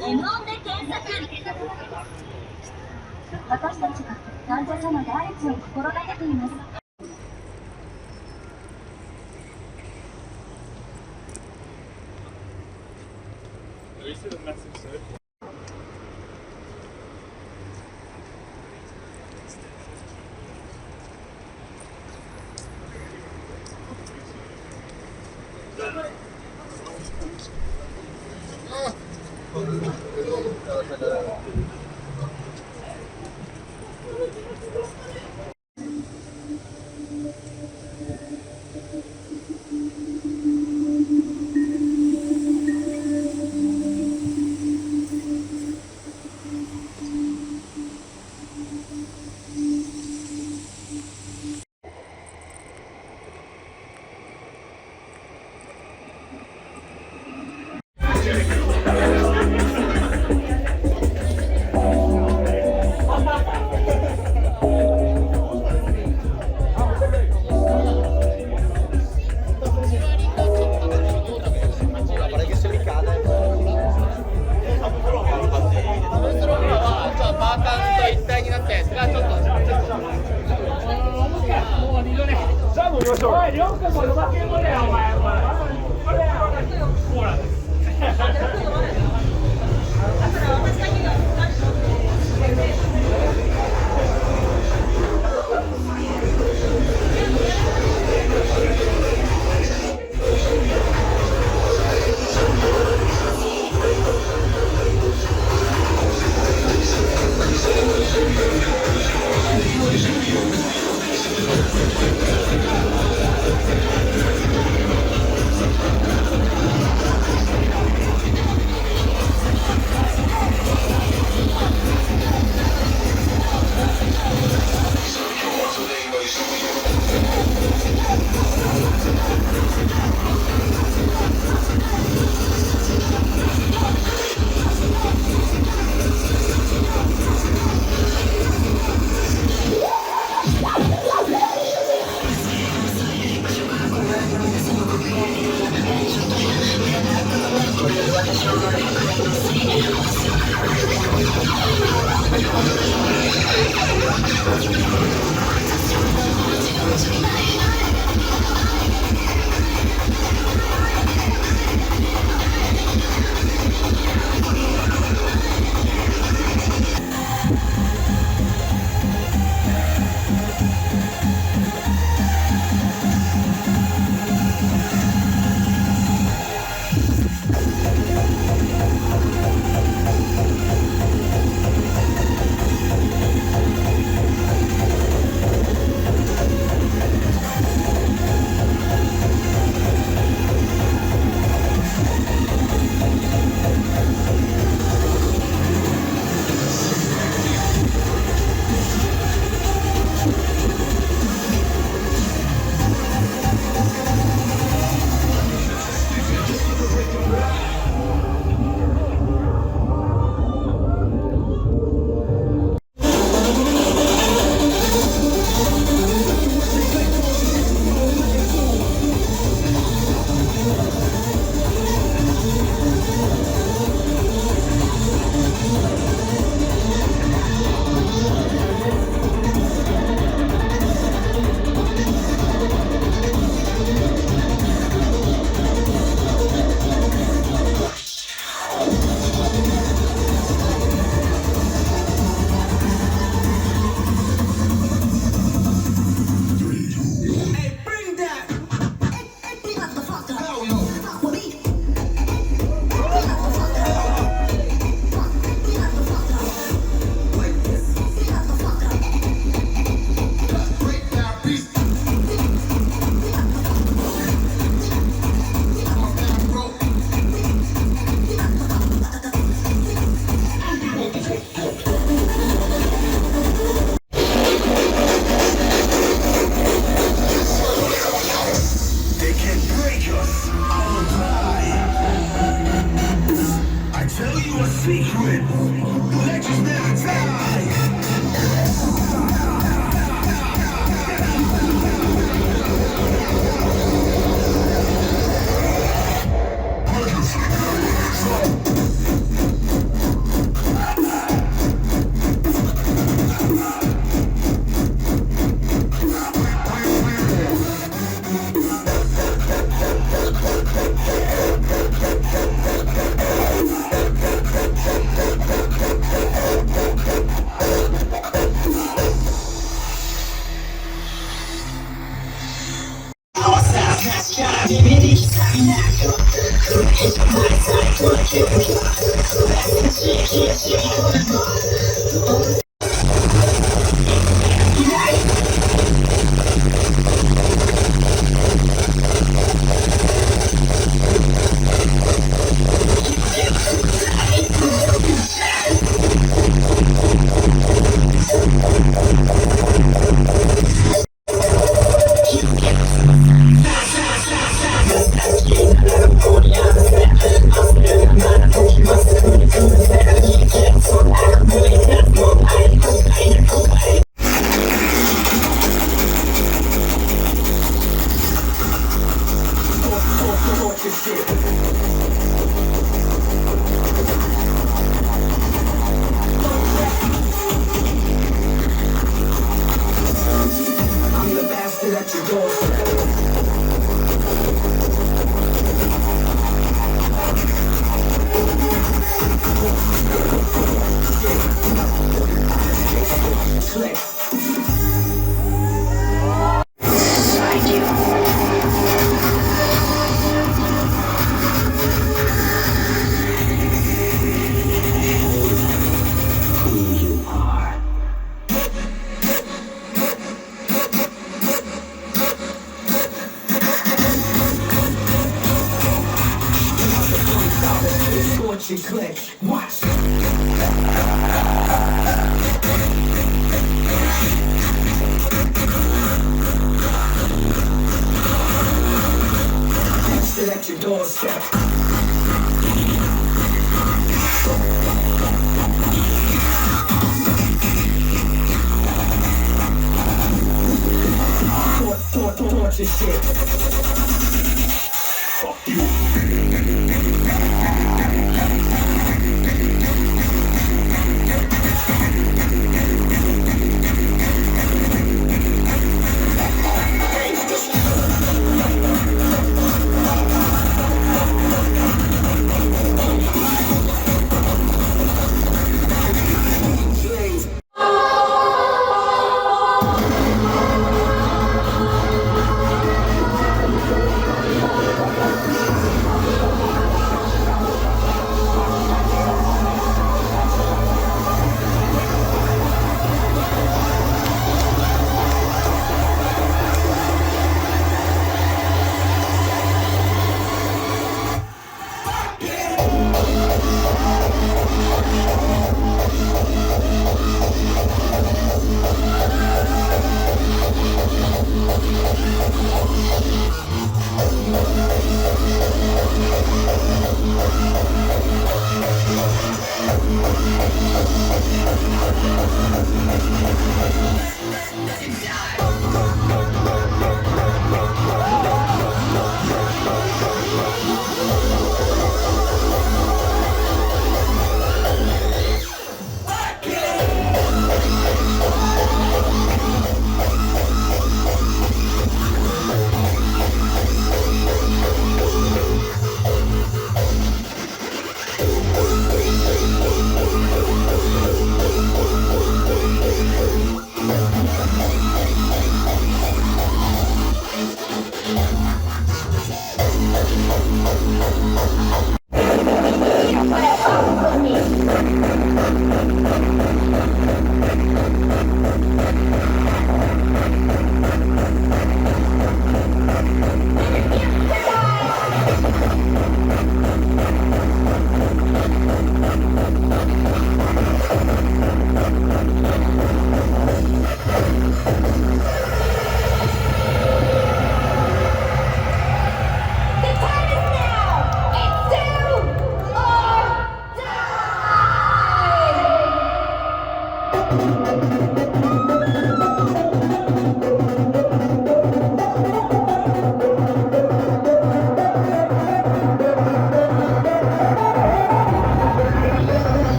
M1 で検索。私たちが患者様第一を心がけています。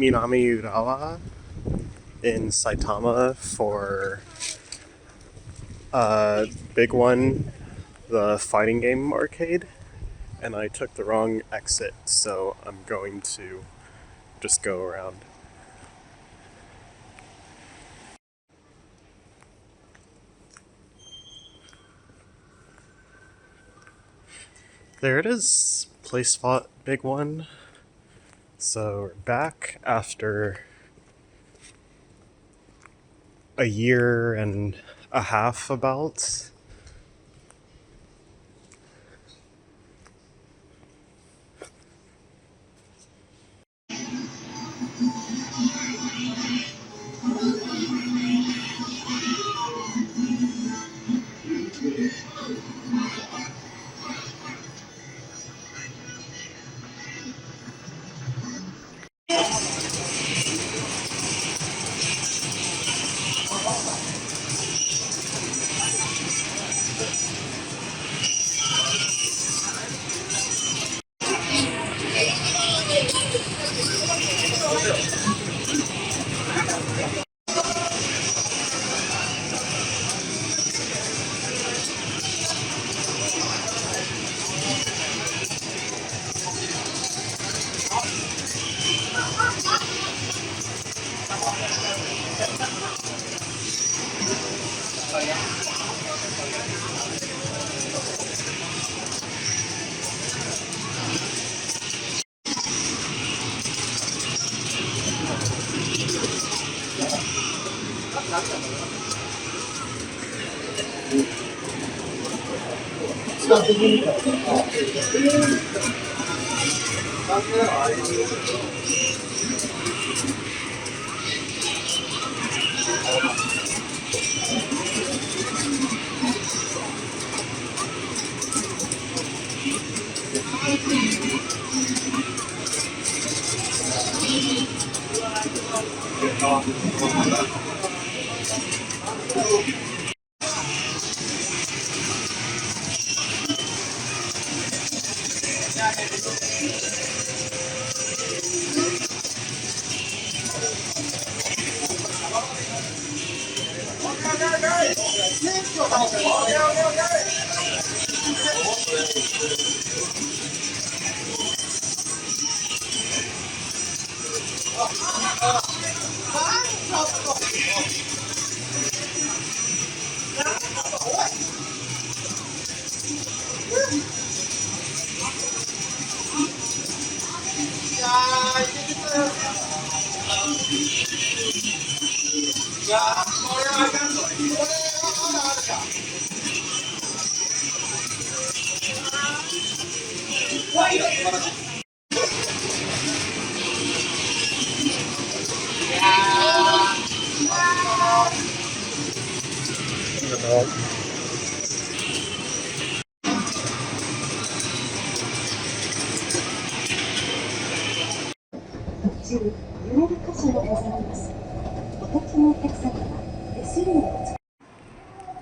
Minami-Urawa in Saitama for Big One, the fighting game arcade, and I took the wrong exit, so I'm going to just go around. There it is, place spot Big One. So we're back after a year and a half about.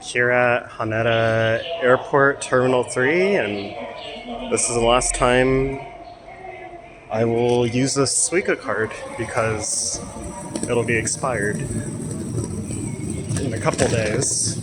Here at Haneda Airport Terminal 3, and this is the last time I will use this Suica card because it'll be expired in a couple days.